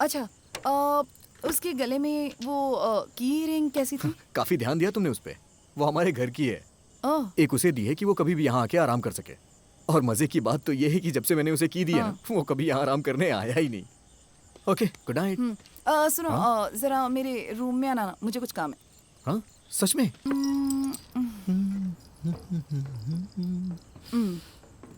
अच्छा, उसके गले में वो की रिंग कैसी थी? काफी ध्यान दिया तुमने उस पे। वो हमारे घर की है। ओह, एक उसे दी है कि वो कभी भी यहाँ आके आराम कर सके। और मजे की बात तो ये है कि जब से मैंने उसे की दी है ना, वो कभी यहाँ आराम करने आया ही नहीं। Okay, good night. सुनो, हाँ जरा मेरे रूम में आना ना, मुझे कुछ काम है। हाँ, सच में?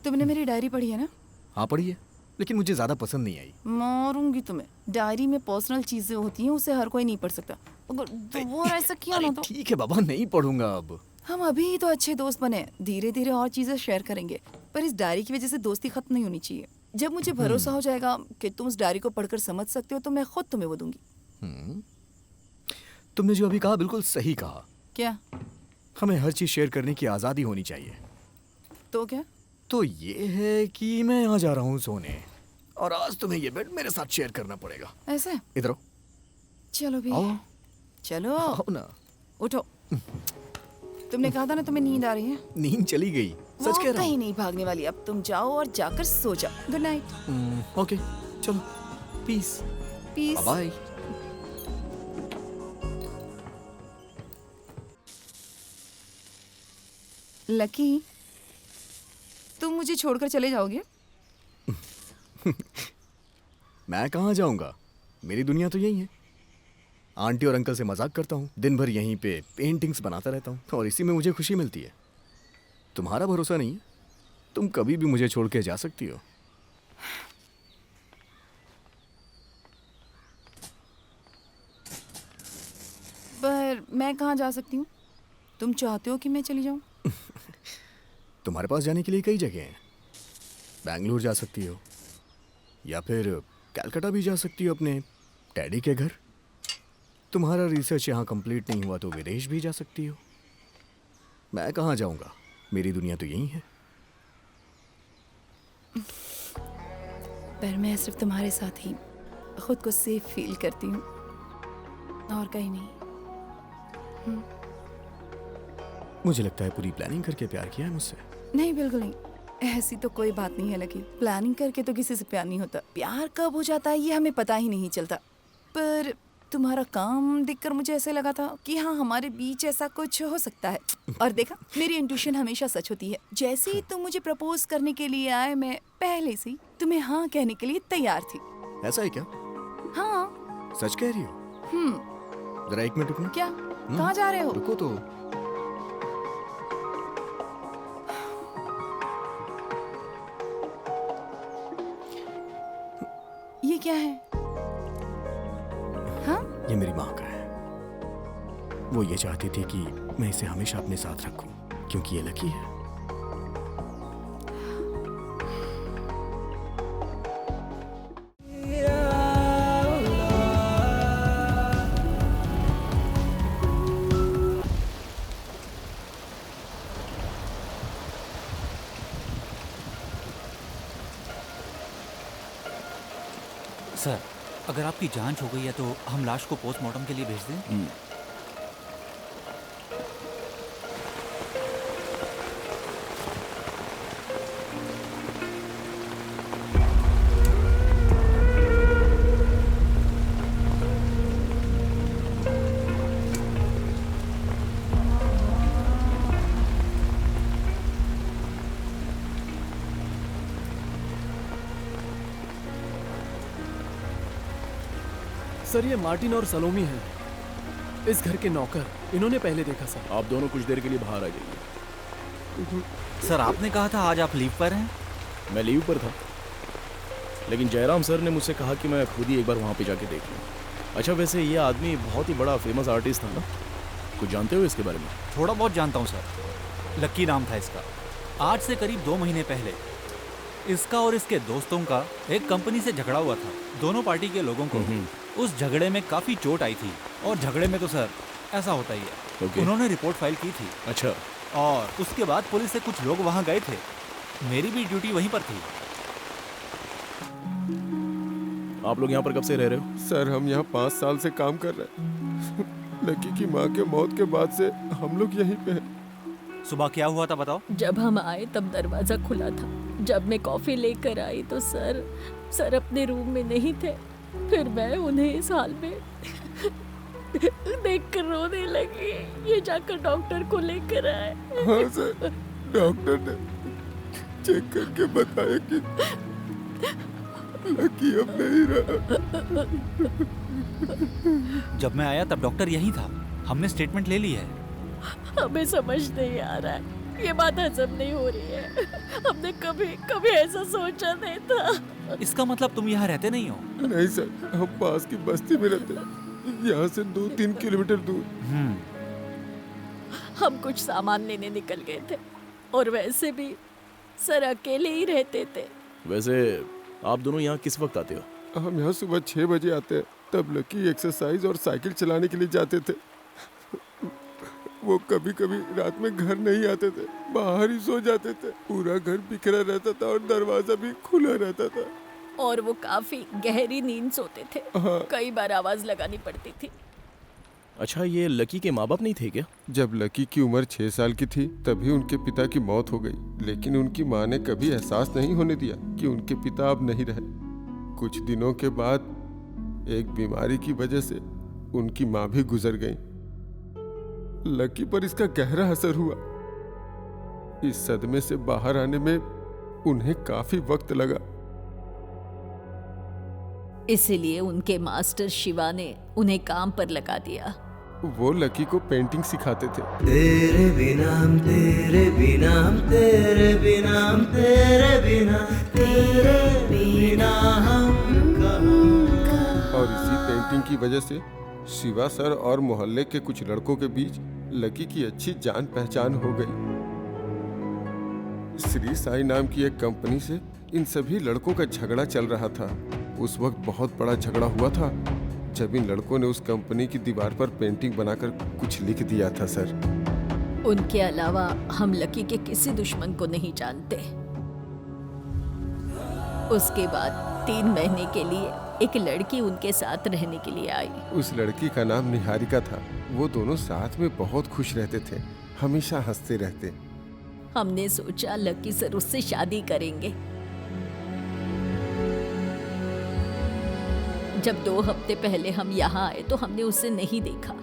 तुमने मेरी डायरी पढ़ी है ना? हाँ पढ़ी है, लेकिन मुझे ज्यादा पसंद नहीं आई। मारूंगी तुम्हें। डायरी में पर्सनल चीजें होती हैं, उसे हर कोई नहीं पढ़ सकता। अगर दोबारा ऐसा किया ना तो ठीक है बाबा, नहीं पढ़ूंगा अब। हम अभी तो अच्छे दोस्त बने, धीरे धीरे और चीजें शेयर करेंगे, पर इस डायरी की वजह से दोस्ती खत्म नहीं होनी चाहिए। जब मुझे भरोसा हो जाएगा कि तुम उस डायरी को पढ़कर समझ सकते हो तो मैं खुद तुम्हें वो दूंगी। तुमने जो अभी कहा बिल्कुल सही कहा। क्या? हमें हर चीज शेयर करने की आजादी होनी चाहिए। तो क्या? तो ये है कि मैं यहाँ जा रहा हूँ सोने, और आज तुम्हें ये बेड मेरे साथ शेयर करना पड़ेगा। ऐसे? इधर आओ। चलो भी, आओ चलो आओ ना। उठो। तुमने कहा था ना तुम्हें नींद आ रही है। नींद चली गई, सच वो कह रहा कहीं हूँ। नहीं भागने वाली। अब तुम जाओ और जाकर सो जाओ। Good night. ओके, चलो, पीस, पीस। बाय। लकी, तुम मुझे छोड़कर चले जाओगे? मैं कहाँ जाऊंगा, मेरी दुनिया तो यही है। आंटी और अंकल से मजाक करता हूँ, दिन भर यहीं पे पेंटिंग्स बनाता रहता हूँ, और इसी में मुझे खुशी मिलती है। तुम्हारा भरोसा नहीं है, तुम कभी भी मुझे छोड़ के जा सकती हो। पर मैं कहाँ जा सकती हूँ? तुम चाहते हो कि मैं चली जाऊँ? तुम्हारे पास जाने के लिए कई जगह हैं। बैंगलोर जा सकती हो, या फिर कलकत्ता भी जा सकती हो अपने डैडी के घर। तुम्हारा रिसर्च यहाँ कंप्लीट नहीं हुआ तो विदेश भी जा सकती हो। मैं कहाँ जाऊँगा, मेरी दुनिया तो यही है। पर मैं सिर्फ तुम्हारे साथ ही खुद को सेफ फील करती हूँ, और कहीं नहीं। मुझे लगता है पूरी प्लानिंग करके प्यार किया है मुझसे। नहीं, बिल्कुल नहीं। ऐसी तो कोई बात नहीं है लकी। प्लानिंग करके तो किसी से प्यार नहीं होता। प्यार कब हो जाता है ये हमें पता ही नहीं चलता। पर तुम्हारा काम देखकर मुझे ऐसे लगा था कि हाँ, हमारे बीच ऐसा कुछ हो सकता है। और देखा, मेरी इंट्यूशन हमेशा सच होती है। जैसे ही तुम मुझे प्रपोज करने के लिए आए, मैं पहले से ही तुम्हें हाँ कहने के लिए तैयार थी। ऐसा है क्या? हाँ। सच कह रही हो? जरा 1 मिनट रुकना। क्या? कहाँ जा रहे हो? रुको तो। ये क्या है? हाँ? ये मेरी माँ का है। वो ये चाहती थी कि मैं इसे हमेशा अपने साथ रखूं, क्योंकि ये लकी है। सर, अगर आपकी जांच हो गई है तो हम लाश को पोस्टमार्टम के लिए भेज दें? सर, ये मार्टिन और सलोमी हैं, इस घर के नौकर। इन्होंने पहले देखा सर। आप दोनों कुछ देर के लिए बाहर आ जाइए। सर, आपने कहा था आज आप लीव पर हैं? मैं लीव पर था, लेकिन जयराम सर ने मुझसे कहा कि मैं खुद ही एक बार वहाँ पे जाके देख लूँ। अच्छा, वैसे ये आदमी बहुत ही बड़ा फेमस आर्टिस्ट था ना? कुछ जानते हो इसके बारे में? थोड़ा बहुत जानता हूँ सर। लक्की नाम था इसका। आज से करीब 2 महीने पहले इसका और इसके दोस्तों का एक कंपनी से झगड़ा हुआ था। दोनों पार्टी के लोगों को उस झगड़े में काफ़ी चोट आई थी, और झगड़े में तो सर ऐसा होता ही है। उन्होंने रिपोर्ट फाइल की थी। अच्छा। और उसके बाद पुलिस से कुछ लोग वहाँ गए थे। मेरी भी ड्यूटी वहीं पर थी। आप लोग यहाँ पर कब से रह रहे हो? सर, हम यहाँ 5 साल से काम कर रहे हैं। लकी की माँ के मौत के बाद से हम लोग यहीं पे हैं। सुबह क्या हुआ था बताओ? जब हम आए तब दरवाजा खुला था। जब मैं कॉफी लेकर आई तो सर अपने रूम में नहीं थे। फिर मैं उन्हें इस हाल में देखकर रोने लगी। ये जाकर डॉक्टर को लेकर आए। हाँ सर, डॉक्टर ने चेक करके बताया कि लकी अब नहीं रहा। जब मैं आया तब डॉक्टर यही था। हमने स्टेटमेंट ले ली है। हमें समझ नहीं आ रहा है, ये बात हजम नहीं हो रही है। हमने कभी कभी ऐसा सोचा नहीं था। इसका मतलब तुम यहाँ रहते नहीं हो? नहीं सर, हम पास की बस्ती में रहते हैं, यहाँ से 2-3 किलोमीटर दूर। हम कुछ सामान लेने निकल गए थे और वैसे भी सर अकेले ही रहते थे। वैसे आप दोनों यहाँ किस वक्त आते हो? हम यहाँ सुबह 6 बजे आते हैं। तब लकी एक्सरसाइज और साइकिल चलाने के लिए जाते थे। वो कभी कभी रात में घर नहीं आते थे, बाहर ही सो जाते थे। पूरा घर बिखरा रहता था और दरवाजा भी खुला रहता था। और वो काफी गहरी नींद सोते थे। हाँ। कई बार आवाज लगानी पड़ती थी। अच्छा, ये लकी के माँ बाप नहीं थे क्या? जब लकी की उम्र 6 साल की थी तभी उनके पिता की मौत हो गई, लेकिन उनकी माँ ने कभी एहसास नहीं होने दिया कि उनके पिता अब नहीं रहे। कुछ दिनों के बाद एक बीमारी की वजह से उनकी माँ भी गुजर गई। लकी पर इसका गहरा असर हुआ। इस सदमे से बाहर आने में उन्हें काफी वक्त लगा। इसीलिए उनके मास्टर शिवा ने उन्हें काम पर लगा दिया। वो लकी को पेंटिंग सिखाते थे। तेरे बिना तेरे बिना तेरे बिना तेरे बिना तेरे बिना हम कहाँ। और इसी पेंटिंग की वजह से शिवा सर और मोहल्ले के कुछ लड़कों के बीच लकी की अच्छी जान पहचान हो गई। श्री साई नाम की एक कंपनी से इन सभी लड़कों का झगड़ा चल रहा था। उस वक्त बहुत बड़ा झगड़ा हुआ था जब इन लड़कों ने उस कंपनी की दीवार पर पेंटिंग बनाकर कुछ लिख दिया था सर। उनके अलावा हम लकी के किसी दुश्मन को नहीं जानते। उसके बाद 3 महीने के लिए एक लड़की उनके साथ रहने के लिए आई। उस लड़की का नाम निहारिका था। वो दोनों साथ में बहुत खुश रहते थे, हमेशा हंसते रहते। हमने सोचा लकी सर उससे शादी करेंगे। जब 2 हफ्ते पहले हम यहाँ आए तो हमने उसे नहीं देखा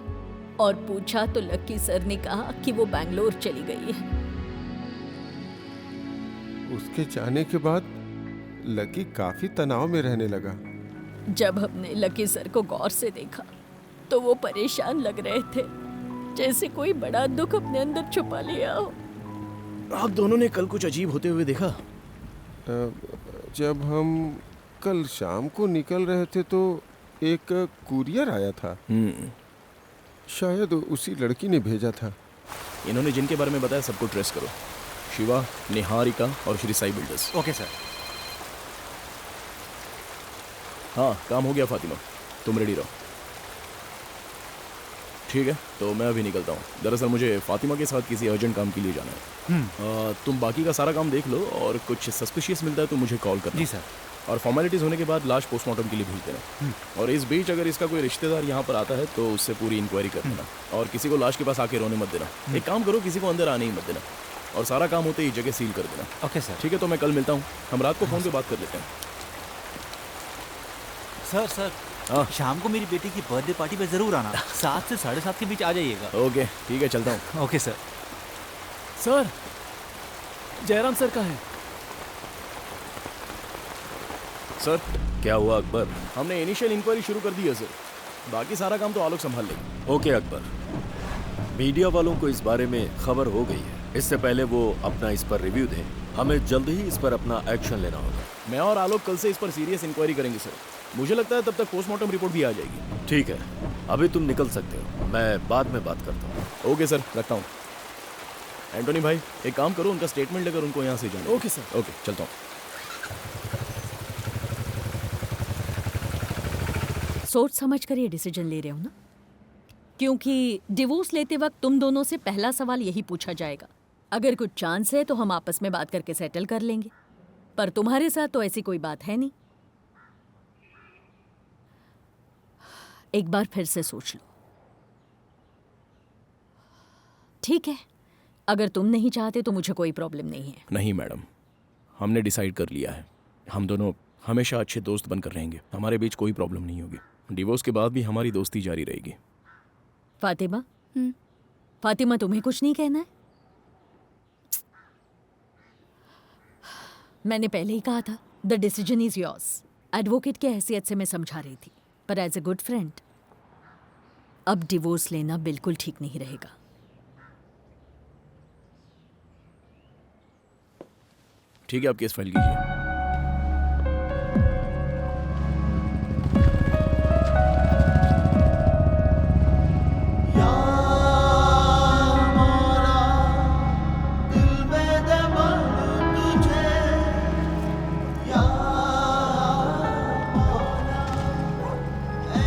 और पूछा तो लकी सर ने कहा कि वो बैंगलोर चली गई है। उसके जाने के बाद लकी काफी तनाव में रहने लगा। जब हमने लकी सर को गौर से देखा तो वो परेशान लग रहे थे, जैसे कोई बड़ा दुख अपने अंदर छुपा लिया हो। आप दोनों ने कल कुछ अजीब होते हुए देखा? जब हम कल शाम को निकल रहे थे तो एक कुरियर आया था। शायद उसी लड़की ने भेजा था। इन्होंने जिनके बारे में बताया सबको ट्रेस करो। शिवा, निहारिका और Shri Sai builders. Okay sir. हाँ, काम हो गया फातिमा, तुम रेडी रहो। ठीक है, तो मैं अभी निकलता हूँ। दरअसल मुझे फातिमा के साथ किसी अर्जेंट काम के लिए जाना है। तुम बाकी का सारा काम देख लो और कुछ सस्पिशियस मिलता है तो मुझे कॉल करना। जी सर। और फॉर्मेलिटीज़ होने के बाद लाश पोस्टमार्टम के लिए भेज देना। और इस बीच अगर इसका कोई रिश्तेदार यहाँ पर आता है तो उससे पूरी इंक्वायरी कर देना। और किसी को लाश के पास आके रोने मत देना। एक काम करो, किसी को अंदर आने ही मत देना। और सारा काम होते ही जगह सील कर देना। Okay sir. ठीक है, तो मैं कल मिलता हूँ। हम रात को फ़ोन पे बात कर लेते हैं। सर हाँ। शाम को मेरी बेटी की बर्थडे पार्टी पे जरूर आना। 7 से 7:30 के बीच आ जाइएगा। ओके, ठीक है, चलता हूँ। Okay sir. Sir, Jairam sir का है। सर, क्या हुआ अकबर? हमने इनिशियल इंक्वायरी शुरू कर दी है सर। बाकी सारा काम तो आलोक संभाल लेगी। ओके अकबर, मीडिया वालों को इस बारे में खबर हो गई है। इससे पहले वो अपना इस पर रिव्यू दें, हमें जल्द ही इस पर अपना एक्शन लेना होगा। मैं और आलोक कल से इस पर सीरियस इंक्वायरी करेंगे सर। मुझे लगता है तब तक पोस्टमार्टम रिपोर्ट भी आ जाएगी। ठीक है, अभी तुम निकल सकते हो, मैं बाद में बात करता हूँ। ओके सर, रखता हूँ। एंटोनी भाई, एक काम करो, उनका स्टेटमेंट लेकर उनको यहाँ से जाना। Okay sir. ओके, चलता हूँ। सोच समझ कर ये डिसीजन ले रहे हो ना, क्योंकि डिवोर्स लेते वक्त तुम दोनों से पहला सवाल यही पूछा जाएगा। अगर कुछ चांस है तो हम आपस में बात करके सेटल कर लेंगे, पर तुम्हारे साथ तो ऐसी कोई बात है नहीं। एक बार फिर से सोच लो। ठीक है, अगर तुम नहीं चाहते तो मुझे कोई प्रॉब्लम नहीं है। नहीं मैडम, हमने डिसाइड कर लिया है। हम दोनों हमेशा अच्छे दोस्त बनकर रहेंगे, हमारे बीच कोई प्रॉब्लम नहीं होगी। डिवोर्स के बाद भी हमारी दोस्ती जारी रहेगी। फातिमा, फातिमा तुम्हें कुछ नहीं कहना है? मैंने पहले ही कहा था, the decision is yours. Advocate की हैसियत से मैं समझा रही थी, पर एज ए गुड फ्रेंड अब डिवोर्स लेना बिल्कुल ठीक नहीं रहेगा। ठीक है, आप केस फाइल कीजिए।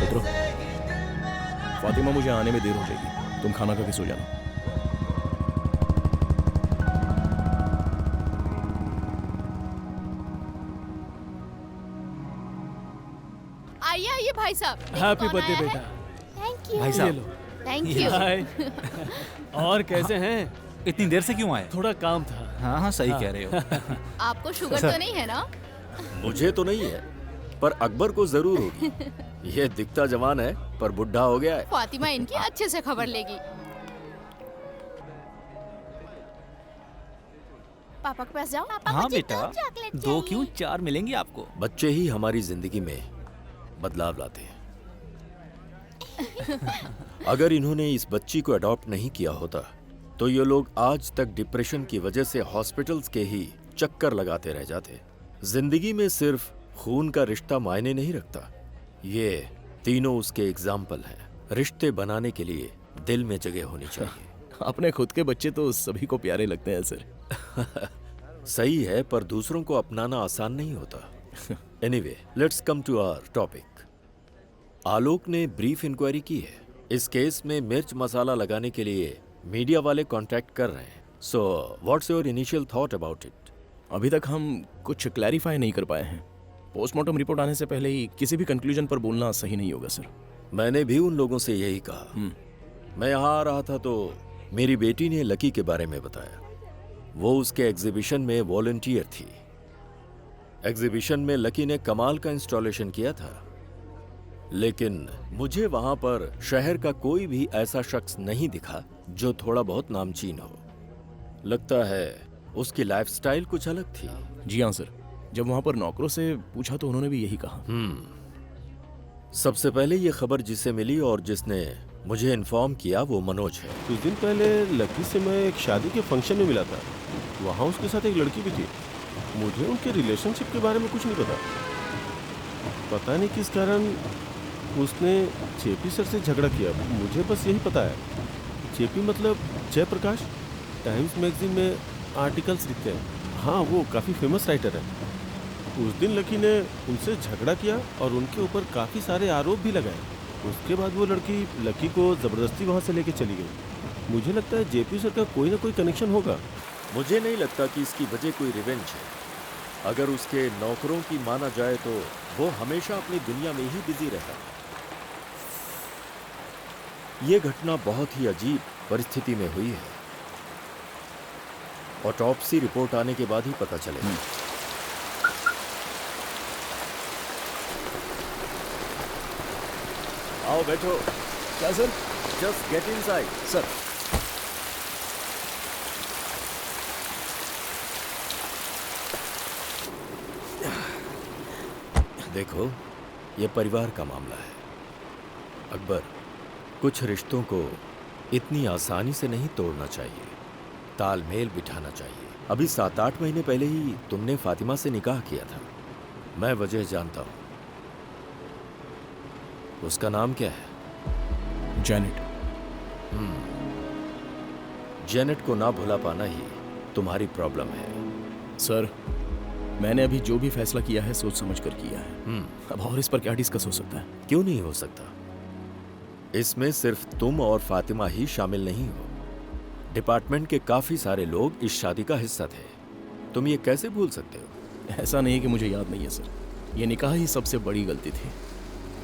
उतरो। फातिमा, मुझे आने में देर हो जाएगी, तुम खाना खा के सो जाना। आइए आइए भाई साहब। हैप्पी बर्थडे बेटा। Thank you. भाई ये साहब, लो। Thank you. हाय। और कैसे हैं? इतनी देर से क्यों आए? थोड़ा काम था। हाँ हाँ, सही कह रहे हो। आपको शुगर तो नहीं है ना? मुझे तो नहीं है, पर अकबर को जरूर होगी। ये दिखता जवान है पर बुढ़ा हो गया है। फातिमा इनकी अच्छे से खबर लेगी। पापा के पास जाओ। पापा हाँ मुझे बेटा, 2 चॉकलेट दो चाहिए। क्यों 4 मिलेंगे आपको। बच्चे ही हमारी जिंदगी में बदलाव लाते हैं। अगर इन्होंने इस बच्ची को अडॉप्ट नहीं किया होता तो ये लोग आज तक डिप्रेशन की वजह से हॉस्पिटल्स के ही चक्कर लगाते रह जाते। जिंदगी में सिर्फ खून का रिश्ता मायने नहीं रखता। ये तीनों उसके एग्जाम्पल हैं। रिश्ते बनाने के लिए दिल में जगह होनी चाहिए। अपने खुद के बच्चे तो सभी को प्यारे लगते हैं सर। सही है, पर दूसरों को अपनाना आसान नहीं होता। Anyway, let's come to our topic. Alok ने ब्रीफ इंक्वायरी की है। इस केस में मिर्च मसाला लगाने के लिए मीडिया वाले कांटेक्ट कर रहे हैं। So what's your initial thought about it? अभी तक हम कुछ क्लैरिफाई नहीं कर पाए हैं। पोस्टमार्टम रिपोर्ट आने से पहले ही किसी भी कंक्लूजन पर बोलना सही नहीं होगा सर। मैंने भी उन लोगों से यही कहा। मैं यहाँ आ रहा था तो मेरी बेटी ने लकी के बारे में बताया। वो उसके एग्जीबिशन में वॉलंटियर थी। एग्जीबिशन में लकी ने कमाल का इंस्टॉलेशन किया था, लेकिन मुझे वहां पर शहर का कोई भी ऐसा शख्स नहीं दिखा जो थोड़ा बहुत नामचीन हो। लगता है उसकी लाइफस्टाइल कुछ अलग थी। जी हाँ सर, जब वहां पर नौकरों से पूछा तो उन्होंने भी यही कहा। सबसे पहले ये खबर जिसे मिली और जिसने मुझे इन्फॉर्म किया वो मनोज है। कुछ दिन पहले लकी से मैं एक शादी के फंक्शन में मिला था। वहाँ उसके साथ एक लड़की भी थी। मुझे उनके रिलेशनशिप के बारे में कुछ नहीं पता नहीं किस कारण उसने जेपी सर से झगड़ा किया। मुझे बस यही पता है, जेपी मतलब जयप्रकाश, टाइम्स मैगजीन में आर्टिकल्स लिखते हैं। हाँ, वो काफ़ी फेमस राइटर है। उस दिन लकी ने उनसे झगड़ा किया और उनके ऊपर काफ़ी सारे आरोप भी लगाए। उसके बाद वो लड़की लकी को ज़बरदस्ती वहाँ से लेके चली गई। मुझे लगता है जेपी सर का कोई ना कोई कनेक्शन होगा। मुझे नहीं लगता कि इसकी वजह कोई रिवेंज है। अगर उसके नौकरों की माना जाए तो वो हमेशा अपनी दुनिया में ही बिजी रहता है। ये घटना बहुत ही अजीब परिस्थिति में हुई है। ऑटोप्सी रिपोर्ट आने के बाद ही पता चलेगा। आओ बैठो। क्या sir? Just get inside. Sir, देखो, ये परिवार का मामला है अकबर। कुछ रिश्तों को इतनी आसानी से नहीं तोड़ना चाहिए, तालमेल बिठाना चाहिए। अभी 7-8 महीने पहले ही तुमने फातिमा से निकाह किया था। मैं वजह जानता हूं। उसका नाम क्या है? जैनेट। जेनेट को ना भुला पाना ही तुम्हारी प्रॉब्लम है। सर, मैंने अभी जो भी फैसला किया है सोच समझ कर किया है। अब और इस पर क्या डिस्कस हो सकता है? क्यों नहीं हो सकता? इसमें सिर्फ तुम और फातिमा ही शामिल नहीं हो। डिपार्टमेंट के काफी सारे लोग इस शादी का हिस्सा थे। तुम ये कैसे भूल सकते हो? ऐसा नहीं है कि मुझे याद नहीं है सर। ये निकाह ही सबसे बड़ी गलती थी।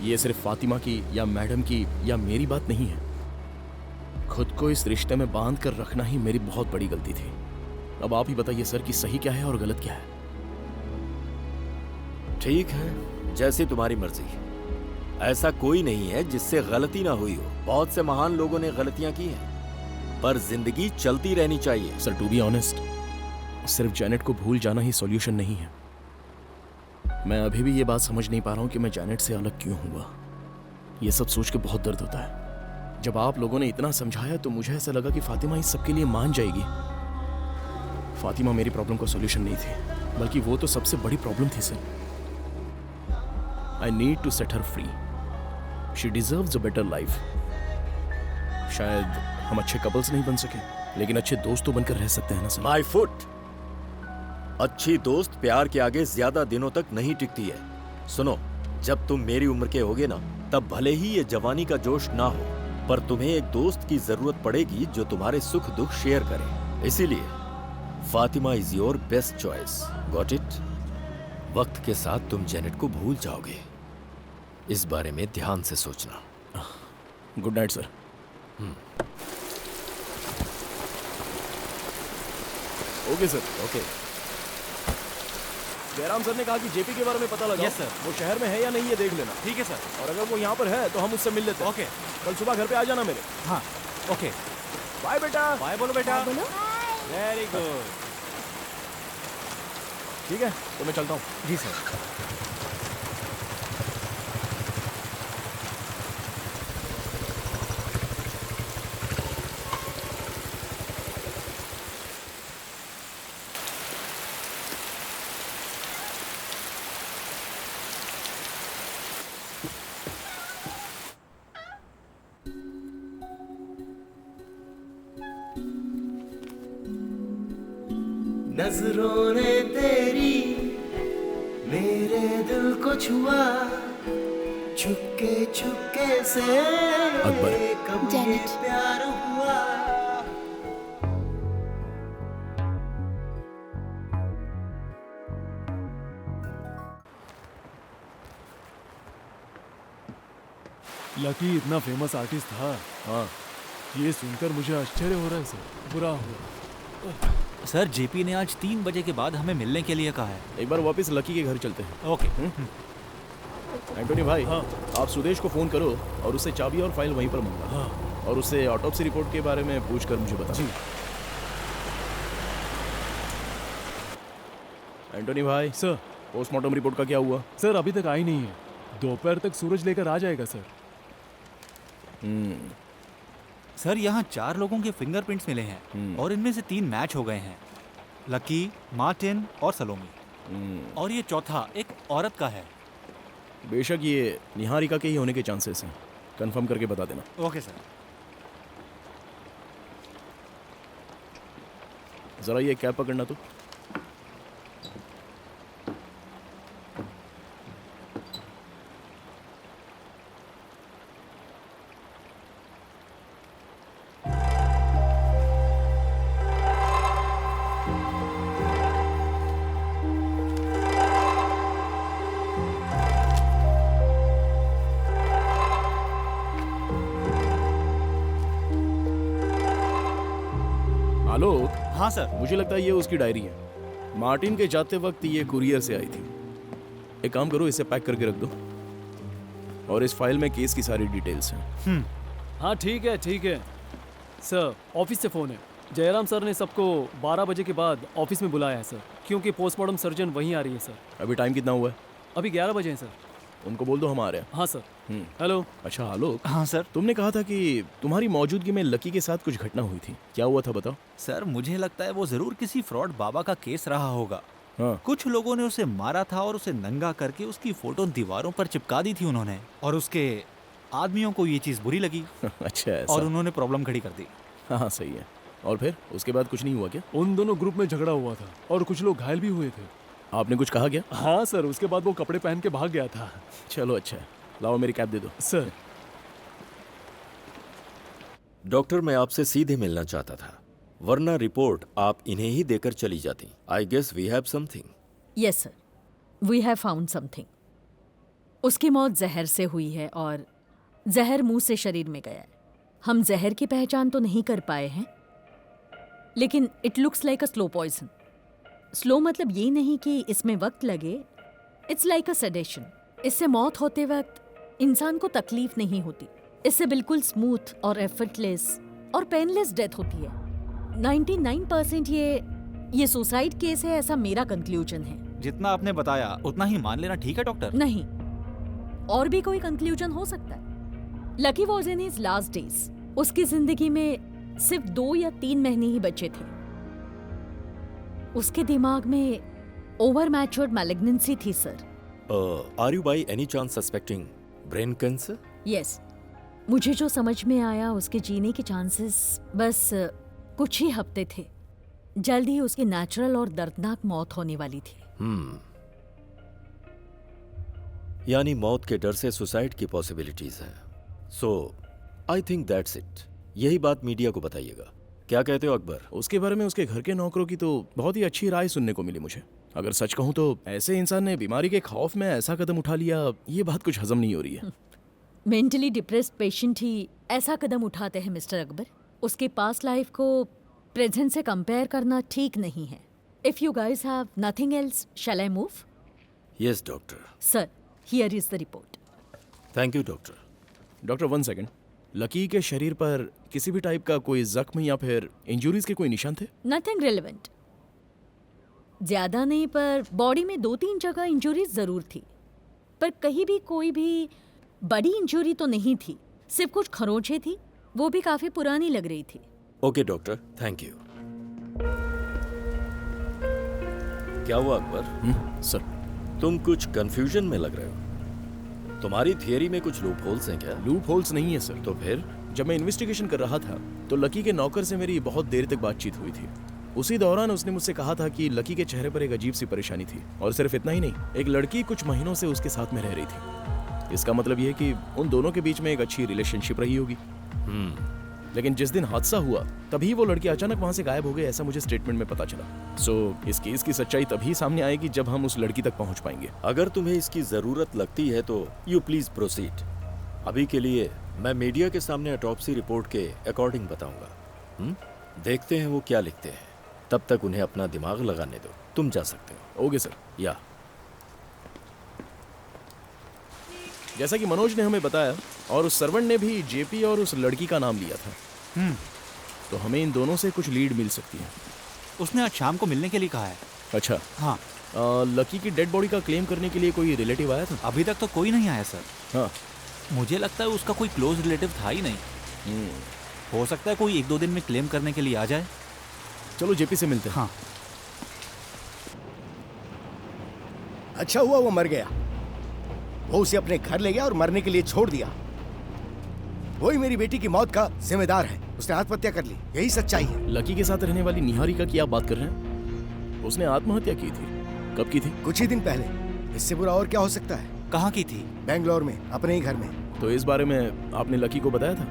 ये सिर्फ फातिमा की या मैडम की या मेरी बात नहीं है। खुद को इस रिश्ते में बांध कर रखना ही मेरी बहुत बड़ी गलती थी। अब आप ही बताइए सर कि सही क्या है और गलत क्या है। ठीक है, जैसी तुम्हारी मर्जी। ऐसा कोई नहीं है जिससे गलती ना हुई हो। बहुत से महान लोगों ने गलतियां की हैं, पर जिंदगी चलती रहनी चाहिए। सर, टू बी ऑनेस्ट, सिर्फ जैनेट को भूल जाना ही सॉल्यूशन नहीं है। मैं अभी भी ये बात समझ नहीं पा रहा हूँ कि मैं जैनेट से अलग क्यों हुआ। ये सब सोच के बहुत दर्द होता है। जब आप लोगों ने इतना समझाया तो मुझे ऐसा लगा कि फातिमा इस सब के लिए मान जाएगी। फातिमा मेरी प्रॉब्लम का सॉल्यूशन नहीं थी, बल्कि वो तो सबसे बड़ी प्रॉब्लम थी sir. I need to set her free. She deserves a better life. शायद हम अच्छे कपल्स नहीं बन सके, लेकिन अच्छे दोस्त तो बनकर रह सकते हैं ना सर। My foot. अच्छी दोस्त प्यार के आगे ज्यादा दिनों तक नहीं टिकती है। सुनो, जब तुम मेरी उम्र के होगे ना, तब भले ही ये जवानी का जोश ना हो, पर तुम्हें एक दोस्त की जरूरत पड़ेगी जो तुम्हारे सुख दुख शेयर करे। इसीलिए Fatima is your best choice. Got it? वक्त के साथ तुम जेनेट को भूल जाओगे। इस बारे में ध्यान से सोचना। Good night sir. Okay sir. Okay. Jairam sir ने कहा कि जेपी के बारे में पता लगा। Yes sir. वो शहर में है या नहीं ये देख लेना। ठीक है सर। और अगर वो यहाँ पर है तो हम उससे मिल लेते हैं। ओके। कल सुबह घर पे आ जाना मेरे। हाँ ओके। बाय बेटा। बाय बोलो बेटा। बोलो। Very good. ठीक है, तो मैं चलता हूँ। जी सर। नजरों ने तेरी मेरे दिल को छुआ, चुपके चुपके से अकबर। कब ये जेनेट। प्यार हुआ। लकी इतना फेमस आर्टिस्ट था। हाँ ये सुनकर मुझे आश्चर्य हो रहा है सर। बुरा हुआ। सर जेपी ने आज 3 बजे के बाद हमें मिलने के लिए कहा है। एक बार वापस लकी के घर चलते हैं। ओके। एंटोनी भाई, हाँ। आप सुदेश को फोन करो और उससे चाबी और फाइल वहीं पर मंगवा। हाँ। और उससे ऑटोप्सी रिपोर्ट के बारे में पूछकर मुझे बता। जी। एंटोनी भाई, सर। पोस्टमार्टम रिपोर्ट का क्या हुआ? सर अभी तक आई नहीं है। दोपहर तक सूरज लेकर आ जाएगा सर। सर यहाँ 4 लोगों के फिंगरप्रिंट्स मिले हैं और इनमें से 3 मैच हो गए हैं। लकी, मार्टिन और सलोमी। और ये चौथा एक औरत का है। बेशक ये निहारिका के ही होने के चांसेस हैं। कंफर्म करके बता देना। Okay sir. जरा ये कैब पकड़ना तो। आलोक, हाँ सर। मुझे लगता है ये उसकी डायरी है। मार्टिन के जाते वक्त ये कुरियर से आई थी। एक काम करो, इसे पैक करके रख दो और इस फाइल में केस की सारी डिटेल्स हैं। हाँ ठीक है ठीक है सर। ऑफिस से फ़ोन है। जयराम सर ने सबको 12 बजे के बाद ऑफिस में बुलाया है सर, क्योंकि पोस्टमार्टम सर्जन वहीं आ रही है सर। अभी टाइम कितना हुआ है? अभी 11 बजे हैं सर। उनको बोल दो हम आ रहे हैं। हाँ सर। हेलो। अच्छा आलोक, हाँ सर। तुमने कहा था कि तुम्हारी मौजूदगी में लकी के साथ कुछ घटना हुई थी। क्या हुआ था बताओ। सर मुझे लगता है वो जरूर किसी फ्रॉड बाबा का केस रहा होगा। हाँ। कुछ लोगों ने उसे मारा था और उसे नंगा करके उसकी फोटो दीवारों पर चिपका दी थी उन्होंने, और उसके आदमियों को ये चीज बुरी लगी अच्छा ऐसा। और उन्होंने प्रॉब्लम खड़ी कर दी। हाँ सही है। और फिर उसके बाद कुछ नहीं हुआ क्या? उन दोनों ग्रुप में झगड़ा हुआ था और कुछ लोग घायल भी हुए थे। आपने कुछ कहा क्या? हाँ सर, उसके बाद वो कपड़े पहन के भाग गया था। चलो अच्छा है, लाओ मेरी कैब दे दो। सर। डॉक्टर, मैं आपसे सीधे मिलना चाहता था, वरना रिपोर्ट आप इन्हें ही देकर चली जाती। I guess we have something. Yes sir, we have found something. उसकी मौत जहर से हुई है और जहर मुंह से शरीर में गया है। हम जहर की पहचान तो नहीं कर पाए हैं, लेकिन it looks like a slow poison. Slow मतलब ये नहीं कि इसमें वक्त लगे, इट्स लाइक अ सडेशन। इससे मौत होते वक्त इंसान को तकलीफ नहीं होती। इससे बिल्कुल स्मूथ और एफर्टलेस और पेनलेस डेथ होती है। 99% ये सुसाइड केस है, ऐसा मेरा कंक्लूजन है। जितना आपने बताया उतना ही मान लेना ठीक है डॉक्टर? नहीं, और भी कोई कंक्लूजन हो सकता है। Lucky was in his last days. उसकी जिंदगी में सिर्फ 2 या 3 महीने ही बचे थे। उसके दिमाग में ओवर मैच्योर्ड मैलिग्नेंसी थी sir. Are you by any chance suspecting brain cancer? Yes, मुझे जो समझ में आया उसके जीने के चांसेस बस कुछ ही हफ्ते थे। जल्द ही उसकी नेचुरल और दर्दनाक मौत होने वाली थी। यानी मौत के डर से सुसाइड की पॉसिबिलिटीज हैं। सो आई थिंक दैट्स इट। यही बात मीडिया को बताइएगा। क्या कहते हो अकबर? उसके बारे में उसके घर के नौकरों की तो बहुत ही अच्छी राय सुनने को मिली मुझे। अगर सच कहूं तो ऐसे इंसान ने बीमारी के खौफ में ऐसा कदम उठा लिया, ये बात कुछ हजम नहीं हो रही है। मेंटली डिप्रेस्ड पेशेंट ही ऐसा कदम उठाते हैं मिस्टर अकबर। उसके पास्ट लाइफ को प्रेजेंट से कंपेयर करना ठीक नहीं है। If you guys have nothing else, shall I move? Yes doctor. Sir, here is the report. Thank you doctor. Doctor 1 second. Lucky के शरीर पर किसी भी टाइप का कोई जख्म या फिर इंजुरीज के कोई निशान थे? Nothing relevant. ज्यादा नहीं, पर बॉडी में 2-3 जगह इंजुरीज जरूर थी, पर कहीं भी कोई भी बड़ी इंजुरी तो नहीं थी। सिर्फ कुछ खरोंचें थी, वो भी काफी पुरानी लग रही थी। Okay doctor, thank you. क्या हुआ अकबर? सर, तुम कुछ कंफ्यूजन में लग रहे हो। तुम्हारी थियरी में कुछ लूप होल्स हैं क्या? लूप होल्स नहीं है सर। तो फिर? जब मैं इन्वेस्टिगेशन कर रहा था तो लकी के नौकर से मेरी बहुत देर तक बातचीत हुई थी। उसी दौरान उसने मुझसे कहा था कि लकी के चेहरे पर एक अजीब सी परेशानी थी, और सिर्फ इतना ही नहीं, एक लड़की कुछ महीनों से उसके साथ में रह रही थी। इसका मतलब यह कि उन दोनों के बीच में एक अच्छी रिलेशनशिप रही होगी। लेकिन जिस दिन हादसा हुआ तभी वो लड़की अचानक वहां से गायब हो गई, ऐसा मुझे स्टेटमेंट में पता चला। सो इस केस की सच्चाई तभी सामने आएगी जब हम उस लड़की तक पहुंच पाएंगे। अगर तुम्हें इसकी जरूरत लगती है तो यू प्लीज प्रोसीड। अभी के लिए मैं मीडिया के सामने ऑटोप्सी रिपोर्ट के अकॉर्डिंग बताऊंगा। देखते हैं वो क्या लिखते हैं। तब तक उन्हें अपना दिमाग लगाने दो। तुम जा सकते हो। Okay sir. या जैसा कि मनोज ने हमें बताया और उस सर्वेंट ने भी जेपी और उस लड़की का नाम लिया था, तो हमें इन दोनों से कुछ लीड मिल सकती है। उसने आज शाम को मिलने के लिए कहा है। अच्छा। हाँ। लकी की डेड बॉडी का क्लेम करने के लिए कोई रिलेटिव आया था? अभी तक तो कोई नहीं आया सर। हाँ। मुझे लगता है उसका कोई क्लोज रिलेटिव था ही नहीं। हो सकता है कोई 1-2 दिन में क्लेम करने के लिए आ जाए। चलो जेपी से मिलते हैं। हाँ। अच्छा हुआ वो मर गया। वो उसे अपने घर ले गया और मरने के लिए छोड़ दिया। वही मेरी बेटी की मौत का जिम्मेदार है। उसने आत्महत्या कर ली, यही सच्चाई है। लकी के साथ रहने वाली निहारिका की आप बात कर रहे हैं? उसने आत्महत्या की थी। कब की थी? कुछ ही दिन पहले। इससे बुरा और क्या हो सकता है? कहाँ की थी? बेंगलोर में, अपने ही घर में। तो इस बारे में आपने लकी को बताया था?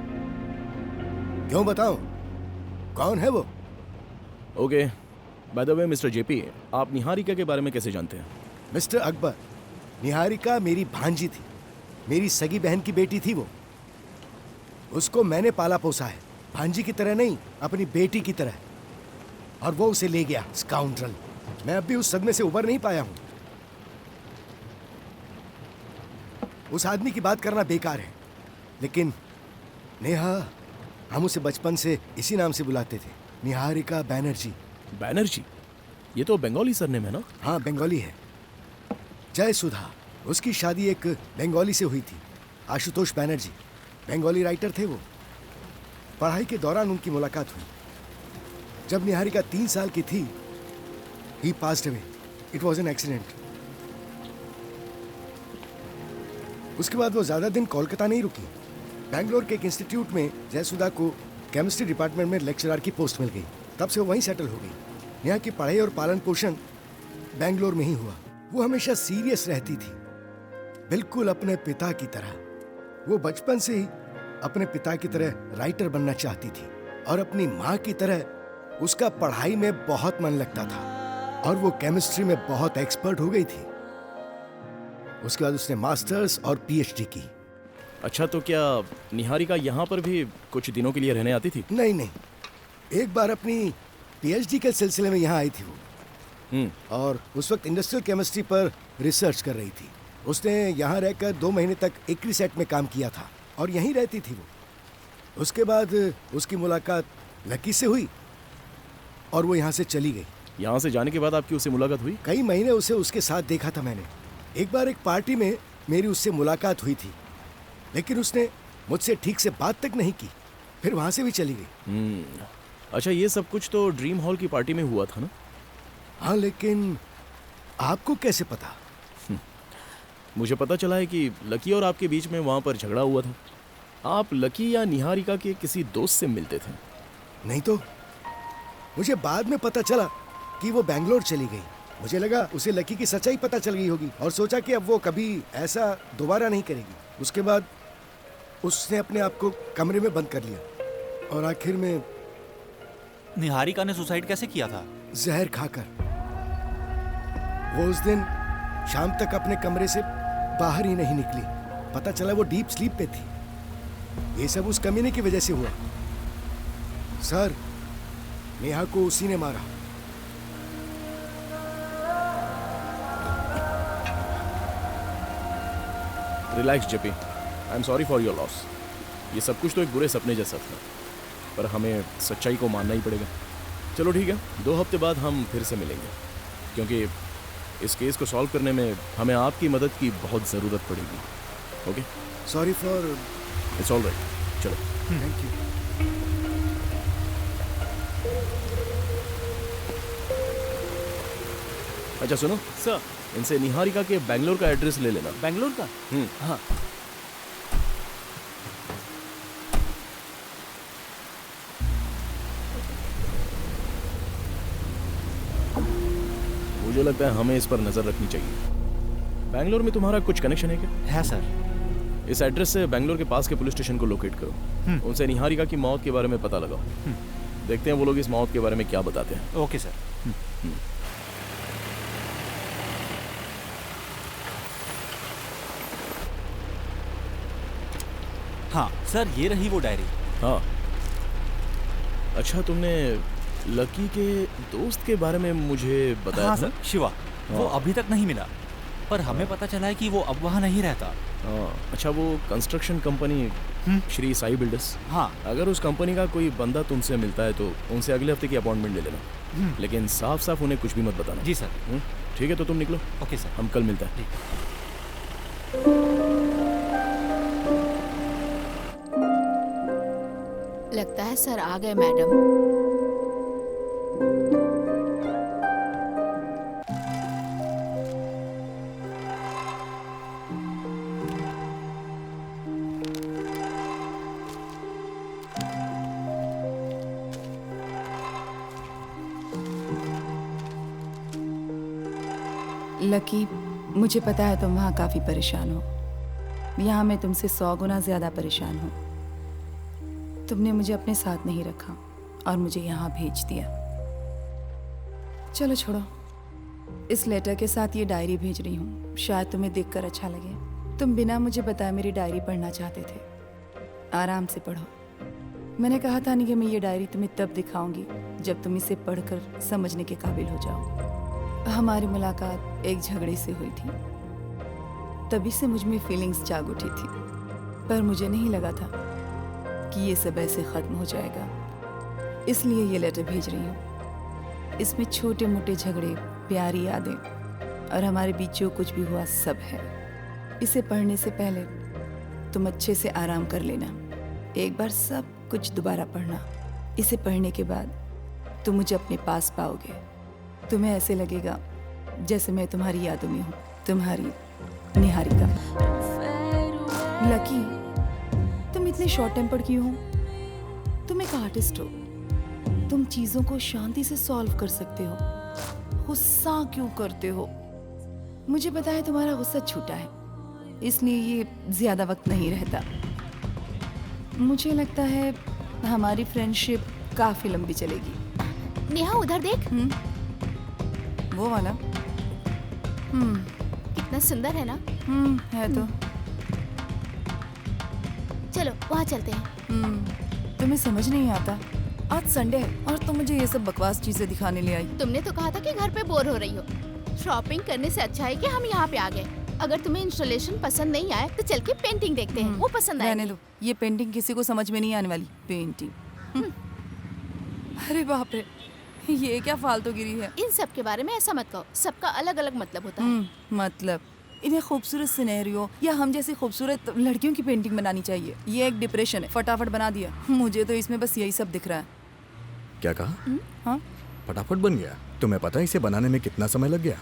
क्यों बताऊं? कौन है वो? Okay, by the way mister JP, आप निहारिका के बारे में कैसे जानते हैं? मिस्टर अकबर, निहारिका मेरी भांजी थी। मेरी सगी बहन की बेटी थी वो। उसको मैंने पाला पोसा है, भांजी की तरह नहीं, अपनी बेटी की तरह। और वो उसे ले गया, स्काउंड्रल। मैं अब भी उस सदमे से उबर नहीं पाया हूं। उस आदमी की बात करना बेकार है, लेकिन नेहा, हम उसे बचपन से इसी नाम से बुलाते थे, निहारिका बैनर्जी। बैनर्जी? ये तो बंगाली सरनेम है ना? हाँ, बंगाली है। जय सुधा, उसकी शादी एक बंगाली से हुई थी, आशुतोष बैनर्जी। बंगाली राइटर थे वो। पढ़ाई के दौरान उनकी मुलाकात हुई। जब निहारिका 3 साल की थी, he passed away. It was an accident. उसके बाद वो ज्यादा दिन कोलकाता नहीं रुकी। बैंगलोर के एक इंस्टीट्यूट में जयसुधा को केमिस्ट्री डिपार्टमेंट में लेक्चरर की पोस्ट मिल गई। तब से वो वहीं सेटल हो गई। यहाँ की पढ़ाई और पालन पोषण बैंगलोर में ही हुआ। वो हमेशा सीरियस रहती थी, बिल्कुल अपने पिता की तरह। वो बचपन से ही अपने पिता की तरह राइटर बनना चाहती थी, और अपनी माँ की तरह उसका पढ़ाई में बहुत मन लगता था, और वो केमिस्ट्री में बहुत एक्सपर्ट हो गई थी। उसके बाद उसने मास्टर्स और पीएचडी की। अच्छा, तो क्या निहारिका यहाँ पर भी कुछ दिनों के लिए रहने आती थी? नहीं, एक बार अपनी पीएचडी के सिलसिले में यहाँ आई थी वो। और उस वक्त इंडस्ट्रियल केमिस्ट्री पर रिसर्च कर रही थी। उसने यहाँ रहकर 2 महीने तक एक सेट में काम किया था और यहीं रहती थी वो। उसके बाद उसकी मुलाकात लकी से हुई और वो यहाँ से चली गई। यहाँ से जाने के बाद आपकी उससे मुलाकात हुई? कई महीने उसे उसके साथ देखा था मैंने। एक बार एक पार्टी में मेरी उससे मुलाकात हुई थी, लेकिन उसने मुझसे ठीक से बात तक नहीं की, फिर वहाँ से भी चली गई। अच्छा, ये सब कुछ तो ड्रीम हॉल की पार्टी में हुआ था ना? हाँ, लेकिन आपको कैसे पता? मुझे पता चला है कि लकी और आपके बीच में वहाँ पर झगड़ा हुआ था। आप लकी या निहारिका के किसी दोस्त से मिलते थे? नहीं तो। मुझे बाद में पता चला कि वो बैंगलोर चली गई। मुझे लगा उसे लकी की सच्चाई पता चल गई होगी और सोचा कि अब वो कभी ऐसा दोबारा नहीं करेगी। उसके बाद उसने अपने आप को कमरे में बंद कर लिया और आखिर में निहारिका ने सुसाइड कैसे किया था? जहर खाकर। वो उस दिन शाम तक अपने कमरे से बाहर ही नहीं निकली। पता चला वो डीप स्लीप पे थी। ये सब उस कमीने की वजह से हुआ। सर, नेहा को उसी ने मारा। Relax JP, I am sorry for your loss. ये सब कुछ तो एक बुरे सपने जैसा था, पर हमें सच्चाई को मानना ही पड़ेगा। चलो ठीक है, 2 हफ्ते बाद हम फिर से मिलेंगे, क्योंकि इस केस को सॉल्व करने में हमें आपकी मदद की बहुत ज़रूरत पड़ेगी। Okay? Sorry for. It's all right. चलो, थैंक यू। अच्छा सुनो सर। इनसे निहारिका के बैंगलोर का एड्रेस ले लेना। बैंगलोर का? हाँ। मुझे लगता है हमें इस पर नजर रखनी चाहिए। बैंगलोर में तुम्हारा कुछ कनेक्शन है क्या? है सर। इस एड्रेस से बैंगलोर के पास के पुलिस स्टेशन को लोकेट करो। उनसे निहारिका की मौत के बारे में पता लगाओ। देखते हैं वो लोग इस मौत के बारे में क्या बताते हैं। Okay sir. हाँ सर, ये रही वो डायरी। हाँ, अच्छा, तुमने लकी के दोस्त के बारे में मुझे बताया हाँ था? सर, शिवा। वो अभी तक नहीं मिला, पर हमें पता चला है कि वो अब वहाँ नहीं रहता। हाँ, अच्छा, वो construction company Shri Sai builders. हाँ। अगर उस कंपनी का कोई बंदा तुमसे मिलता है तो उनसे अगले हफ्ते की अपॉइंटमेंट ले लेना, लेकिन साफ साफ उन्हें कुछ भी मत बताना। जी सर। ठीक है, तो तुम निकलो। Okay sir. हम कल मिलते हैं। लगता है सर आ गए मैडम। लकी, मुझे पता है तुम वहाँ काफ़ी परेशान हो। यहाँ मैं तुमसे 100 गुना ज़्यादा परेशान हूँ। तुमने मुझे अपने साथ नहीं रखा और मुझे यहाँ भेज दिया। चलो छोड़ो, इस लेटर के साथ ये डायरी भेज रही हूँ, शायद तुम्हें देखकर अच्छा लगे। तुम बिना मुझे बताए मेरी डायरी पढ़ना चाहते थे। आराम से पढ़ो। मैंने कहा था नहीं कि मैं ये डायरी तुम्हें तब दिखाऊंगी जब तुम इसे पढ़कर समझने के काबिल हो जाओ। हमारी मुलाकात एक झगड़े से हुई थी, तभी से मुझ में फीलिंग्स जाग उठी थी, पर मुझे नहीं लगा था कि ये सब ऐसे ख़त्म हो जाएगा। इसलिए ये लेटर भेज रही हूँ। इसमें छोटे मोटे झगड़े, प्यारी यादें और हमारे बीच जो कुछ भी हुआ सब है। इसे पढ़ने से पहले तुम अच्छे से आराम कर लेना, एक बार सब कुछ दोबारा पढ़ना। इसे पढ़ने के बाद तुम मुझे अपने पास पाओगे। तुम्हें ऐसे लगेगा जैसे मैं तुम्हारी यादों में हूँ। तुम्हारी निहारिका। लकी, तुम इतने शॉर्ट टेम्पर्ड क्यों हो? तुम एक आर्टिस्ट हो, तुम चीजों को शांति से सॉल्व कर सकते हो। गुस्सा क्यों करते हो? मुझे पता है तुम्हारा गुस्सा छूटा है, इसलिए ये ज्यादा वक्त नहीं रहता। मुझे लगता है हमारी फ्रेंडशिप काफी लंबी चलेगी। नेहा उधर देख। वो वाला? कितना सुंदर है ना? है तो। चलो वहाँ चलते हैं। तुम्हें समझ नहीं आता, आज संडे है और तुम मुझे ये सब बकवास चीजें दिखाने ले आई। तुमने तो कहा था कि घर पे बोर हो रही हो। शॉपिंग करने से अच्छा है कि हम यहाँ पे आ गए। अगर तुम्हें इंस्टॉलेशन पसंद नहीं आए तो चल के पेंटिंग देखते हैं, वो पसंद रहने आएगी। दो, ये पेंटिंग किसी को समझ में नहीं आने वाली। पेंटिंग अरे बाप रे, ये क्या फालतूगिरी है। इन सब के बारे में ऐसा मत कहो, सबका अलग अलग मतलब होता है। मतलब इन्हें खूबसूरत सिनेरियो या हम जैसी खूबसूरत लड़कियों की पेंटिंग बनानी चाहिए। ये एक डिप्रेशन है, फटाफट बना दिया। मुझे तो इसमें बस यही सब दिख रहा है। क्या कहा? हाँ फटाफट बन गया? तुम्हें पता है इसे बनाने में कितना समय लग गया?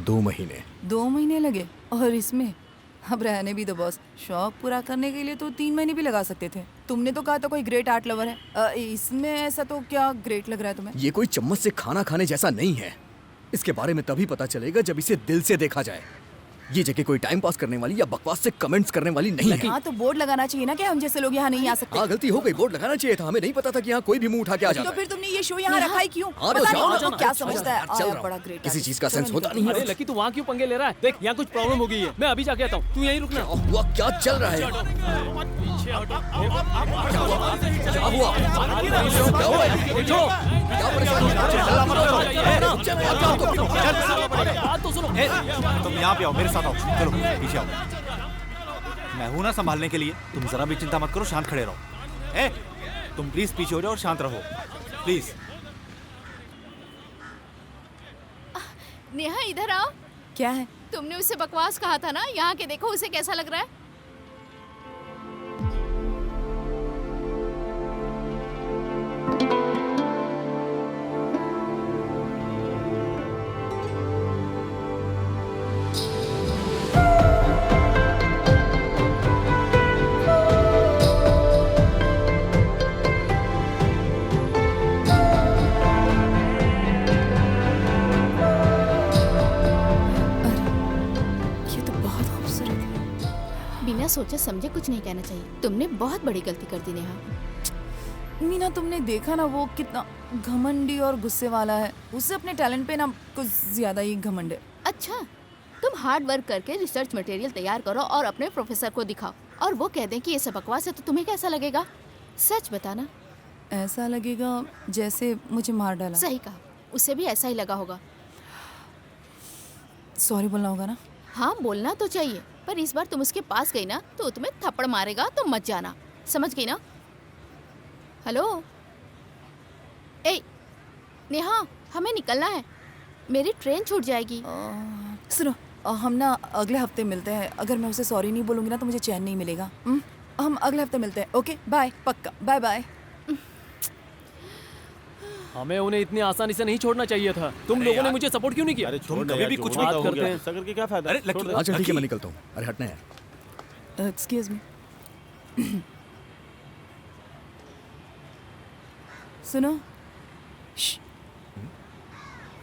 2 महीने। 2 महीने लगे? और इसमें अब रहने भी दो बॉस, शौक पूरा करने के लिए तो 3 महीने भी लगा सकते थे। तुमने तो कहा था कोई ग्रेट आर्ट लवर है, इसमें ऐसा तो क्या ग्रेट लग रहा है तुम्हें? ये कोई चम्मच से खाना खाने जैसा नहीं है। इसके बारे में तभी पता चलेगा जब इसे दिल से देखा जाए। ये जगह कोई टाइम पास करने वाली या बकवास से कमेंट्स करने वाली नहीं है। हाँ तो बोर्ड लगाना चाहिए ना कि हम जैसे लोग यहाँ नहीं आ सकते। हाँ गलती हो गई, बोर्ड लगाना चाहिए था। हमें नहीं पता था कि यहाँ कोई भी मुंह उठा के आ जाता तो है। फिर तुमने ये शो यहाँ रखा ही क्यों? हाँ, तो पता जाओ नहीं ना, वो क्या चल समझता है। रहा हूँ। बड़ा ग्रेट किसी चीज का सेंस होता नहीं है। अरे लकी तू वहाँ क्यों पंगे ले रहा है? देख यहाँ कुछ प्रॉब्लम हो गई है, मैं अभी जाके आता हूँ, तू यहीं रुकना। हुआ क्या चल रहा है? क्या हुआ? क्या हुआ? क्या परेशानी? बात तो सुनो। तुम यहाँ पे आओ, मेरे साथ आओ, चलो पीछे आओ। मैं हूं ना संभालने के लिए, तुम जरा भी चिंता मत करो, शांत खड़े रहो। तुम प्लीज पीछे हो जाओ और शांत रहो, प्लीज। नेहा इधर आओ। क्या है? तुमने उसे बकवास कहा था ना, यहाँ के देखो उसे कैसा लग रहा है। ये तो बहुत खूबसूरत है। बिना सोचे समझे कुछ नहीं कहना चाहिए। तुमने बहुत बड़ी गलती कर दी नेहा। मीना तुमने देखा ना वो कितना घमंडी और गुस्से वाला है। उससे अपने टैलेंट पे ना कुछ ज्यादा ही घमंड है। अच्छा, तुम हार्ड वर्क करके रिसर्च मटेरियल तैयार करो और अपने प्रोफेसर को दिखाओ और वो कह दें कि ये सब बकवास है, तो तुम्हें कैसा लगेगा? सच बताना। ऐसा लगेगा जैसे मुझे मार डाला। सही कहा, उसे भी ऐसा ही लगा होगा। सॉरी बोलना होगा ना? हाँ बोलना तो चाहिए, पर इस बार तुम उसके पास गई ना तो तुम्हें थप्पड़ मारेगा, तो मत जाना, समझ गई ना? हेलो ए नेहा, हमें निकलना है, मेरी ट्रेन छूट जाएगी। सुनो, हम ना अगले हफ्ते मिलते हैं। अगर मैं उसे सॉरी नहीं बोलूँगी ना तो मुझे चैन नहीं मिलेगा। हम अगले हफ्ते मिलते हैं। ओके बाय, पक्का बाय बाय। हमें उन्हें इतनी आसानी से नहीं छोड़ना चाहिए था। तुम लोगों ने मुझे सपोर्ट क्यों नहीं किया? तुम कभी भी कुछ बात बात करते हैं। ऐसा करके क्या फायदा? अरे लकी, अच्छा ठीक है, मैं निकलता हूँ। अरे हटना यार। Excuse me. सुनो,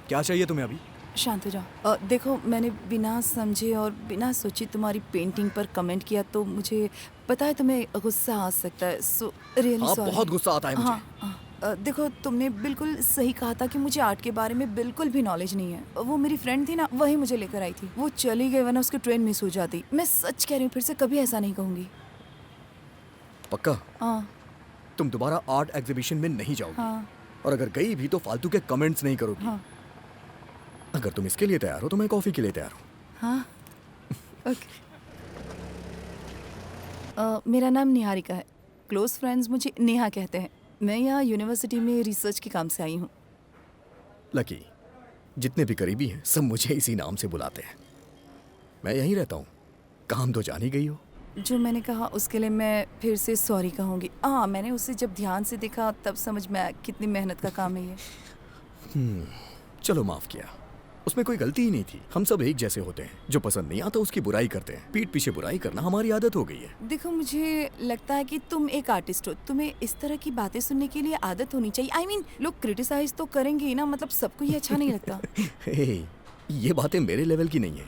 क्या चाहिए तुम्हें अभी? शांत हो जाओ। देखो, मैंने बिना समझे और बिना सोचे तुम्हारी पेंटिंग पर कमेंट किया तो मुझे पता है तुम्हें गुस्सा आ सकता है। सो रियली हाँ, सॉरी। बहुत गुस्सा आता है मुझे। देखो, तुमने बिल्कुल सही कहा था कि मुझे आर्ट के बारे में बिल्कुल भी नॉलेज नहीं है। वो मेरी फ्रेंड थी ना, वही मुझे लेकर आई थी। वो चली गई वरना उसकी ट्रेन मिस हो जाती। मैं सच कह रही हूँ, फिर से कभी ऐसा नहीं कहूँगी। पक्का? हाँ तुम दोबारा आर्ट एग्जीबिशन में नहीं जाओगी। हाँ और अगर गई भी तो फालतू के कमेंट्स नहीं करोगी। हाँ अगर तुम इसके लिए तैयार हो तो मैं कॉफी के लिए तैयार हूँ। हाँ ओके। मेरा नाम निहारिका है। क्लोज फ्रेंड्स मुझे नेहा कहते हैं। मैं यहाँ यूनिवर्सिटी में रिसर्च के काम से आई हूँ। लकी, जितने भी करीबी हैं सब मुझे इसी नाम से बुलाते हैं। मैं यहीं रहता हूँ। काम तो जान ही गई हो। जो मैंने कहा उसके लिए मैं फिर से सॉरी कहूँगी। हाँ, मैंने उसे जब ध्यान से देखा तब समझ में आया कितनी मेहनत का काम है ये। चलो माफ किया, उसमें कोई गलती ही नहीं थी। हम सब एक जैसे होते हैं। जो पसंद नहीं आता उसकी बुराई करते हैं। पीठ पीछे बुराई करना हमारी आदत हो गई है। देखो, मुझे लगता है कि तुम एक आर्टिस्ट हो। तुम्हें इस तरह की बातें सुनने के लिए आदत होनी चाहिए। I mean, लोग क्रिटिसाइज तो करेंगे ही ना, मतलब सबको ये अच्छा नहीं लगता। हे, ये बातें मेरे लेवल की नहीं है।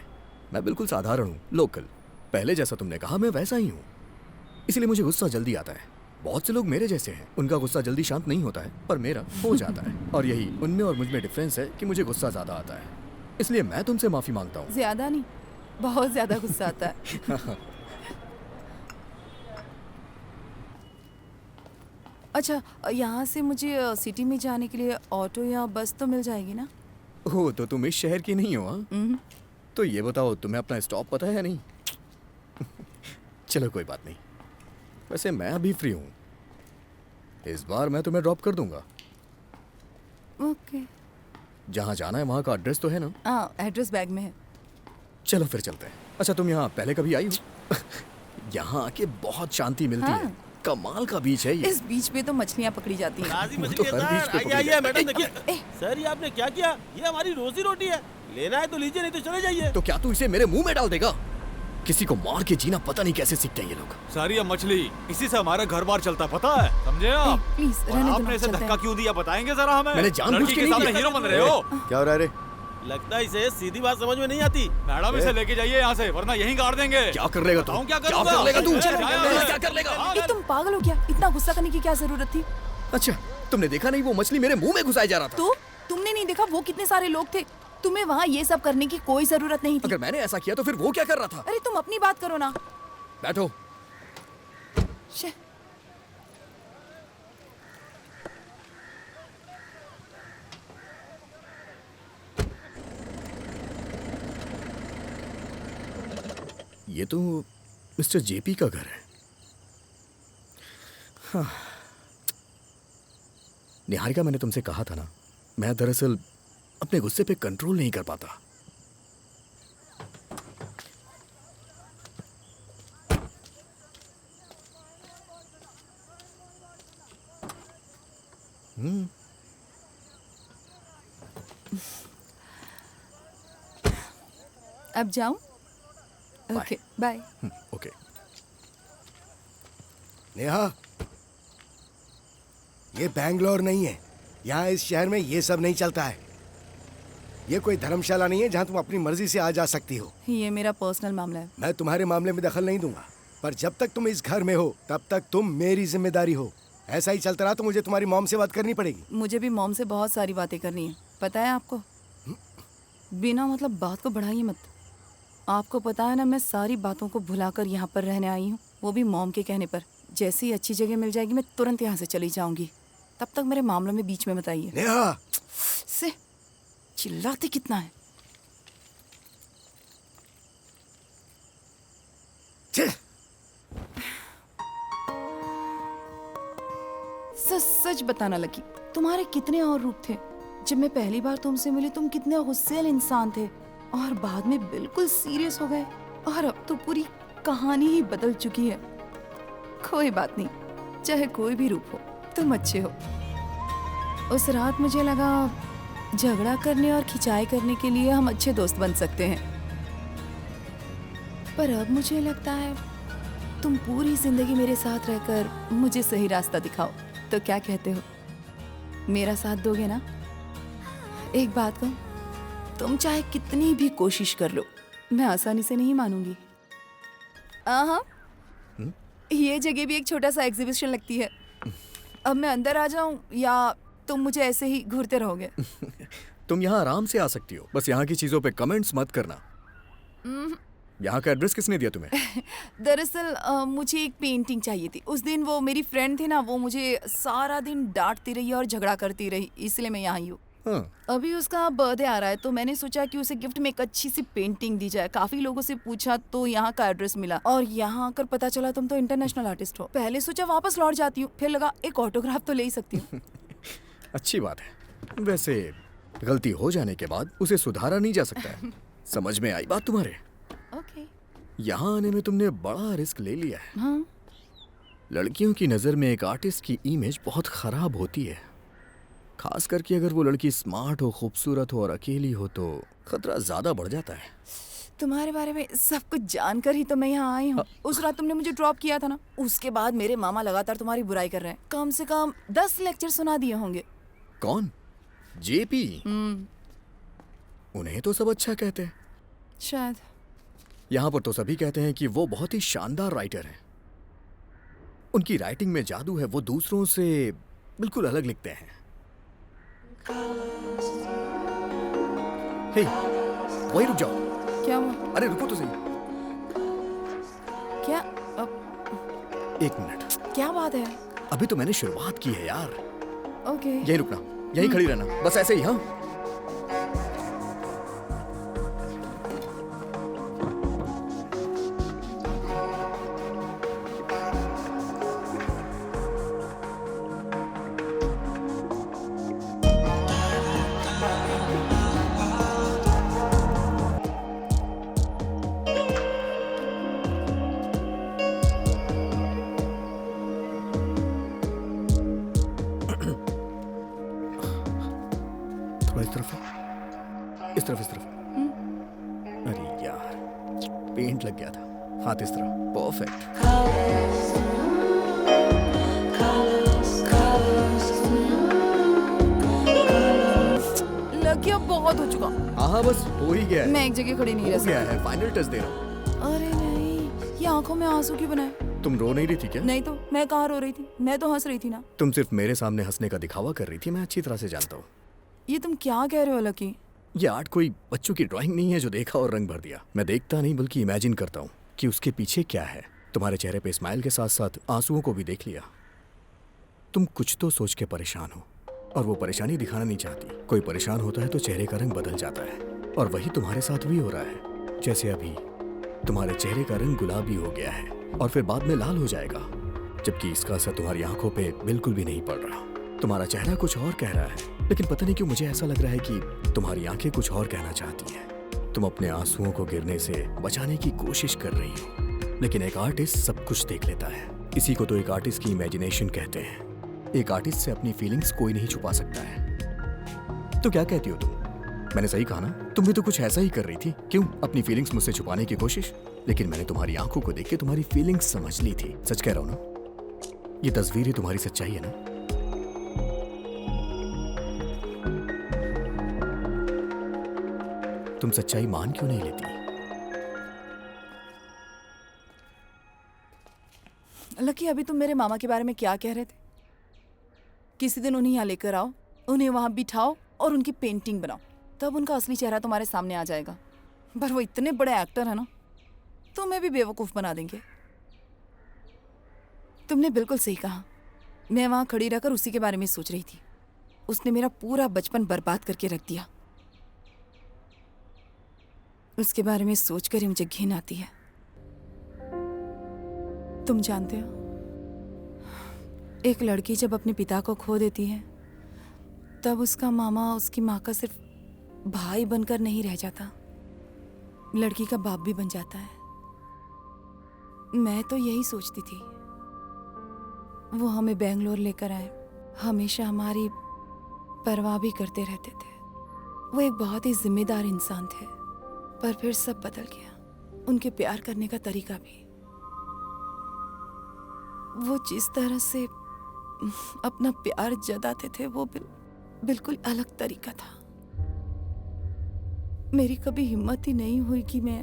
मैं बिल्कुल साधारण हूँ, लोकल। पहले जैसा तुमने कहा मैं वैसा ही हूँ, इसलिए मुझे गुस्सा जल्दी आता है। बहुत से लोग मेरे जैसे हैं, उनका गुस्सा जल्दी शांत नहीं होता है, पर मेरा हो जाता है। और यही उनमें और मुझमें डिफरेंस है कि मुझे गुस्सा ज्यादा आता है। इसलिए मैं तुमसे माफी मांगता हूँ। ज्यादा नहीं, बहुत ज्यादा गुस्सा आता है। अच्छा, यहाँ से मुझे सिटी में जाने के लिए ऑटो या बस तो मिल जाएगी ना? हो तो तुम इस शहर की नहीं हो हाँ? तो ये बताओ तुम्हें अपना स्टॉप पता है या नहीं? चलो कोई बात नहीं, वैसे मैं अभी फ्री हूँ, इस बार मैं तुम्हें ड्रॉप कर दूंगा। ओके। जहाँ जाना है वहाँ का एड्रेस तो है ना? हाँ, एड्रेस बैग में है। चलो फिर चलते हैं। अच्छा तुम यहाँ पहले कभी आई हो? यहाँ आके बहुत शांति मिलती है, कमाल का बीच है ये। इस बीच पे तो मछलियाँ पकड़ी जाती हैं। तो हर बीच पे पकड़ी जाती है। मैडम देखिए सर, ये आपने क्या किया? ये हमारी रोजी रोटी है, लेना है तो लीजिए, नहीं तो चले जाइए। तो क्या तू इसे मेरे मुंह में डाल देगा? किसी को मार के जीना पता नहीं कैसे सीखते हैं ये लोग। सारी ये मछली, इसी से हमारा घर बार चलता है, पता है? समझे आप? प्लीज और रहने दो, आपने इसे चलते धक्का हैं। क्यों दिया बताएंगे जरा हमें? मैंने जानबूझ लड़की के के नहीं सामने किया। हीरो बन रहे हो। क्या हो रहा है रे? लगता है इसे सीधी बात समझ में नहीं आती। मैडम इसे लेके जाइए यहाँ से, वरना यहीं गाड़ देंगे। क्या कर लेगा तू? बताऊं क्या क्या करूंगा? कर लेगा तू? चलो, क्या कर लेगा? ए, तुम पागल हो क्या? इतना गुस्सा करने की क्या जरूरत थी? अच्छा तुमने देखा नहीं वो मछली मेरे मुंह में घुसाया जा रहा था? तो तुमने नहीं देखा वो कितने सारे लोग थे? तुम्हें वहाँ ये सब करने की कोई जरूरत नहीं थी। अगर मैंने ऐसा किया तो फिर वो क्या कर रहा था? अरे तुम अपनी बात करो ना। बैठो। शे। ये तो मिस्टर जेपी का घर है। हाँ। निहारिका, मैंने तुमसे कहा था ना, मैं दरअसल अपने गुस्से पे कंट्रोल नहीं कर पाता। अब जाऊं? Okay bye. ओके। नेहा, ये बैंगलोर नहीं है। यहाँ इस शहर में ये सब नहीं चलता है। ये कोई धर्मशाला नहीं है जहाँ तुम अपनी मर्जी से आ जा सकती हो। ये मेरा पर्सनल मामला है। मैं तुम्हारे मामले में दखल नहीं दूंगा, पर जब तक तुम इस घर में हो तब तक तुम मेरी जिम्मेदारी हो। ऐसा ही चलता रहा तो मुझे तुम्हारी मॉम से बात करनी पड़ेगी। मुझे भी मॉम से बहुत सारी बातें करनी है, पता है आपको। बिना मतलब बात को बढ़ाइए मत। आपको पता है ना, मैं सारी बातों को भुलाकर यहाँ पर रहने आई हूँ, वो भी मॉम के कहने पर। जैसे ही अच्छी जगह मिल जाएगी मैं तुरंत यहाँ से चली जाऊंगी। तब तक मेरे मामलों में बीच में मत आइए। नेहा, से चिल्लाते कितना है। सच सच बताना लकी, तुम्हारे कितने और रूप थे। जब मैं पहली बार तुमसे मिली तुम कितने गुस्सैल इंसान थे, और बाद में बिल्कुल सीरियस हो गए, और अब तो पूरी कहानी ही बदल चुकी है। कोई बात नहीं, चाहे कोई भी रूप हो, तुम अच्छे हो। उस रात मुझे लगा झगड़ा करने और खिंचाई करने के लिए हम अच्छे दोस्त बन सकते हैं, पर अब मुझे लगता है तुम पूरी जिंदगी मेरे साथ रहकर मुझे सही रास्ता दिखाओ। तो क्या कहते हो, मेरा साथ दोगे ना? एक बात कहूं, तुम चाहे कितनी भी कोशिश कर लो, मैं आसानी से नहीं मानूंगी। हाँ, ये जगह भी एक छोटा सा एग्जीबिशन लगती है। अब मैं अंदर आ जाऊं या तुम मुझे ऐसे ही घूरते रहोगे? तुम यहाँ आराम से आ सकती हो, बस यहाँ की चीजों पे कमेंट्स मत करना। यहाँ का एड्रेस किसने दिया तुम्हें? दरअसल मुझे एक पेंटिंग चाहिए थी। उस दिन वो मेरी फ्रेंड थी ना, वो मुझे सारा दिन डांटती रही और झगड़ा करती रही, इसलिए मैं यहाँ आई हूँ। हाँ। अभी उसका बर्थडे आ रहा है, तो मैंने सोचा कि उसे गिफ्ट में एक अच्छी सी पेंटिंग दी जाए। काफी लोगों से पूछा तो यहाँ का एड्रेस मिला, और यहाँ आकर पता चला तुम तो इंटरनेशनल आर्टिस्ट हो। पहले सोचा वापस लौट जाती हूँ, फिर लगा एक ऑटोग्राफ तो ले ही सकती हूँ। अच्छी बात है। वैसे गलती हो जाने के बाद उसे सुधारा नहीं जा सकता है। समझ में आई बात तुम्हारे? ओके। यहाँ आने में तुमने बड़ा रिस्क ले लिया है। हाँ। लड़कियों की नजर में एक आर्टिस्ट की इमेज बहुत खराब होती है, खास करके अगर वो लड़की स्मार्ट हो, खूबसूरत हो और अकेली हो तो खतरा ज्यादा बढ़ जाता है। तुम्हारे बारे में सब कुछ जानकर ही तो मैं यहाँ आई हूँ। उस रात तुमने मुझे ड्रॉप किया था ना, उसके बाद मेरे मामा लगातार तुम्हारी बुराई कर रहे हैं। कम से कम 10 लेक्चर सुना दिए होंगे। कौन? जेपी? उन्हें तो सब अच्छा कहते हैं। शायद। यहाँ पर तो सभी कहते हैं कि वो बहुत ही शानदार राइटर हैं। उनकी राइटिंग में जादू है, वो दूसरों से बिल्कुल अलग लिखते हैं। हे, वहीं रुक जाओ। क्या हुआ? अरे रुको तो सही। क्या? एक मिनट। क्या बात है? अभी तो मैंने शुरुआत की है यार। ओके यहीं रुकना, यहीं खड़ी रहना, बस ऐसे ही। हाँ थोड़ा इस तरफ है। इस तरफ, इस तरफ। अरे यार, पेंट लग गया था। हाथ इस तरफ। परफेक्ट। लकी अब बहुत हो चुका। हाँ बस हो ही गया है। मैं एक जगह खड़ी नहीं रह हो गया सकती। है, फाइनल टच दे रहा हूँ। अरे नहीं, ये आंखों में आंसू क्यों बनाए? तुम रो नहीं रही थी क्या? नहीं तो मैं कहाँ रो रही थी, मैं तो हंस रही थी ना। तुम सिर्फ मेरे सामने हंसने का दिखावा कर रही थी, मैं अच्छी तरह से जानता हूँ। ये तुम क्या कह रहे हो लकी? ये आर्ट कोई बच्चों की ड्राइंग नहीं है जो देखा और रंग भर दिया। मैं देखता नहीं बल्कि इमेजिन करता हूँ कि उसके पीछे क्या है। तुम्हारे चेहरे पे स्माइल के साथ साथ आंसुओं को भी देख लिया। तुम कुछ तो सोच के परेशान हो और वो परेशानी दिखाना नहीं चाहती। कोई परेशान होता है तो चेहरे का रंग बदल जाता है और वही तुम्हारे साथ भी हो रहा है। जैसे अभी तुम्हारे चेहरे का रंग गुलाबी हो गया है और फिर बाद में लाल हो जाएगा, जबकि इसका असर तुम्हारी आंखों पे बिल्कुल भी नहीं पड़ रहा। तुम्हारा चेहरा कुछ और कह रहा है, लेकिन पता नहीं क्यों मुझे ऐसा लग रहा है कि तुम्हारी आंखें कुछ और कहना चाहती हैं। तुम अपने आंसुओं को गिरने से बचाने की कोशिश कर रही हो, लेकिन एक आर्टिस्ट सब कुछ देख लेता है। इसी को तो एक आर्टिस्ट की इमेजिनेशन कहते हैं। एक आर्टिस्ट से अपनी फीलिंग्स कोई नहीं छुपा सकता है। तो क्या कहती हो तुम? मैंने सही कहा ना? तुम भी तो कुछ ऐसा ही कर रही थी। क्यों अपनी फीलिंग्स मुझसे छुपाने की कोशिश? लेकिन मैंने तुम्हारी आंखों को देख के तुम्हारी फीलिंग्स समझ ली थी। सच कह रहा हूं ना? ये तस्वीर ही तुम्हारी सच्चाई है ना? तुम सच्चाई मान क्यों नहीं लेती? लकी, अभी तुम मेरे मामा के बारे में क्या कह रहे थे? किसी दिन उन्हें यहाँ लेकर आओ, उन्हें वहां बिठाओ और उनकी पेंटिंग बनाओ, तब उनका असली चेहरा तुम्हारे सामने आ जाएगा। पर वो इतने बड़े एक्टर है ना, तुम्हें भी बेवकूफ बना देंगे। तुमने बिल्कुल सही कहा। मैं वहां खड़ी रहकर उसी के बारे में सोच रही थी। उसने मेरा पूरा बचपन बर्बाद करके रख दिया। उसके बारे में सोचकर ही मुझे घिन आती है। तुम जानते हो, एक लड़की जब अपने पिता को खो देती है, तब उसका मामा उसकी माँ का सिर्फ भाई बनकर नहीं रह जाता, लड़की का बाप भी बन जाता है। मैं तो यही सोचती थी। वो हमें बेंगलोर लेकर आए, हमेशा हमारी परवाह भी करते रहते थे। वो एक बहुत ही जिम्मेदार इंसान थे, पर फिर सब बदल गया। उनके प्यार करने का तरीका भी। वो जिस तरह से अपना प्यार जताते थे, वो बिल्कुल अलग तरीका था। मेरी कभी हिम्मत ही नहीं हुई कि मैं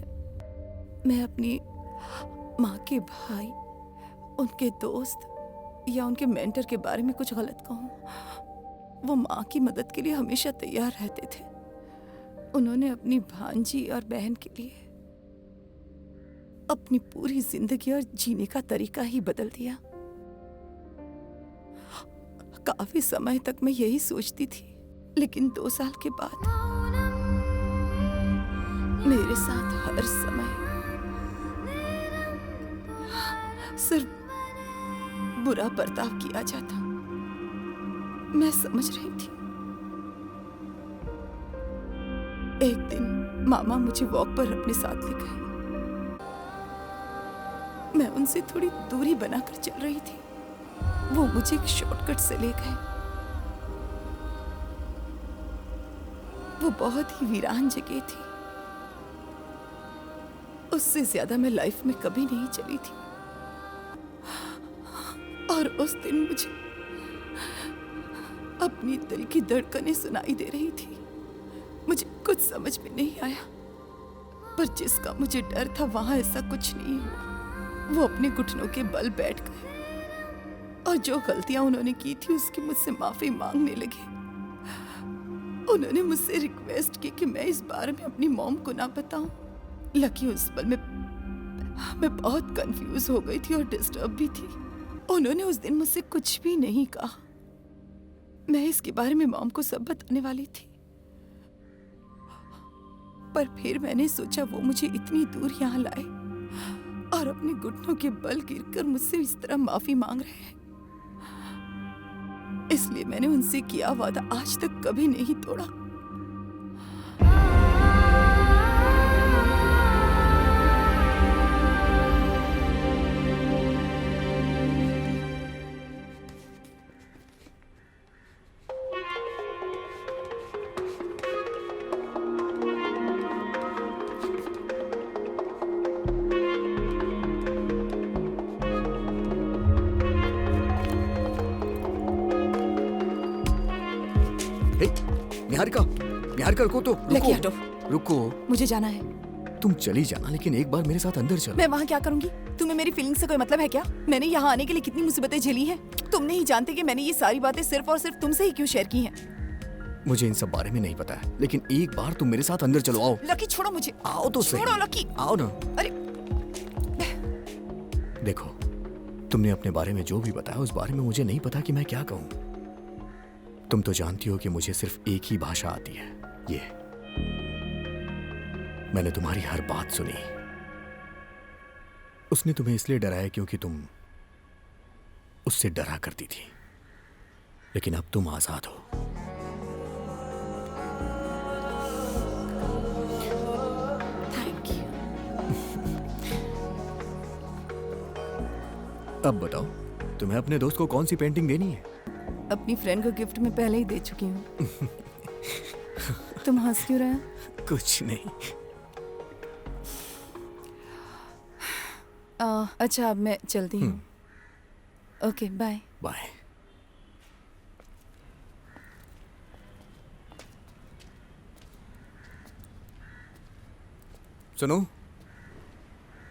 अपनी माँ के भाई, उनके दोस्त या उनके मेंटर के बारे में कुछ गलत कहूँ। वो माँ की मदद के लिए हमेशा तैयार रहते थे। उन्होंने अपनी भांजी और बहन के लिए अपनी पूरी जिंदगी और जीने का तरीका ही बदल दिया। काफी समय तक मैं यही सोचती थी, लेकिन 2 साल के बाद मेरे साथ हर समय सिर्फ बुरा बर्ताव किया जाता। मैं समझ रही थी। एक दिन मामा मुझे वॉक पर अपने साथ ले गए। मैं उनसे थोड़ी दूरी बनाकर चल रही थी। वो मुझे एक शॉर्टकट से ले गए। वो बहुत ही वीरान जगह थी। उससे ज्यादा मैं लाइफ में कभी नहीं चली थी। और उस दिन मुझे अपनी दिल की धड़कनें सुनाई दे रही थी। मुझे कुछ समझ में नहीं आया, पर जिसका मुझे डर था वहां ऐसा कुछ नहीं हुआ। वो अपने घुटनों के बल बैठ गए और जो गलतियां उन्होंने की थी उसकी मुझसे माफी मांगने लगे। उन्होंने मुझसे रिक्वेस्ट की कि मैं इस बारे में अपनी मॉम को ना बताऊं। लकी, उस पल में मैं बहुत कंफ्यूज हो गई थी और डिस्टर्ब भी थी। उन्होंने उस दिन मुझसे कुछ भी नहीं कहा। मैं इसके बारे में मॉम को सब बताने वाली थी, पर फिर मैंने सोचा वो मुझे इतनी दूर यहाँ लाए और अपने घुटनों के बल गिरकर मुझसे इस तरह माफी मांग रहे हैं, इसलिए मैंने उनसे किया वादा आज तक कभी नहीं तोड़ा। हे, निहारिका, निहारिका रुको तो, लकी हटो, रुको। मुझे जाना है। तुम चली जाना, लेकिन एक बार मेरे साथ अंदर चलो। मैं वहाँ क्या करूंगी? तुम्हें मेरी फीलिंग से कोई मतलब है क्या? मैंने यहाँ आने के लिए कितनी मुसीबतें झेली हैं। तुम नहीं जानते कि मैंने ये सारी बातें सिर्फ और सिर्फ तुमसे ही क्यों शेयर की हैं। मुझे इन सब बारे में नहीं पता है, लेकिन एक बार तुम मेरे साथ अंदर चलो। आओ। लकी छोड़ो मुझे। आओ तो सही। छोड़ो लकी। आओ ना। अरे देखो, तुमने अपने बारे में जो भी बताया उस बारे में मुझे नहीं पता कि मैं क्या कहूँ। तुम तो जानती हो कि मुझे सिर्फ एक ही भाषा आती है, ये। मैंने तुम्हारी हर बात सुनी। उसने तुम्हें इसलिए डराया क्योंकि तुम उससे डरा करती थी, लेकिन अब तुम आजाद हो। Thank you. अब बताओ, तुम्हें अपने दोस्त को कौन सी पेंटिंग देनी है? अपनी फ्रेंड को गिफ्ट में पहले ही दे चुकी हूँ। तुम हंस क्यों रहे हो? कुछ नहीं। अच्छा, अब मैं चलती हूँ। Okay, bye. बाय। सुनो,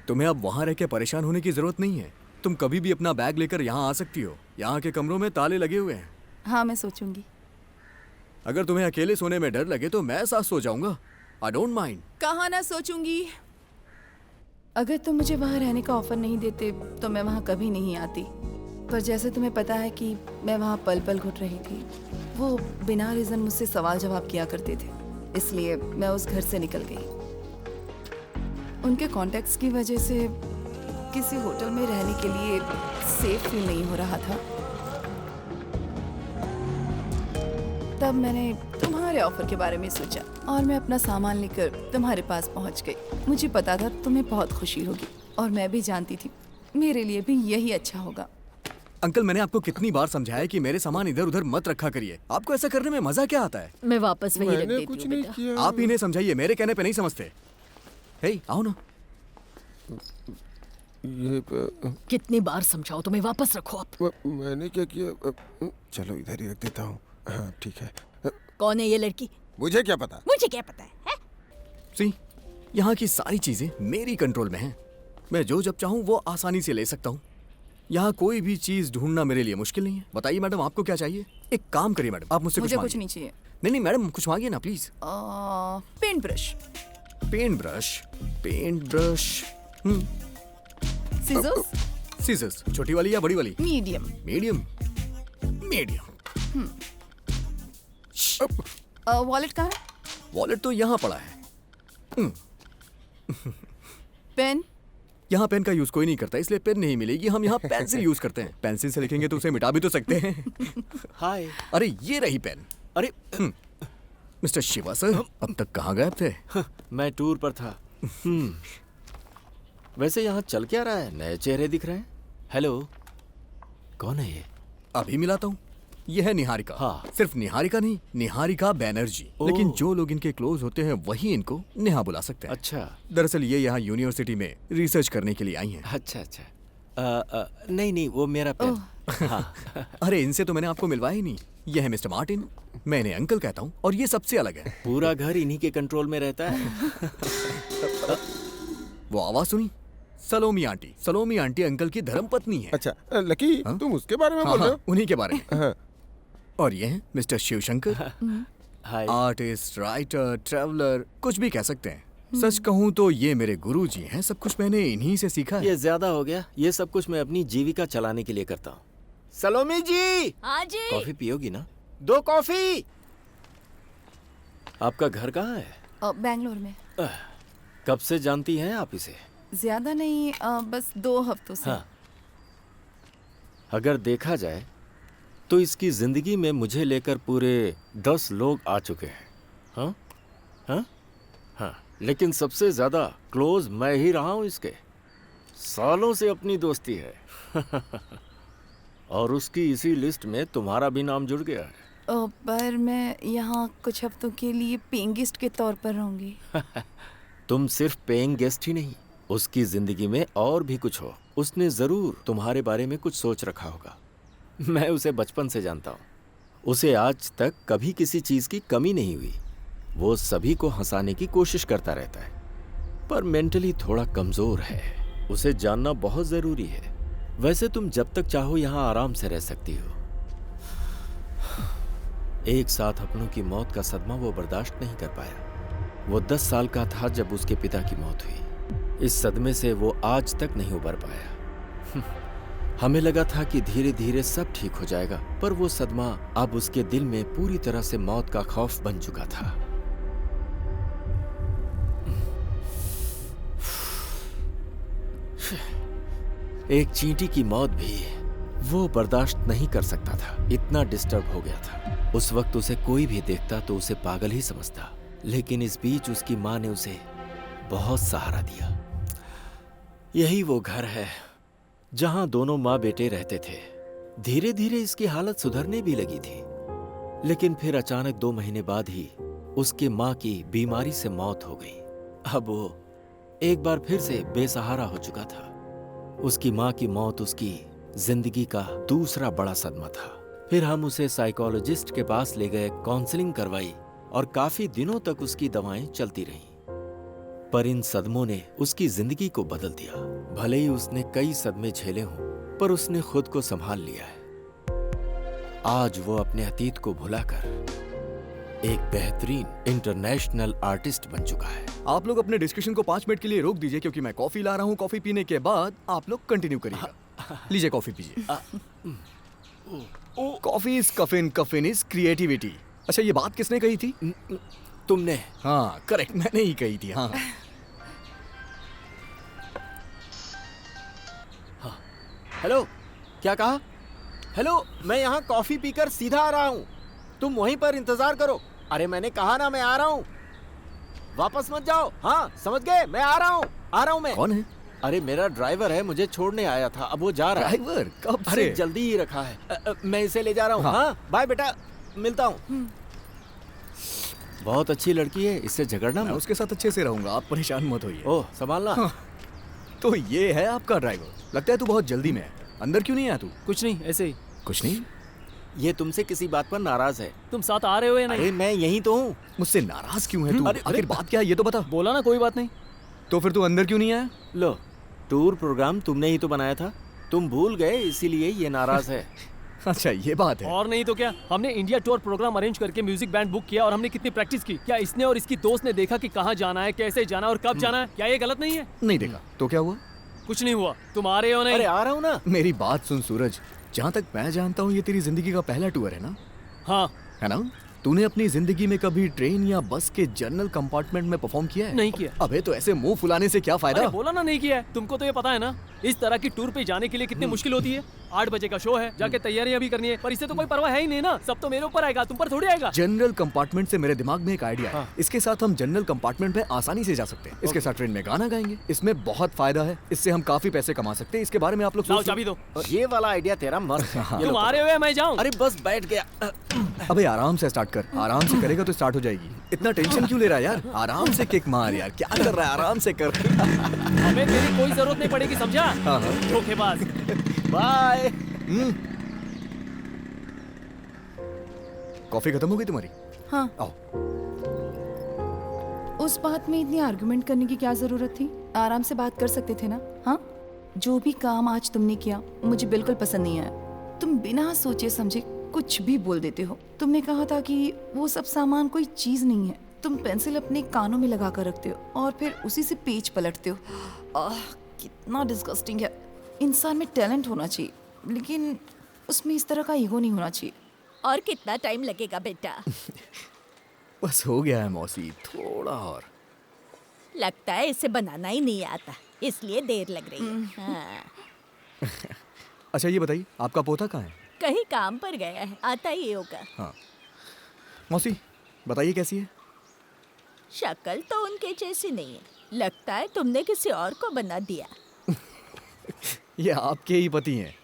तुम्हें अब वहां रह के परेशान होने की जरूरत नहीं है। तुम कभी भी अपना बैग लेकर यहाँ आ सकती हो। यहाँ के कमरों में ताले लगे हुए हैं। हाँ, मैं सोचूंगी। अगर तुम्हें अकेले सोने में डर लगे तो मैं साथ सो जाऊंगा। I don't mind. कहाँ ना सोचूंगी। अगर तुम मुझे वहाँ रहने का ऑफर नहीं देते तो मैं वहाँ कभी नहीं आती। पर जैसे तुम्हें पता है कि मैं वहाँ पल पल घुट रही थी, वो बिना रीजन मुझसे सवाल जवाब किया करते थे, इसलिए मैं उस घर से निकल गई। उनके कॉन्टेक्ट्स की वजह से किसी होटल में रहने के लिए सेफ फील नहीं हो रहा था। तब मैंने तुम्हारे ऑफर के बारे में सोचा और मैं अपना सामान लेकर तुम्हारे पास पहुंच गई। मुझे पता था तुम्हें बहुत खुशी होगी और मैं भी जानती थी मेरे लिए भी यही अच्छा होगा। अंकल, मैंने आपको कितनी बार समझाया कि मेरे सामान इधर उधर मत रखा करिए। आपको ऐसा करने में मजा क्या आता है? मैं वापस वही रख मैंने देती कुछ हूँ नहीं बेटा। किया। आप इन्हें समझाइए, मेरे कहने पे नहीं समझते। हे, आओ ना। ये कितनी बार समझाओ, तुम्हें वापस रखो आप। मैंने क्या किया? चलो इधर ही रख देता हूँ। हाँ ठीक है। कौन है ये लड़की? मुझे क्या पता? मुझे क्या पता है? सी, यहाँ की सारी चीजें मेरी कंट्रोल में हैं। मैं जो जब चाहूँ वो आसानी से ले सकता हूँ। यहाँ कोई भी चीज ढूंढना मेरे लिए मुश्किल नहीं है। बताइए मैडम, आपको क्या चाहिए? एक काम करिए मैडम, आप मुझसे मुझे कुछ कुछ मांगिए। नहीं चाहिए। नहीं मैडम, कुछ मांगिए ना please. Paint brush. Paint brush, paint brush. Scissors. Scissors, छोटी वाली या बड़ी वाली? मीडियम। Medium, medium. वॉलेट कहाँ है? वॉलेट तो यहाँ पड़ा है। पेन। यहाँ पेन का यूज कोई नहीं करता, इसलिए पेन नहीं मिलेगी। हम यहाँ पेंसिल यूज करते हैं। पेंसिल से लिखेंगे तो उसे मिटा भी तो सकते हैं। हाय। अरे ये रही पेन। अरे मिस्टर शिवा सर, अब तक कहाँ गायब थे? मैं टूर पर था। वैसे यहाँ चल क्या रहा है? नए चेहरे दिख रहे हैं। हेलो, कौन है ये? अभी मिलाता हूँ। ये है निहारिका। हाँ। सिर्फ निहारिका नहीं, निहारिका बैनर्जी। लेकिन जो लोग इनके क्लोज होते हैं वही इनको नेहा बुला सकते हैं। अच्छा। दरअसल ये यहाँ यूनिवर्सिटी में रिसर्च करने के लिए आई हैं। अच्छा अच्छा। नहीं नहीं, वो मेरा पेन। हाँ। अरे इनसे तो मैंने आपको मिलवाया ही नहीं। ये है मिस्टर मार्टिन, मैं इन्हें अंकल कहता हूँ, और ये सबसे अलग है। पूरा घर इन्हीं के कंट्रोल में रहता है। वो आवाज सुनी? सलोमी आंटी। सलोमी आंटी अंकल की धर्मपत्नी है। अच्छा लकी, तुम उसके बारे में बोल रहे हो? उन्हीं के बारे में। हाँ। और ये हैं मिस्टर शिवशंकर। हाय। आर्टिस्ट, राइटर, ट्रैवलर, कुछ भी कह सकते हैं। सच कहूँ तो ये मेरे गुरुजी हैं, सब कुछ मैंने इन्हीं से सीखा है। ये ज्यादा हो गया। ये सब कुछ मैं अपनी जीविका चलाने के लिए करता हूँ। सलोमी जी, हाँ जी। कॉफी पियोगी ना? 2 कॉफी। आपका घर कहाँ है? बैंगलोर में। कब से जानती हैं आप इसे? ज्यादा नहीं, बस 2 हफ्तों से। हाँ। अगर देखा जाए तो इसकी जिंदगी में मुझे लेकर पूरे 10 लोग आ चुके हैं। हाँ हाँ हाँ, लेकिन सबसे ज्यादा क्लोज मैं ही रहा हूं इसके। सालों से अपनी दोस्ती है। और उसकी इसी लिस्ट में तुम्हारा भी नाम जुड़ गया है। पर मैं यहाँ कुछ हफ्तों के लिए पेइंग गेस्ट के तौर पर रहूंगी। तुम सिर्फ पेइंग गेस्ट ही नहीं, उसकी जिंदगी में और भी कुछ हो। उसने जरूर तुम्हारे बारे में कुछ सोच रखा होगा। मैं उसे बचपन से जानता हूँ। उसे आज तक कभी किसी चीज की कमी नहीं हुई। वो सभी को हंसाने की कोशिश करता रहता है, पर मेंटली थोड़ा कमजोर है। उसे जानना बहुत जरूरी है। वैसे तुम जब तक चाहो यहाँ आराम से रह सकती हो। एक साथ अपनों की मौत का सदमा वो बर्दाश्त नहीं कर पाया। वो 10 साल का था जब उसके पिता की मौत हुई। इस सदमे से वो आज तक नहीं उबर पाया। हमें लगा था कि धीरे धीरे सब ठीक हो जाएगा, पर वो सदमा अब उसके दिल में पूरी तरह से मौत का खौफ बन चुका था। एक चींटी की मौत भी वो बर्दाश्त नहीं कर सकता था। इतना डिस्टर्ब हो गया था। उस वक्त उसे कोई भी देखता तो उसे पागल ही समझता। लेकिन इस बीच उसकी माँ ने उसे बहुत सहारा दिया। यही वो घर है जहां दोनों माँ बेटे रहते थे। धीरे धीरे इसकी हालत सुधरने भी लगी थी, लेकिन फिर अचानक 2 महीने बाद ही उसकी माँ की बीमारी से मौत हो गई। अब वो एक बार फिर से बेसहारा हो चुका था। उसकी माँ की मौत उसकी जिंदगी का दूसरा बड़ा सदमा था। फिर हम उसे साइकोलॉजिस्ट के पास ले गए, काउंसलिंग करवाई और काफी दिनों तक उसकी दवाएं चलती रहीं। पर इन सदमों ने उसकी जिंदगी को बदल दिया। भले ही उसने कई सदमे झेले हों, पर उसने खुद को संभाल लिया है। आज वो अपने अतीत को भुलाकर एक बेहतरीन इंटरनेशनल आर्टिस्ट बन चुका है। आप लोग अपने डिस्कशन को 5 मिनट के लिए रोक दीजिए, क्योंकि मैं कॉफी ला रहा हूँ। कॉफी पीने के बाद आप लोग कंटिन्यू करिएगा। लीजिए कॉफी पीजिए। Coffee is caffeine, caffeine is creativity. अच्छा, ये बात किसने कही थी? तुमने। हाँ करेक्ट, मैंने ही कही थी। हाँ हेलो, क्या कहा? हेलो, मैं यहाँ कॉफी पीकर सीधा आ रहा हूँ। तुम वहीं पर इंतजार करो। अरे मैंने कहा ना, मैं आ रहा हूँ। वापस मत जाओ। हाँ समझ गए, मैं आ रहा हूँ मैं। कौन है? अरे मेरा ड्राइवर है, मुझे छोड़ने आया था, अब वो जा रहा है। ड्राइवर? कब से? अरे जल्दी ही रखा है। मैं इसे ले जा रहा हूँ। हाँ बाय बेटा, मिलता हूँ। बहुत अच्छी लड़की है, इससे झगड़ना मैं मत। उसके साथ अच्छे से रहूंगा, आप परेशान मत होइए। ओह संभालना। हाँ। तो ये है आपका ड्राइवर। लगता है तू बहुत जल्दी में है। अंदर क्यों नहीं आया तू? कुछ नहीं, ऐसे ही। कुछ नहीं? ये तुमसे किसी बात पर नाराज है। तुम साथ आ रहे हो या नहीं? अरे मैं यहीं तो हूँ। मुझसे नाराज क्यों है तू? अरे, आखिर बात क्या है ये तो बता। बोला ना कोई बात नहीं। तो फिर तू अंदर क्यों नहीं आया? लो, टूर प्रोग्राम तुमने ही तो बनाया था, तुम भूल गए, इसीलिए ये नाराज है। अच्छा ये बात है। और नहीं तो क्या, हमने इंडिया टूर प्रोग्राम अरेंज करके म्यूजिक बैंड बुक किया और हमने कितनी प्रैक्टिस की। क्या इसने और इसकी दोस्त ने देखा कि कहाँ जाना है, कैसे जाना है और कब जाना है? क्या ये गलत नहीं है? नहीं देखा तो क्या हुआ? कुछ नहीं हुआ। तुम आ रहे हो नहीं? अरे आ रहा हूँ ना। मेरी बात सुन सूरज, जहाँ तक मैं जानता हूँ ये तेरी जिंदगी का पहला टूर है ना? हाँ। है ना? तूने अपनी जिंदगी में कभी ट्रेन या बस के जनरल कंपार्टमेंट में परफॉर्म किया है? नहीं किया। अबे तो ऐसे मुंह फुलाने से क्या फायदा? अरे बोला ना नहीं किया है। तुमको तो ये पता है ना, इस तरह की टूर पे जाने के लिए कितनी मुश्किल होती है। 8 बजे का शो है, जाके तैयारियां भी करनी है, पर इससे तो कोई परवाह है ही नहीं ना। सब तो मेरे ऊपर आएगा, तुम पर थोड़ी आएगा। जनरल कंपार्टमेंट से मेरे दिमाग में एक आइडिया है। इसके साथ हम जनरल कंपार्टमेंट में आसानी से जा सकते हैं। इसके साथ ट्रेन में गाना गाएंगे, इसमें बहुत फायदा है। इससे हम काफी पैसे कमा सकते हैं। इसके बारे में आप लोग लाओ चाबी दो। ये वाला आइडिया तेरा मस्त है। तुम आ रहे हो या मैं जाऊँ? अरे बस बैठ गया। अबे आराम से स्टार्ट कर, आराम से करेगा तो स्टार्ट हो जाएगी। इतना टेंशन क्यों ले रहा है यार? आराम से किक मार यार, क्या कर रहा है? आराम से कर। हमें तेरी कोई जरूरत नहीं पड़ेगी, समझा? हाँ। धोखेबाज। बाय। कॉफी खत्म हो गई तुम्हारी? हाँ। आओ। उस बात में इतनी आर्गुमेंट करने की क्या जरूरत थी? आराम से बात कर सकते थे ना? हाँ, जो भी काम आज तुमने किया मुझे बिल्कुल पसंद नहीं आया। तुम बिना सोचे समझे कुछ भी बोल देते हो। तुमने कहा था कि वो सब सामान कोई चीज नहीं है, तुम पेंसिल अपने कानों में लगा कर रखते हो और फिर उसी से पेज पलटते हो। कितना डिस्गस्टिंग है। इंसान में टैलेंट होना चाहिए लेकिन उसमें इस तरह का ईगो नहीं होना चाहिए। और कितना टाइम लगेगा बेटा? बस हो गया है मौसी, थोड़ा और। लगता है इसे बनाना ही नहीं आता, इसलिए देर लग रही है। हाँ। अच्छा ये बताइए, आपका पोता कहाँ है? कहीं काम पर गया है, आता ही होगा। हाँ मौसी बताइए कैसी है? शक्ल तो उनके जैसी नहीं है, लगता है तुमने किसी और को बना दिया। ये आपके ही पति हैं।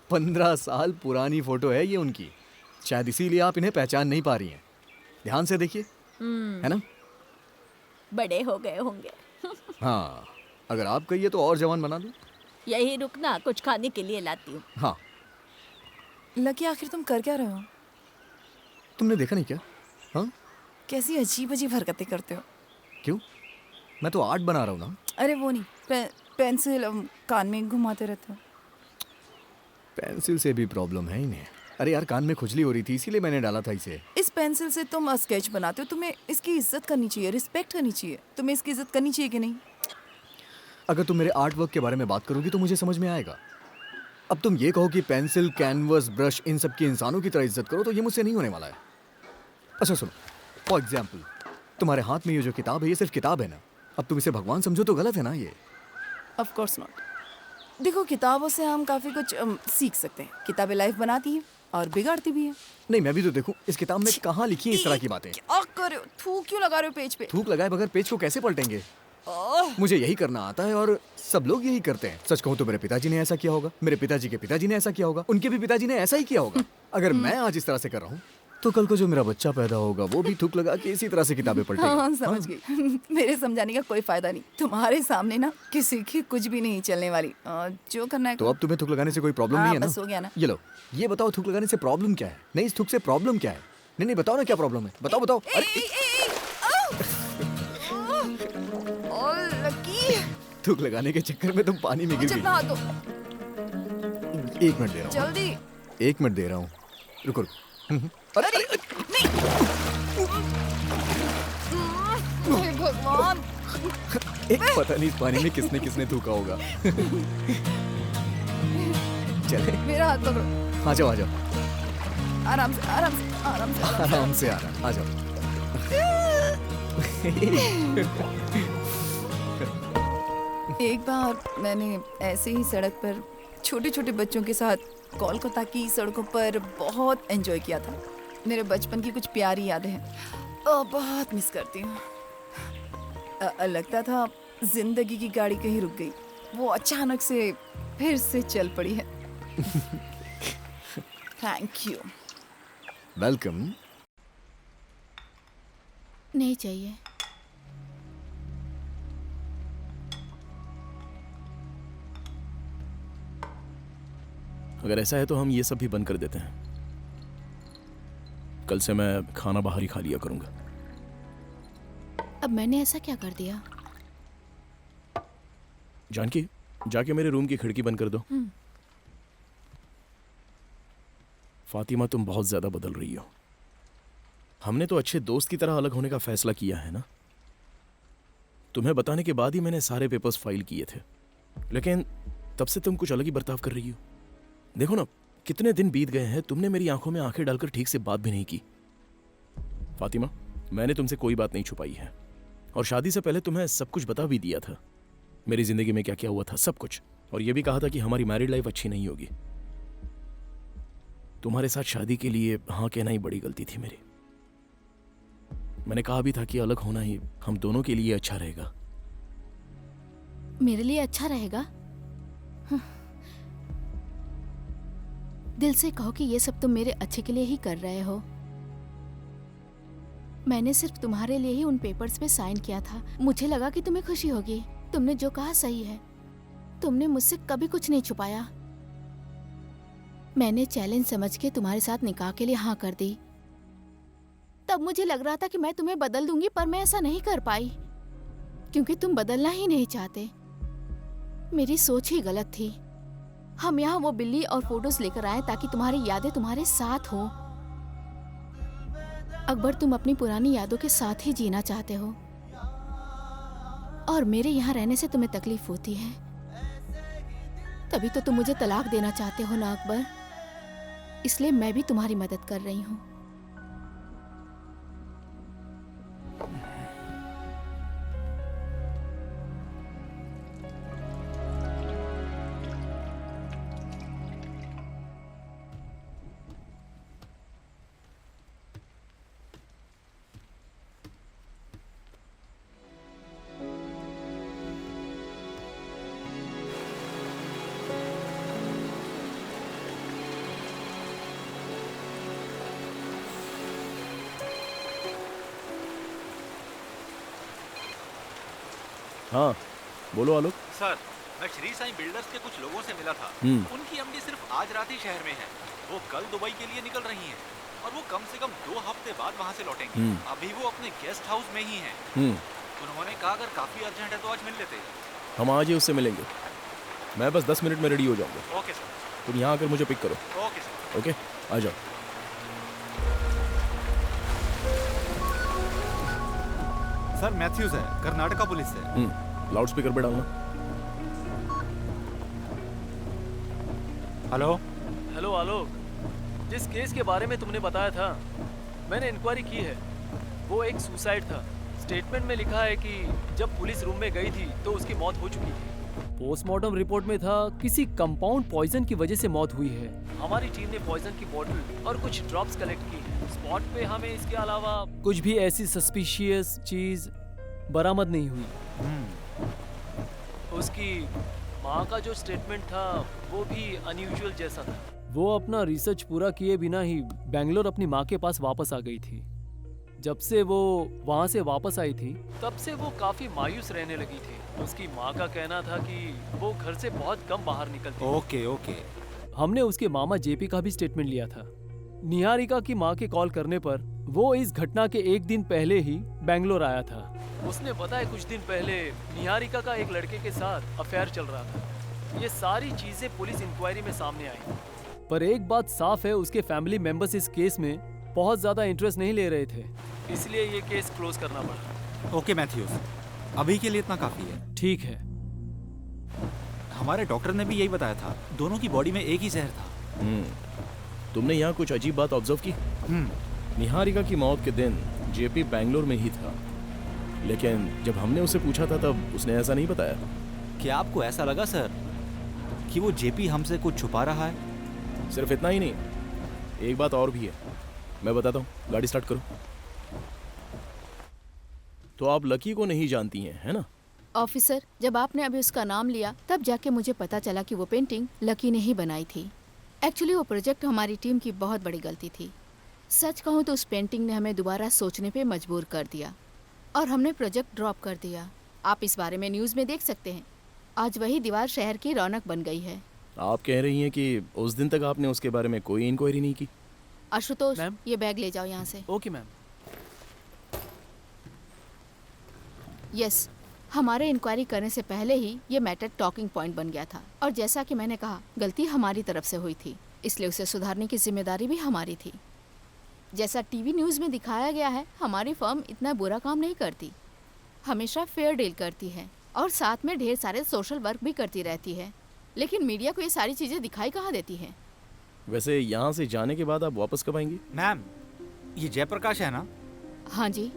15 साल पुरानी फोटो है ये उनकी, शायद इसीलिए आप इन्हें पहचान नहीं पा रही हैं। ध्यान से देखिए, है ना? बड़े हो गए होंगे। हाँ, अगर आप कहिए तो और जवान बना दूं। यही रुकना, कुछ खाने के लिए लाती हूँ। हाँ। लकी आखिर तुम कर क्या रहे हो? तुमने देखा नहीं क्या? हाँ? कैसी अजीब अजीब हरकतें करते हो। क्यों? मैं तो आर्ट बना रहा हूँ ना। अरे वो नहीं, पेंसिल कान में घुमाते रहते हो। पेंसिल से भी प्रॉब्लम है इन्हें। अरे यार कान में खुजली हो रही थी इसीलिए मैंने डाला था इसे। इस पेंसिल से तुम स्केच बनाते हो, तुम्हें इसकी इज्जत करनी चाहिए, रिस्पेक्ट करनी चाहिए। तुम्हें इसकी इज्जत करनी चाहिए कि नहीं? अगर तुम मेरे आर्ट वर्क के बारे में बात करोगी तो मुझे समझ में आएगा। अब तुम ये कहो कि पेंसिल, कैनवस, ब्रश इन सब की इंसानों की तरह इज्जत करो तो ये मुझसे नहीं होने वाला है। अच्छा सुनो, फॉर एग्जाम्पल तुम्हारे हाथ में ये जो किताब है ये सिर्फ किताब है ना। अब तुम इसे भगवान समझो तो गलत है ना ये। Of course not. देखो किताबों से हम काफी कुछ सीख सकते हैं। किताबें लाइफ बनाती हैं और बिगाड़ती भी हैं। नहीं मैं भी तो देखूं इस किताब में कहाँ लिखी है इस तरह की बातें। क्या कर रहे हो? थूक क्यों लगा रहे हो पेज पे? थूक लगाए बगैर पेज को कैसे पलटेंगे? मुझे यही करना आता है और सब लोग यही करते हैं। सच कहूं तो मेरे पिताजी ने ऐसा किया होगा, मेरे पिताजी के पिताजी ने ऐसा किया होगा, उनके भी पिताजी ने ऐसा ही किया होगा। अगर मैं आज इस तरह से कर रहा हूँ तो कल को जो मेरा बच्चा पैदा होगा वो भी थूक लगा के इसी तरह से किताबें पलटेगा। हाँ समझ गई। मेरे समझाने का कोई फायदा नहीं। तुम्हारे सामने ना किसी की कुछ भी नहीं चलने वाली। जो करना है तो अब तुम्हें थूक लगाने से कोई प्रॉब्लम नहीं है ना? बस हो गया ना। ये लो, ये बताओ थूक लगाने से प्रॉब्लम क्या है? नहीं इस थूक से प्रॉब्लम क्या है? नहीं नहीं बताओ ना क्या प्रॉब्लम है, बताओ बताओ। थूक लगाने के चक्कर में तुम पानी में गिर गई। 1 मिनट दे रहा हूँ। जल्दी 1 मिनट दे रहा हूँ, रुको रुको। अरे नहीं भगवान, एक पता नहीं इस पानी में किसने किसने थूका होगा। चले मेरा हाथ पकड़ो। आ जाओ आ जाओ। आराम से आराम से आराम से आराम से आ जाओ। एक बार मैंने ऐसे ही सड़क पर छोटे छोटे बच्चों के साथ कोलकाता की सड़कों पर बहुत एंजॉय किया था। मेरे बचपन की कुछ प्यारी यादें हैं और बहुत मिस करती हूँ। लगता था जिंदगी की गाड़ी कहीं रुक गई, वो अचानक से फिर से चल पड़ी है। Thank you. वेलकम। नहीं चाहिए। अगर ऐसा है तो हम ये सब भी बंद कर देते हैं। कल से मैं खाना बाहर ही खा लिया करूंगा। अब मैंने ऐसा क्या कर दिया? जानकी, जाके मेरे रूम की खिड़की बंद कर दो। फातिमा तुम बहुत ज्यादा बदल रही हो। हमने तो अच्छे दोस्त की तरह अलग होने का फैसला किया है ना। तुम्हें बताने के बाद ही मैंने सारे पेपर्स फाइल किए थे, लेकिन तब से तुम कुछ अलग ही बर्ताव कर रही हो। देखो ना, कितने दिन बीत गए हैं, तुमने मेरी आंखों में आंखें डालकर ठीक से बात भी नहीं की। फातिमा, मैंने तुमसे कोई बात नहीं छुपाई है और शादी से पहले तुम्हें सब कुछ बता भी दिया था, मेरी जिंदगी में क्या क्या हुआ था, सब कुछ। और यह भी कहा था कि हमारी मैरिड लाइफ अच्छी नहीं होगी। तुम्हारे साथ शादी के लिए हाँ कहना ही बड़ी गलती थी मेरी। मैंने कहा भी था कि अलग होना ही हम दोनों के लिए अच्छा रहेगा। मेरे लिए अच्छा रहेगा? दिल से कहो कि ये सब तुम मेरे अच्छे के लिए ही कर रहे हो। मैंने सिर्फ तुम्हारे लिए ही उन पेपर्स पे साइन किया था। मुझे लगा कि तुम्हें खुशी होगी। तुमने जो कहा सही है। तुमने मुझसे कभी कुछ नहीं छुपाया। मैंने चैलेंज समझ के तुम्हारे साथ निकाह के लिए हाँ कर दी। तब मुझे लग रहा था कि मैं तुम्हें बदल दूंगी, पर मैं ऐसा नहीं कर पाई क्योंकि तुम बदलना ही नहीं चाहते। मेरी सोच ही गलत थी। हम यहाँ वो बिल्ली और फोटोज लेकर आए ताकि तुम्हारी यादें तुम्हारे साथ हो। अकबर, तुम अपनी पुरानी यादों के साथ ही जीना चाहते हो और मेरे यहाँ रहने से तुम्हें तकलीफ होती है, तभी तो तुम मुझे तलाक देना चाहते हो ना अकबर। इसलिए मैं भी तुम्हारी मदद कर रही हूँ। हाँ बोलो आलोक। सर, मैं श्री साईं बिल्डर्स के कुछ लोगों से मिला था। उनकी एमडी सिर्फ आज रात ही शहर में है। वो कल दुबई के लिए निकल रही हैं और वो कम से कम 2 हफ्ते बाद वहाँ से लौटेंगी। अभी वो अपने गेस्ट हाउस में ही हैं। उन्होंने कहा अगर काफी अर्जेंट है तो आज मिल लेते। हम आज ही उससे मिलेंगे। मैं बस 10 मिनट में रेडी हो जाऊंगा। Okay sir. तुम यहाँ आकर मुझे पिक करो। Okay sir. ओके, आ जाओ। सर मैथ्यूज है, कर्नाटका पुलिस से। लाउड स्पीकर पे डालना। हेलो। हेलो आलोक, जिस केस के बारे में तुमने बताया था मैंने इंक्वायरी की है। वो एक सुसाइड था। स्टेटमेंट में लिखा है कि जब पुलिस रूम में गई थी तो उसकी मौत हो चुकी थी। पोस्टमार्टम रिपोर्ट में था किसी कंपाउंड पॉइजन की वजह से मौत हुई है। हमारी टीम ने पॉइजन की बोतल और कुछ ड्रॉप्स कलेक्ट की है। स्पॉट पे हमें इसके अलावा कुछ भी ऐसी सस्पिशियस चीज बरामद नहीं हुई। उसकी माँ का जो स्टेटमेंट था वो भी अनयूजुअल जैसा था। वो अपना रिसर्च पूरा किए बिना ही बेंगलोर अपनी माँ के पास वापस आ गई थी। जब से वो वहाँ से वापस आई थी तब से वो काफी मायूस रहने लगी थी। उसकी माँ का कहना था कि वो घर से बहुत कम बाहर निकलती। Okay okay. हमने उसके मामा जेपी का भी स्टेटमेंट लिया था। निहारिका की माँ के कॉल करने पर वो इस घटना के एक दिन पहले ही बेंगलोर आया था। उसने बताया कुछ दिन पहले निहारिका का एक लड़के के साथ अफेयर चल रहा था। ये सारी चीजें पुलिस इंक्वायरी में सामने आई। पर एक बात साफ है, उसके फैमिली मेंबर्स इस केस में बहुत ज्यादा इंटरेस्ट नहीं ले रहे थे, इसलिए ये केस क्लोज करना पड़ा। ओके मैथ्यूज, अभी के लिए इतना काफी है। ठीक है। हमारे डॉक्टर ने भी यही बताया था, दोनों की बॉडी में एक ही जहर था। तुमने यहाँ कुछ अजीब बात ऑब्जर्व की? निहारिका की मौत के दिन जेपी बेंगलोर में ही था, लेकिन जब हमने उसे पूछा था तब उसने ऐसा नहीं बताया। क्या आपको ऐसा लगा सर कि वो जेपी हमसे कुछ छुपा रहा है? सिर्फ इतना ही नहीं, एक बात और भी है, मैं बताता हूँ। गाड़ी स्टार्ट करो। तो आप लकी को नहीं जानती हैं, है ना? ऑफिसर, जब आपने अभी उसका नाम लिया तब जाके मुझे पता चला कि वो पेंटिंग लकी ने ही बनाई थी। एक्चुअली वो प्रोजेक्ट हमारी टीम की बहुत बड़ी गलती थी। सच कहूँ तो उस पेंटिंग ने हमें दोबारा सोचने पे मजबूर कर दिया और हमने प्रोजेक्ट ड्रॉप कर दिया। आप इस बारे में न्यूज़ में देख सकते हैं। आज वही दीवार शहर की रौनक बन गई है। आप कह रही हैं कि उस दिन तक आपने उसके बारे में कोई इंक्वायरी नहीं की? आशुतोष, मैम? ये बैग ले जाओ यहाँ से। Okay ma'am. यस, हमारे इंक्वायरी करने से पहले ही ये मैटर टॉकिंग पॉइंट बन गया था और जैसा कि मैंने कहा, गलती हमारी तरफ से हुई थी, इसलिए उसे सुधारने की जिम्मेदारी भी हमारी थी। जैसा टीवी न्यूज़ में दिखाया गया है, हमारी फर्म इतना बुरा काम नहीं करती, हमेशा फेयर डील करती है और साथ में ढेर सारे सोशल वर्क भी करती रहती है। लेकिन मीडिया को ये सारी चीज़ें दिखाई कहाँ देती हैं? वैसे यहाँ से जाने के बाद आप वापस कब आएंगी? मैम, ये जयप्रकाश है ना? हाँ जी।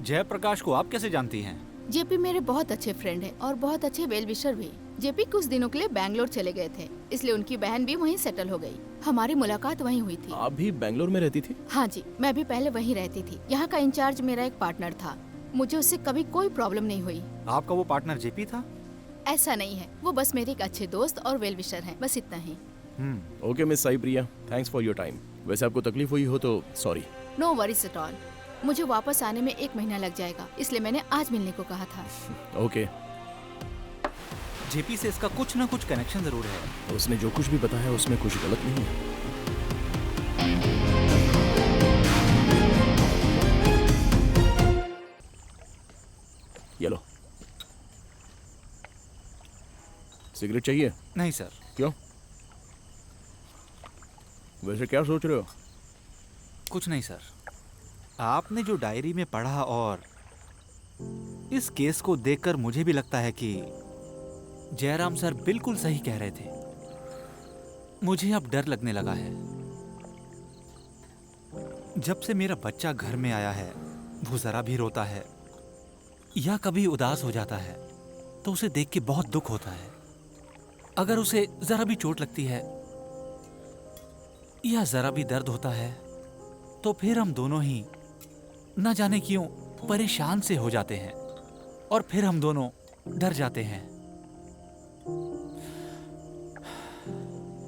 जयप्रकाश को आप कैसे जानती हैं? जेपी मेरे बहुत अच्छे फ्रेंड हैं और बहुत अच्छे वेल विशर भी। जेपी कुछ दिनों के लिए बैंगलोर चले गए थे, इसलिए उनकी बहन भी वहीं सेटल हो गई। हमारी मुलाकात वहीं हुई थी। आप भी बेंगलोर में रहती थी? हाँ जी, मैं भी पहले वहीं रहती थी। यहाँ का इंचार्ज मेरा एक पार्टनर था। मुझे उससे कभी कोई प्रॉब्लम नहीं हुई। आपका वो पार्टनर जेपी था? ऐसा नहीं है, वो बस मेरे एक अच्छे दोस्त और वेल विशर हैं, बस इतना ही। Okay miss Sai Priya, thanks for your time. वैसे आपको तकलीफ हुई हो तो sorry. No worries at all. मुझे वापस आने में 1 महीना लग जाएगा, इसलिए मैंने आज मिलने को कहा था। ओके। जेपी से इसका कुछ ना कुछ कनेक्शन जरूर है। उसने जो कुछ भी बताया उसमें कुछ गलत नहीं है। ये लो। सिगरेट चाहिए? नहीं सर। क्यों? वैसे क्या सोच रहे हो? कुछ नहीं सर, आपने जो डायरी में पढ़ा और इस केस को देखकर मुझे भी लगता है कि जयराम सर बिल्कुल सही कह रहे थे। मुझे अब डर लगने लगा है। जब से मेरा बच्चा घर में आया है, वो जरा भी रोता है या कभी उदास हो जाता है तो उसे देख के बहुत दुख होता है। अगर उसे जरा भी चोट लगती है या जरा भी दर्द होता है तो फिर हम दोनों ही न जाने क्यों परेशान से हो जाते हैं और फिर हम दोनों डर जाते हैं।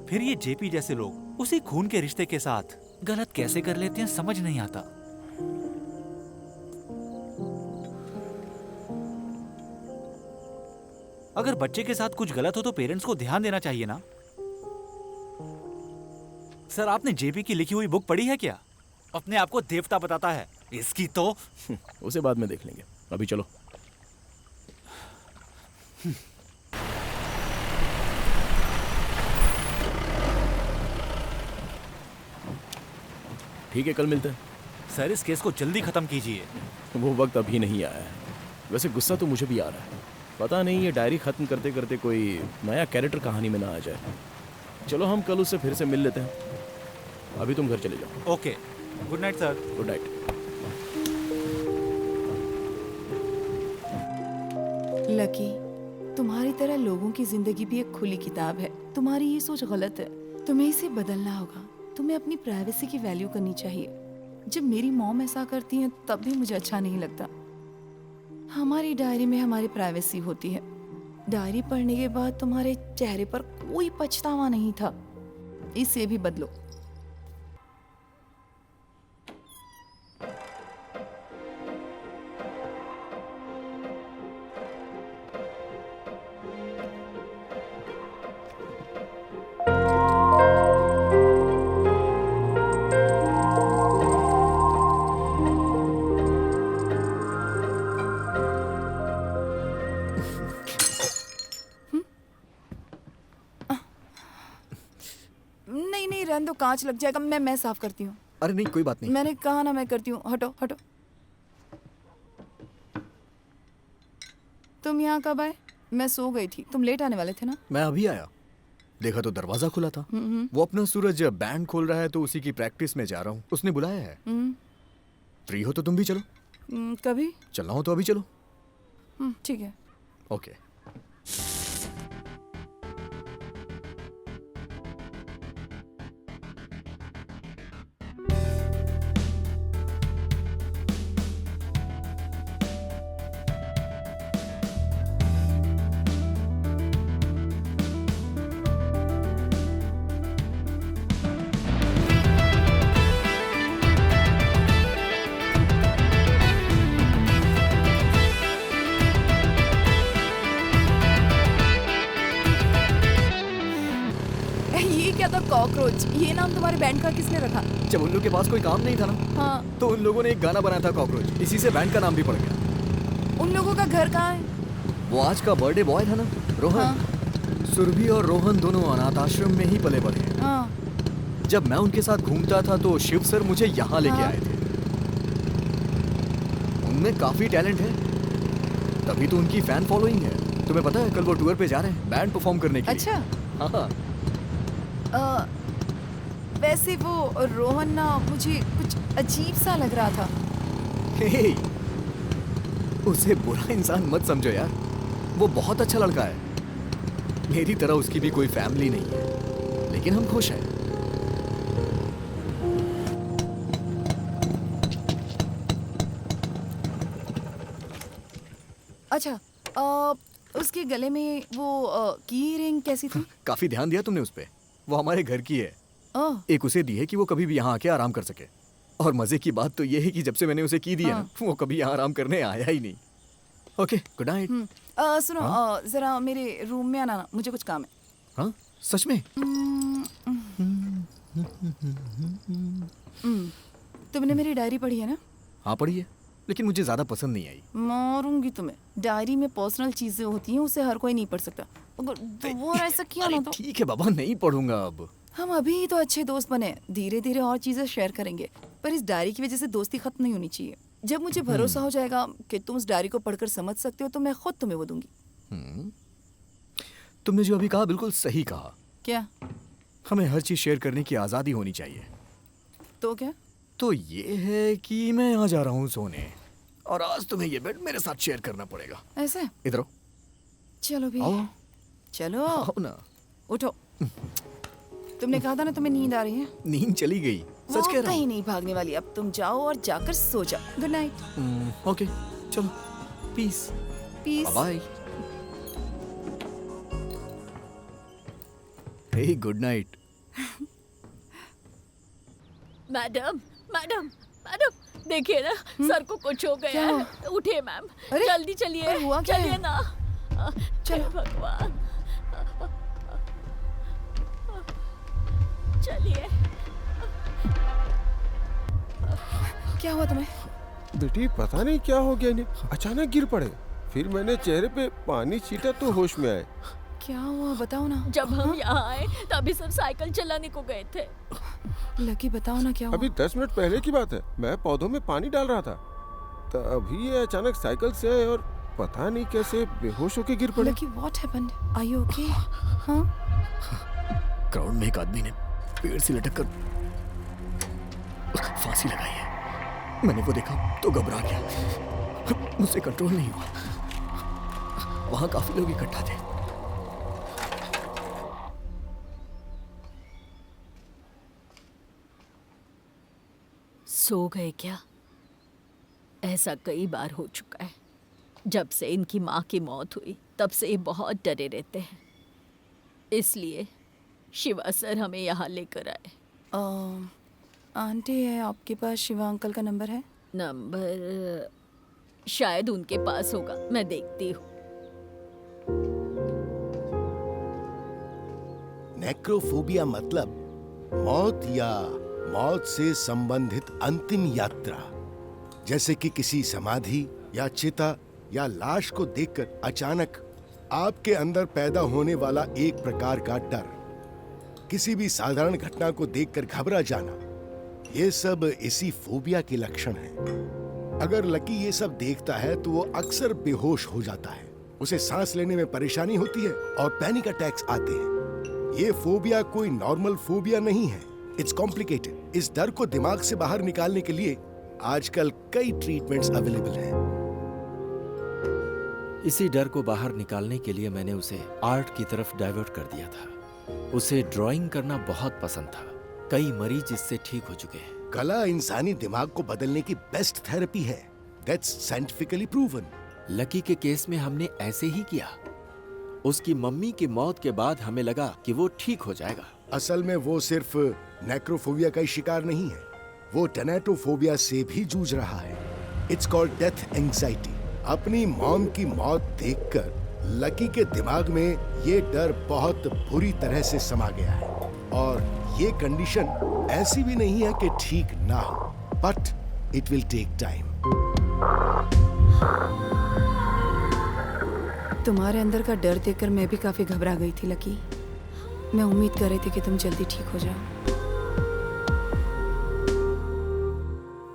फिर ये जेपी जैसे लोग उसी खून के रिश्ते के साथ गलत कैसे कर लेते हैं समझ नहीं आता। अगर बच्चे के साथ कुछ गलत हो तो पेरेंट्स को ध्यान देना चाहिए ना। सर, आपने जेपी की लिखी हुई बुक पढ़ी है क्या? अपने आप को देवता बताता है। इसकी तो उसे बाद में देख लेंगे, अभी चलो। ठीक है, कल मिलते हैं। सर, इस केस को जल्दी खत्म कीजिए। वो वक्त अभी नहीं आया है। वैसे गुस्सा तो मुझे भी आ रहा है। पता नहीं ये डायरी खत्म करते करते कोई नया कैरेक्टर कहानी में ना आ जाए। चलो हम कल उससे फिर से मिल लेते हैं। अभी तुम घर चले जाओ। Okay, good night sir. Good night. Lucky, तुम्हारी तरह लोगों की जिंदगी भी एक खुली किताब है। तुम्हारी ये सोच गलत है, तुम्हें इसे बदलना होगा। तुम्हें अपनी प्राइवेसी की वैल्यू करनी चाहिए। जब मेरी मॉम ऐसा करती है तब भी मुझे अच्छा नहीं लगता। हमारी डायरी में हमारी प्राइवेसी होती है। डायरी पढ़ने के बाद तुम्हारे चेहरे पर कोई पछतावा नहीं था। इसे भी बदलो। नहीं, रहने दो, कांच लग जाएगा। मैं साफ करती हूँ। अरे नहीं, कोई बात नहीं। मैंने कहा ना मैं करती हूँ। हटो हटो। तुम यहाँ कब आए? मैं सो गई थी। तुम लेट आने वाले थे ना? मैं अभी आया, देखा तो दरवाजा खुला था। वो अपना सूरज बैंड खोल रहा है तो उसी की प्रैक्टिस में जा रहा हूँ। उसने बुलाया है। फ्री हो तो तुम भी चलो। कभी चलना हो तो अभी चलो। ठीक है। ओके। कॉकरोच, ये नाम तुम्हारे बैंड का किसने रखा? जब उन लोगों के पास कोई काम नहीं था ना, हाँ, तो उन लोगों ने एक गाना बनाया था कॉकरोच। इसी से बैंड का नाम भी पड़ गया। उन लोगों का घर कहाँ है? वो आज का बर्थडे बॉय था ना, रोहन। हाँ। सुरभि और रोहन दोनों अनाथ आश्रम में ही पले बड़े हैं। हाँ। जब मैं उनके साथ घूमता था तो शिव सर मुझे यहाँ लेके आए थे। उनमें काफी टैलेंट है, तभी तो उनकी फैन फॉलोइंग है। तुम्हें पता है कल वो टूर पे जा रहे हैं बैंड परफॉर्म करने के लिए। अच्छा। हाँ। वैसे वो रोहन ना मुझे कुछ अजीब सा लग रहा था। हे, उसे बुरा इंसान मत समझो यार, वो बहुत अच्छा लड़का है। मेरी तरह उसकी भी कोई फैमिली नहीं है, लेकिन हम खुश हैं। अच्छा, उसके गले में वो की रिंग कैसी थी? काफी ध्यान दिया तुमने उस पे। वो हमारे घर की है। एक उसे दी है कि वो कभी भी यहाँ आके आराम कर सके। और मजे की बात तो ये है कि जब से मैंने उसे की दी है ना, वो कभी यहाँ आराम करने आया ही नहीं। Okay, good night. सुनो, जरा मेरे रूम में आना ना, मुझे कुछ काम है। हाँ, सच में? तुमने मेरी डायरी पढ़ी है ना? हाँ पढ़ी है, लेकिन मुझे ज्यादा पसंद नहीं आई। मारूंगी तुम्हें। डायरी में पर्सनल चीजें होती हैं, उसे हर कोई नहीं पढ़ सकता। अगर दोबारा ऐसा किया ना तो। ठीक है बाबा, नहीं पढ़ूंगा अब। हम अभी तो अच्छे दोस्त बने, धीरे धीरे और चीजें शेयर करेंगे, पर इस डायरी की वजह से दोस्ती खत्म नहीं होनी चाहिए। जब मुझे भरोसा हो जाएगा कि तुम उस डायरी को पढ़कर समझ सकते हो तो मैं खुद तुम्हें वो दूंगी। तुमने जो अभी कहा बिल्कुल सही कहा। क्या? हमें हर चीज शेयर करने की आजादी होनी चाहिए। तो क्या? तो ये है कि मैं यहाँ जा रहा हूँ सोने, और आज तुम्हें ये बेड मेरे साथ शेयर करना पड़ेगा। ऐसे? इधर आओ। चलो भी। आओ। चलो। आओ ना। उठो। तुमने कहा था ना तुम्हें नींद आ रही है। नींद चली गई, वो सच कह रहा कहीं हूँ। नहीं भागने वाली। अब तुम जाओ और जाकर सो जाओ। Good night. ओके चलो, peace. Peace. Bye. Hey good night. Madam madam madam, देखिए ना, सर को कुछ हो गया क्या है। हुआ? उठिए मैम, अरे, जल्दी चलिए। पर हुआ क्या है? चलिए ना। चलो। हे भगवान, चलिए। क्या हुआ तुम्हें? बेटी पता नहीं क्या हो गया इन्हें, अचानक गिर पड़े। फिर मैंने चेहरे पे पानी छीटा तो होश में आए। क्या हुआ बताओ ना। जब हम यहाँ आए तभी सब साइकिल चलाने को गए थे। लकी बताओ ना क्या हुआ। अभी 10 मिनट पहले की बात है, मैं पौधों में पानी डाल रहा था, तभी ये अचानक साइकिल से आए और पता नहीं कैसे बेहोश होके गिर पड़े। Lucky what happened? Are you okay? हाँ? ग्राउंड में एक आदमी ने पेड़ से लटक कर फांसी लगाई है। मैंने वो देखा तो घबरा गया, मुझसे कंट्रोल नहीं हुआ। वहां काफी लोग इकट्ठा थे। सो गए क्या? ऐसा कई बार हो चुका है। जब से इनकी माँ की मौत हुई तब से ये बहुत डरे रहते हैं, इसलिए शिवा सर हमें यहाँ लेकर आए। आंटी है आपके पास शिवा अंकल का नंबर है? नंबर शायद उनके पास होगा, मैं देखती हूँ। नेक्रोफोबिया मतलब मौत या मौत से संबंधित अंतिम यात्रा, जैसे कि किसी समाधि या चिता या लाश को देखकर अचानक आपके अंदर पैदा होने वाला एक प्रकार का डर, किसी भी साधारण घटना को देखकर घबरा जाना, ये सब इसी फोबिया के लक्षण हैं। अगर लकी ये सब देखता है तो वो अक्सर बेहोश हो जाता है, उसे सांस लेने में परेशानी होती है और पैनिक अटैक्स आते हैं। ये फोबिया कोई नॉर्मल फोबिया नहीं है, इट्स कॉम्प्लिकेटेड। इस डर को दिमाग से बाहर निकालने के लिए आजकल कई ट्रीटमेंट्स अवेलेबल हैं। इसी डर को बाहर निकालने के लिए मैंने उसे आर्ट की तरफ डाइवर्ट कर दिया था। उसे ड्राइंग करना बहुत पसंद था। कई मरीज इससे ठीक हो चुके हैं। कला इंसानी दिमाग को बदलने की बेस्ट थेरेपी है। That's scientifically proven. लकी के केस में हमने ऐसे ही किया। उसकी मम्मी की मौत के बाद हमें लगा कि वो ठीक हो जाएगा। असल में वो सिर्फ नेक्रोफोबिया का ही शिकार नहीं है, वो टेनेटोफोबिया से भी जूझ रहा है। It's called death anxiety. अपनी मॉम की मौत देखकर लकी के दिमाग में ये डर बहुत बुरी तरह से समा गया है, और ये कंडीशन ऐसी भी नहीं है कि ठीक ना हो, but it will take time. तुम्हारे अंदर का डर देखकर मैं भी काफी घबरा गई थी लकी। मैं उम्मीद कर रही थी कि तुम जल्दी ठीक हो जाओ।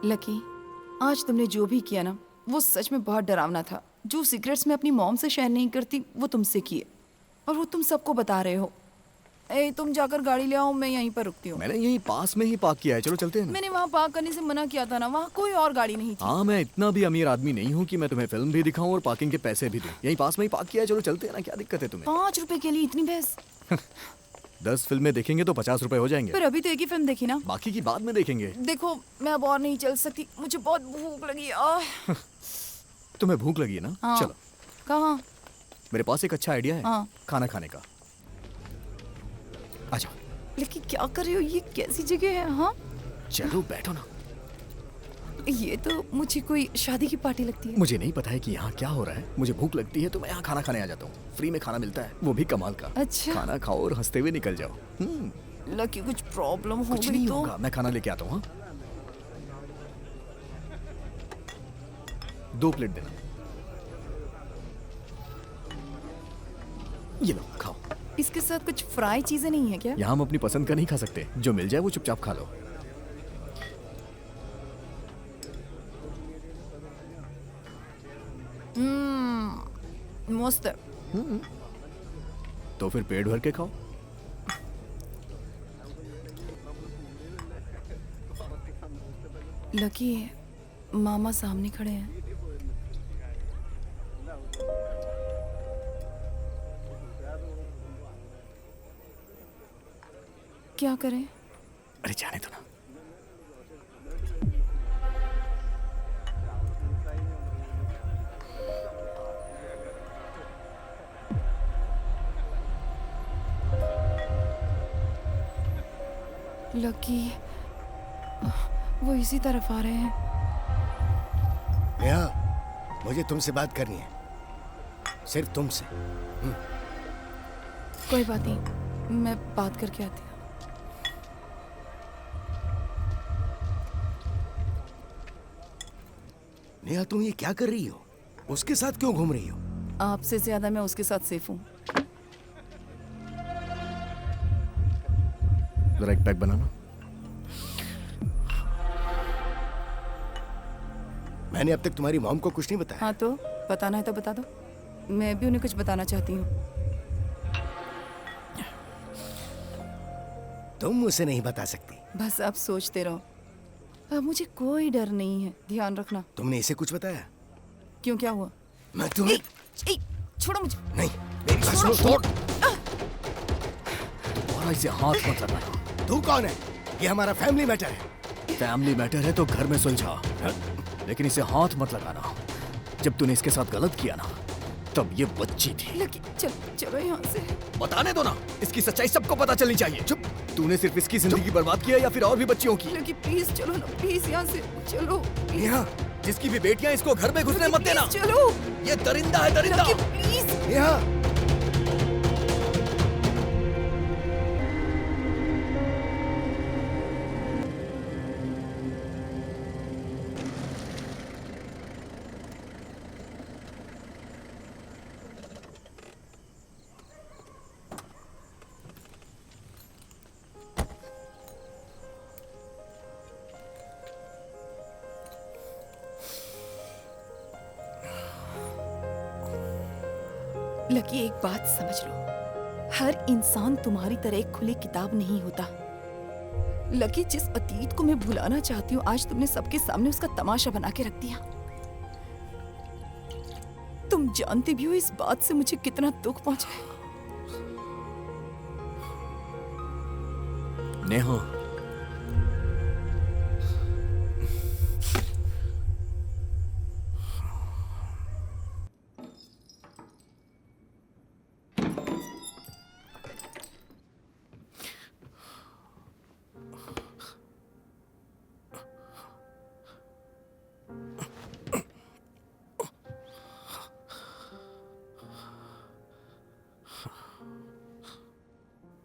लकी, आज तुमने जो भी किया ना वो सच में बहुत डरावना था। जो सीक्रेट्स मैं अपनी मॉम से शेयर नहीं करती वो तुमसे किए, और वो तुम सबको बता रहे हो। ए, तुम जाकर गाड़ी ले आओ, मैं यहीं पर रुकती हूँ। मैंने यहीं पास में ही पार्क किया है, चलो चलते हैं ना। मैंने वहाँ पार्क करने से मना किया था ना, वहाँ कोई और गाड़ी नहीं थी। हाँ, मैं इतना भी अमीर आदमी नहीं हूँ कि मैं तुम्हें फिल्म भी दिखाऊं और पार्किंग के पैसे भी दूं। यहीं पास में ही पार्क किया है, चलो चलते हैं ना। क्या दिक्कत है तुम्हें? 5 रुपए के लिए इतनी बहस? 10 फिल्में देखेंगे तो 50 रुपए हो जाएंगे। पर अभी तो एक ही फिल्म देखी ना। बाकी की बाद में देखेंगे। देखो, मैं अब और नहीं चल सकती, मुझे बहुत भूख लगी है। तुम्हें भूख लगी है ना? हाँ। चलो। कहाँ? मेरे पास एक अच्छा आइडिया है। हाँ। खाना खाने का। आ जाओ। लेकिन क्या कर रही हो? ये कैसी जगह है? हाँ, चलो बैठो ना। ये तो मुझे कोई शादी की पार्टी लगती है। मुझे नहीं पता है कि यहाँ क्या हो रहा है। मुझे भूख लगती है तो मैं यहाँ खाना खाने आ जाता हूँ। फ्री में खाना मिलता है, वो भी कमाल का। अच्छा। खाना खाओ और हंसते हुए निकल जाओ। लकी, कुछ प्रॉब्लम हो कुछ गई नहीं तो? होगा, मैं खाना लेके आता हूँ। 2 प्लेट देना। ये लो खाओ। इसके साथ कुछ फ्राई चीजें नहीं है क्या? यहाँ हम अपनी पसंद का नहीं खा सकते, जो मिल जाए वो चुपचाप खा लो। मस्त है। तो फिर पेट भर के खाओ। लकी, मामा सामने खड़े हैं। क्या करें? अरे जाने दो ना। लकी, वो इसी तरफ आ रहे हैं। नेहा, मुझे तुमसे बात करनी है, सिर्फ तुमसे। कोई बात नहीं, मैं बात करके आती हूँ। नेहा, तुम ये क्या कर रही हो? उसके साथ क्यों घूम रही हो? आपसे ज्यादा मैं उसके साथ सेफ हूँ। जरा एक पैक बनाना। मैंने अब तक तुम्हारी मॉम को कुछ नहीं बताया। हाँ तो बताना है तो बता दो, मैं भी उन्हें कुछ बताना चाहती हूँ। तुम उसे नहीं बता सकती। बस आप सोचते रहो, अब मुझे कोई डर नहीं है, ध्यान रखना। तुमने इसे कुछ बताया? क्यों, क्या हुआ? मैं तुम्हें छोड़ो मुझे। नहीं, मेरी बात सुनो। छोड़। दोबारा इसे हाथ मत लगाना। तू कौन है? ये हमारा फैमिली मैटर है। फैमिली मैटर है तो घर में सुलझा, लेकिन इसे हाथ मत लगाना। जब तूने इसके साथ गलत किया ना, तब ये बच्ची थी। लकी, चलो यहाँ से। बताने दो ना, इसकी सच्चाई सबको पता चलनी चाहिए। चुप। तूने सिर्फ इसकी जिंदगी बर्बाद किया या फिर और भी बच्चियों की? लकी प्लीज चलो ना, प्लीज यहाँ से चलो। नेहा, जिसकी भी बेटियां, इसको घर में घुसने मत देना। चलो। ये दरिंदा है, दरिंदा। प्लीज। नेहा, लकी, एक बात समझ लो, हर इंसान तुम्हारी तरह एक खुली किताब नहीं होता। लकी, जिस अतीत को मैं भुलाना चाहती हूँ, आज तुमने सबके सामने उसका तमाशा बना के रख दिया। तुम जानती भी हो इस बात से मुझे कितना दुख पहुंचा है। नेहा,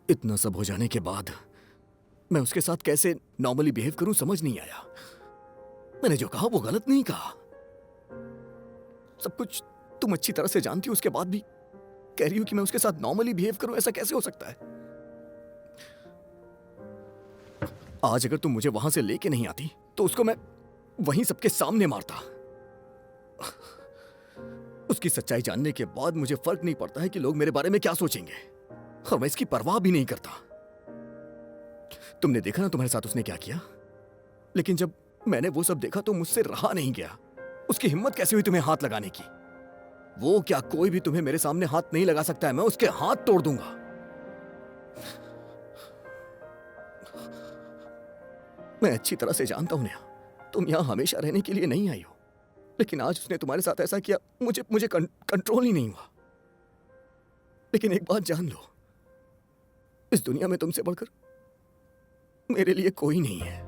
इतना सब हो जाने के बाद मैं उसके साथ कैसे नॉर्मली बिहेव करूं समझ नहीं आया। मैंने जो कहा वो गलत नहीं कहा। सब कुछ तुम अच्छी तरह से जानती हो, उसके बाद भी कह रही हो कि मैं उसके साथ नॉर्मली बिहेव करूं। ऐसा कैसे हो सकता है? आज अगर तुम मुझे वहां से लेके नहीं आती तो उसको मैं वहीं सबके सामने मारता। उसकी सच्चाई जानने के बाद मुझे फर्क नहीं पड़ता है कि लोग मेरे बारे में क्या सोचेंगे, और मैं इसकी परवाह भी नहीं करता। तुमने देखा ना तुम्हारे साथ उसने क्या किया, लेकिन जब मैंने वो सब देखा तो मुझसे रहा नहीं गया। उसकी हिम्मत कैसे हुई तुम्हें हाथ लगाने की? वो क्या, कोई भी तुम्हें मेरे सामने हाथ नहीं लगा सकता है। मैं उसके हाथ तोड़ दूंगा। मैं अच्छी तरह से जानता हूं नेहा, तुम यहां हमेशा रहने के लिए नहीं आई हो, लेकिन आज उसने तुम्हारे साथ ऐसा किया, मुझे कंट्रोल ही नहीं हुआ। लेकिन एक बात जान लो, इस दुनिया में तुमसे बढ़कर मेरे लिए कोई नहीं है।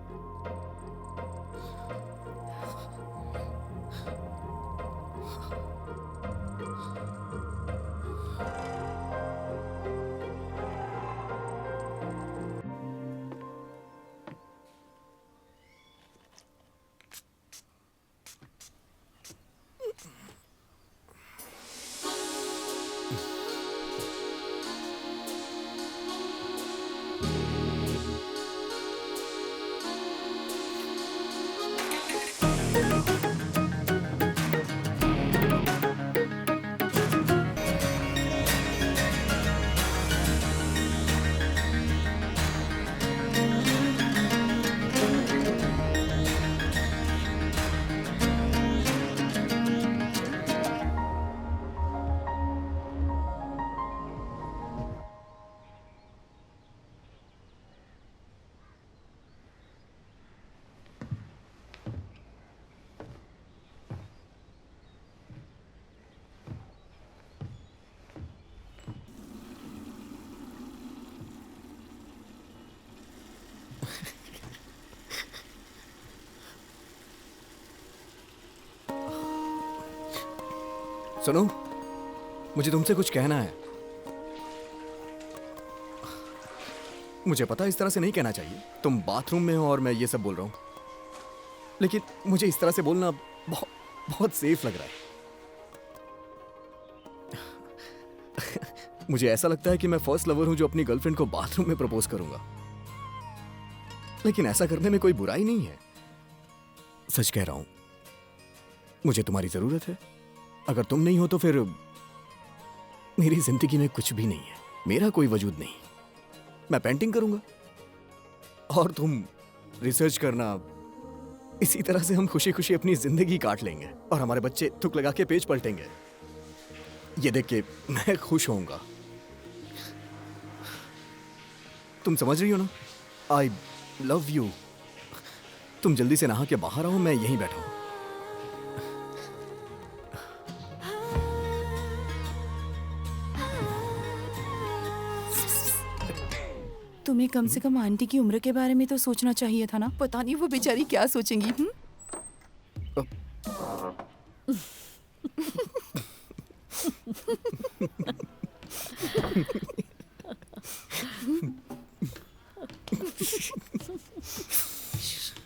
सुनो, मुझे तुमसे कुछ कहना है। मुझे पता है इस तरह से नहीं कहना चाहिए, तुम बाथरूम में हो और मैं ये सब बोल रहा हूं, लेकिन मुझे इस तरह से बोलना बहुत बहुत सेफ लग रहा है। मुझे ऐसा लगता है कि मैं फर्स्ट लवर हूं जो अपनी गर्लफ्रेंड को बाथरूम में प्रपोज करूंगा, लेकिन ऐसा करने में कोई बुराई नहीं है। सच कह रहा हूं, मुझे तुम्हारी जरूरत है। अगर तुम नहीं हो तो फिर मेरी जिंदगी में कुछ भी नहीं है, मेरा कोई वजूद नहीं। मैं पेंटिंग करूंगा और तुम रिसर्च करना। इसी तरह से हम खुशी खुशी अपनी जिंदगी काट लेंगे और हमारे बच्चे थुक लगा के पेज पलटेंगे। ये देख के मैं खुश होऊंगा। तुम समझ रही हो ना? I love you. तुम जल्दी से नहा के बाहर आओ, मैं यहीं बैठा हूं। तुम्हें कम से कम आंटी की उम्र के बारे में तो सोचना चाहिए था ना। पता नहीं वो बेचारी क्या सोचेंगी।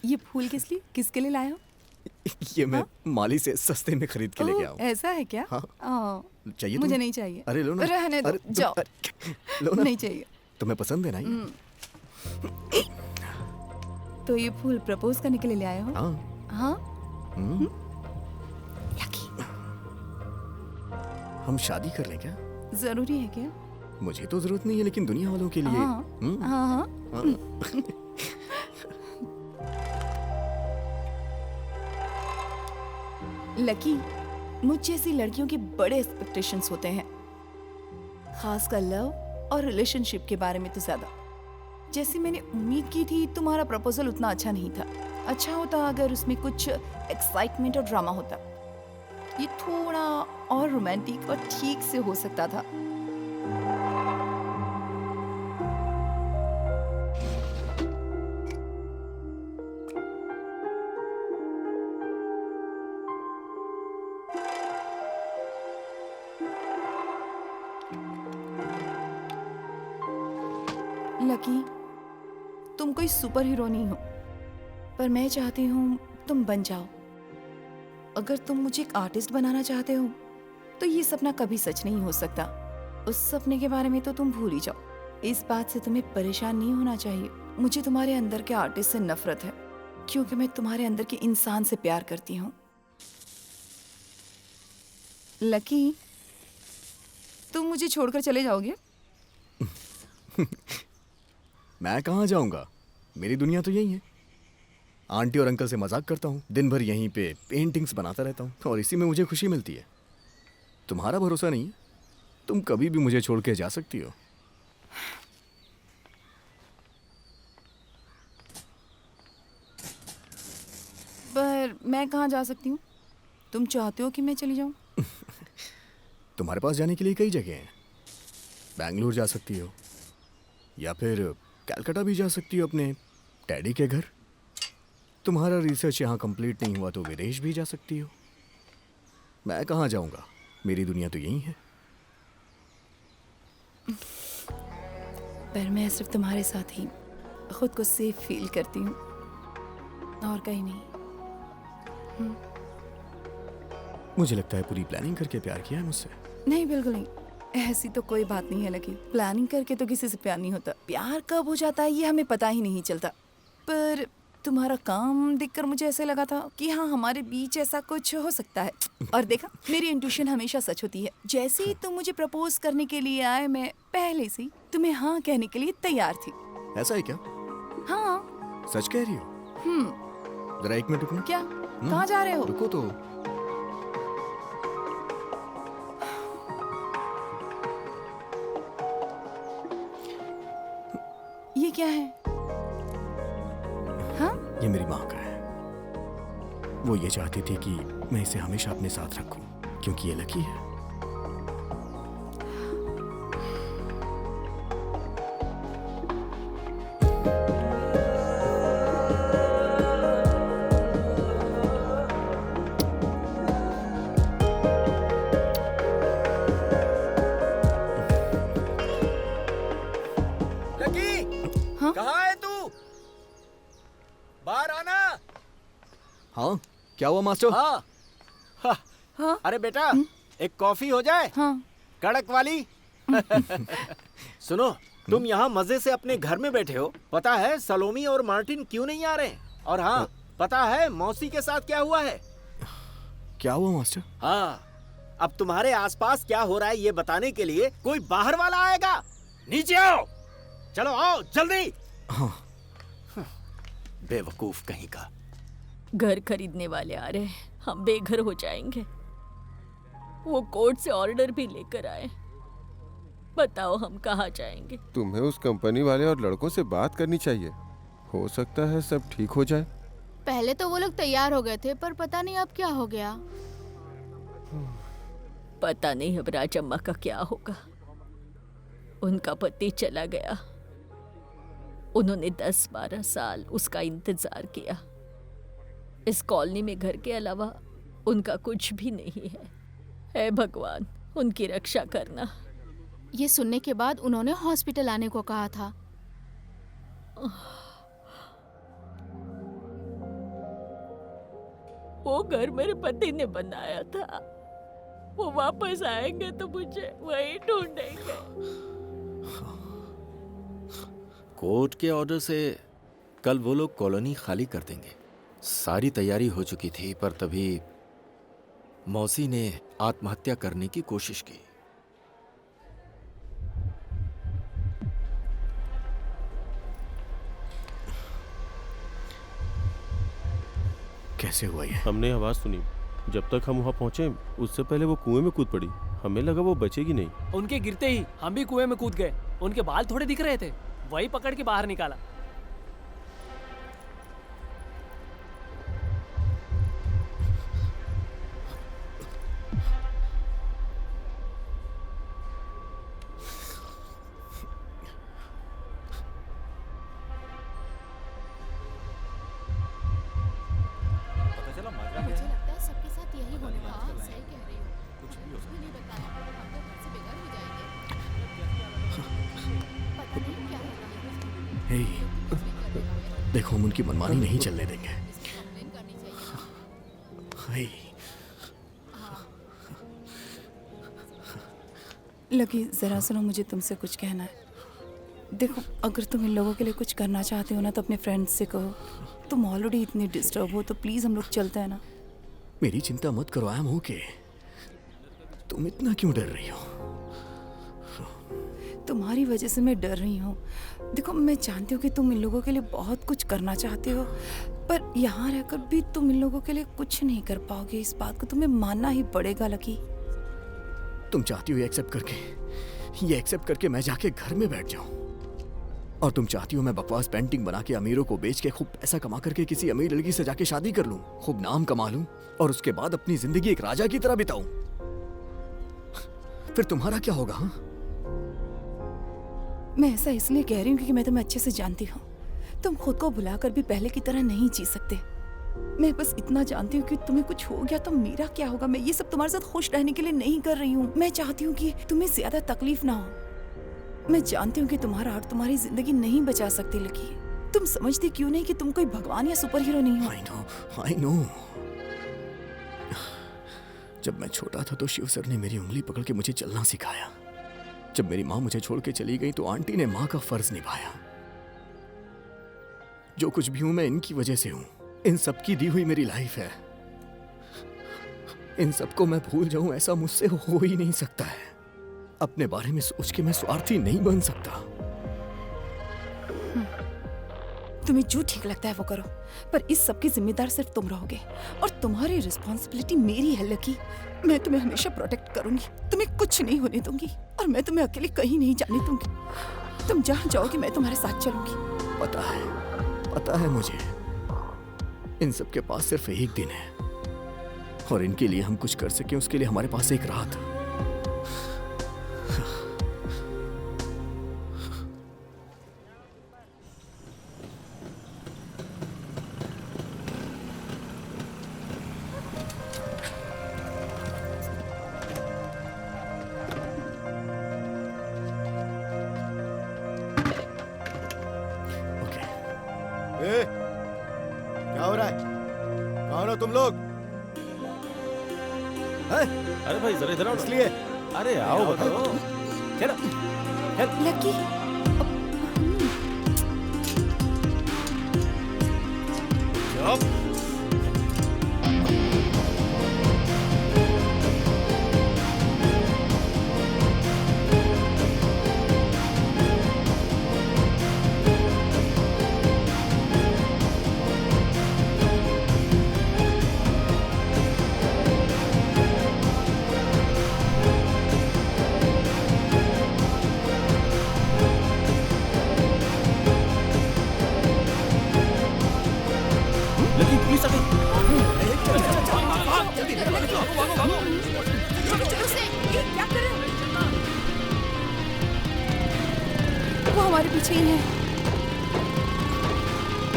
ये फूल किसके लिए लाए हो? ये मैं माली से सस्ते में खरीद के लेके आऊं। ऐसा है क्या? हाँ। चाहिए मुझे तुम्हें? नहीं चाहिए। अरे लो ना। रहने दो, जाओ। लो ना। नहीं चाहिए। तुम्हें पसंद है ना ये? तो ये फूल प्रपोज करने के लिए ले आए हो? हाँ। हाँ? हम शादी कर लें क्या? जरूरी है क्या? मुझे तो जरूरत नहीं है, लेकिन दुनिया वालों के लिए। हाँ। हाँ हाँ। लकी, मुझ जैसी लड़कियों के बड़े एक्सपेक्टेशंस होते हैं, खासकर लव और रिलेशनशिप के बारे में तो ज्यादा। जैसे मैंने उम्मीद की थी, तुम्हारा प्रपोजल उतना अच्छा नहीं था। अच्छा होता अगर उसमें कुछ एक्साइटमेंट और ड्रामा होता। ये थोड़ा और रोमांटिक और ठीक से हो सकता था। लकी, तुम कोई सुपर हीरो नहीं हो, पर मैं चाहती हूँ तुम बन जाओ। अगर तुम मुझे एक आर्टिस्ट बनाना चाहते हो तो ये सपना कभी सच नहीं हो सकता। उस सपने के बारे में तो तुम भूल ही जाओ। इस बात से तुम्हें परेशान नहीं होना चाहिए। मुझे तुम्हारे अंदर के आर्टिस्ट से नफरत है, क्योंकि मैं तुम्हारे अंदर के इंसान से प्यार करती हूँ। लकी, तुम मुझे छोड़कर चले जाओगे? मैं कहाँ जाऊंगा? मेरी दुनिया तो यही है। आंटी और अंकल से मजाक करता हूँ, दिन भर यहीं पे पेंटिंग्स बनाता रहता हूँ और इसी में मुझे खुशी मिलती है। तुम्हारा भरोसा नहीं है, तुम कभी भी मुझे छोड़ के जा सकती हो। पर मैं कहाँ जा सकती हूँ? तुम चाहते हो कि मैं चली जाऊँ? तुम्हारे पास जाने के लिए कई जगह हैं। बैंगलोर जा सकती हो, या फिर कलकत्ता भी जा सकती हो अपने डैडी के घर। तुम्हारा रिसर्च यहाँ कंप्लीट नहीं हुआ तो विदेश भी जा सकती हो। मैं कहाँ जाऊँगा? मेरी दुनिया तो यही है। पर मैं सिर्फ तुम्हारे साथ ही खुद को सेफ फील करती हूँ, और कहीं नहीं। मुझे लगता है पूरी प्लानिंग करके प्यार किया है मुझसे। नहीं, बिल्कुल नहीं। ऐसी तो कोई बात नहीं है लकी। प्लानिंग करके तो किसी से प्यार नहीं होता। प्यार कब हो जाता है ये हमें पता ही नहीं चलता। पर तुम्हारा काम देखकर मुझे ऐसे लगा था कि हाँ, हमारे बीच ऐसा कुछ हो सकता है। और देखा, मेरी इंट्यूशन हमेशा सच होती है। जैसे ही तुम मुझे प्रपोज करने के लिए आए, मैं पहले से ही तुम्हें हाँ कहने के लिए तैयार थी। ऐसा है क्या? हाँ। सच कह रही हो? जरा 1 मिनट रुकना। क्या? कहाँ जा रहे हो? रुको तो। ये क्या है? हाँ? ये मेरी माँ का है। वो ये चाहती थी कि मैं इसे हमेशा अपने साथ रखूं, क्योंकि ये लकी है। हाँ? कहाँ है तू? बाहर आना। हाँ क्या हुआ मास्टर? हाँ हाँ? अरे बेटा एक कॉफी हो जाए। हाँ। कड़क वाली। सुनो तुम यहाँ मजे से अपने घर में बैठे हो। पता है सलोमी और मार्टिन क्यों नहीं आ रहे? और हाँ पता है मौसी के साथ क्या हुआ है? क्या हुआ मास्टर? हाँ अब तुम्हारे आसपास क्या हो रहा है ये बताने के लिए कोई बाहर वाला आएगा। नीचे आओ, चलो आओ जल्दी। हाँ। बेवकूफ कहीं का। घर खरीदने वाले आ रहे हैं, हम बेघर हो जाएंगे। वो कोर्ट से ऑर्डर भी लेकर आए। बताओ हम कहाँ जाएंगे? तुम्हें उस कंपनी वाले और लड़कों से बात करनी चाहिए। हो सकता है सब ठीक हो जाए। पहले तो वो लोग तैयार हो गए थे, पर पता नहीं अब क्या हो गया। पता नहीं अब राजम्मा का क्या होगा। उनका पति चला गया। उन्होंने 10-12 साल उसका इंतजार किया। इस कॉलोनी में घर के अलावा उनका कुछ भी नहीं है। हे भगवान, उनकी रक्षा करना। ये सुनने के बाद उन्होंने हॉस्पिटल आने को कहा था। वो घर मेरे पति ने बनाया था। वो वापस आएंगे तो मुझे वही ढूंढेंगे। कोर्ट के ऑर्डर से कल वो लोग कॉलोनी खाली कर देंगे। सारी तैयारी हो चुकी थी पर तभी मौसी ने आत्महत्या करने की कोशिश की। कैसे हुआ ये? हमने आवाज सुनी। जब तक हम वहाँ पहुंचे उससे पहले वो कुएं में कूद पड़ी। हमें लगा वो बचेगी नहीं। उनके गिरते ही हम भी कुएं में कूद गए। उनके बाल थोड़े दिख रहे थे, वही पकड़ के बाहर निकाला। पता चला माजरा मुझे क्या है? लगता है सबके साथ यही होने वाला है। सही कह रही हो। कुछ भी नहीं बताया, हम तो घर से बेघर हो जाएंगे। पता नहीं क्या होगा। हे, देखो हम उनकी मनमानी नहीं चलने देंगे। कंप्लेन करनी चाहिए। हे, लकी जरा सुनो, मुझे तुमसे कुछ कहना है। देखो अगर तुम इन लोगों के लिए कुछ करना चाहते हो ना तो अपने फ्रेंड्स से कहो। तुम ऑलरेडी इतने डिस्टर्ब हो तो प्लीज हम लोग चलते हैं ना। मेरी चिंता मत करो, आई एम ओके। तुम इतना क्यों डर रही हो? तुम्हारी वजह से मैं डर रही हूँ। देखो मैं जानती हूँ कि तुम इन लोगों के लिए बहुत कुछ करना चाहते हो, पर यहाँ रहकर भी तुम इन लोगों के लिए कुछ नहीं कर पाओगे। इस बात को तुम्हें मानना ही पड़ेगा लकी। तुम चाहती हो ये एक्सेप्ट करके मैं जाके घर में बैठ जाऊं, और तुम चाहती हो मैं बकवास पेंटिंग बना के अमीरों को बेच के खूब पैसा कमा करके किसी अमीर लड़की से जाके शादी कर लूं, खूब नाम कमा लूं और उसके बाद अपनी जिंदगी एक राजा की तरह बिताऊं। फिर तुम्हारा क्या होगा? हाँ? मैं ऐसा इसलिए कह रही हूँ क्योंकि मैं तुम्हें अच्छे से जानती हूँ। तुम खुद को भुलाकर भी पहले की तरह नहीं जी सकते। मैं बस इतना जानती हूँ कि तुम्हें कुछ हो गया तो मेरा क्या होगा। मैं ये सब तुम्हारे साथ खुश रहने के लिए नहीं कर रही हूँ। मैं चाहती हूँ कि तुम्हें ज्यादा तकलीफ ना हो। मैं जानती हूँ कि तुम्हारा आर्ट तुम्हारी जिंदगी नहीं बचा सकती लकी। तुम समझती क्यों नहीं कि तुम कोई भगवान या सुपर हीरो नहीं हो। I know। जब मैं छोटा था तो शिव सर ने मेरी उंगली पकड़ के मुझे चलना सिखाया। जब मेरी माँ मुझे छोड़ के चली गई तो आंटी ने माँ का फर्ज निभाया। जो कुछ भी हूं मैं इनकी वजह से हूं। इन सबकी दी हुई मेरी लाइफ है। इन सबको मैं भूल जाऊं ऐसा मुझसे हो ही नहीं सकता है। अपने बारे में सोच के मैं स्वार्थी नहीं बन सकता। तुम्हें जो ठीक लगता है वो करो, पर इस सब की जिम्मेदार सिर्फ तुम रहोगे और तुम्हारी रिस्पॉन्सिबिलिटी मेरी है लकी। मैं तुम्हें हमेशा प्रोटेक्ट करूंगी, तुम्हें कुछ नहीं होने दूंगी और मैं तुम्हें अकेले कहीं नहीं जाने दूंगी। तुम जहां जाओगे मैं तुम्हारे साथ चलूंगी। पता है मुझे। इन सब के पास सिर्फ एक दिन है और इनके लिए हम कुछ कर सके उसके लिए हमारे पास एक रात। क्या हो रहा है? कौन हो तुम लोग? हैं? अरे भाई जरा इधर आओ ना। इसलिए अरे आओ बताओ। चलो लकी लकी प्लीज अभी क्या कर रहे हो? वो हमारे पीछे ही है।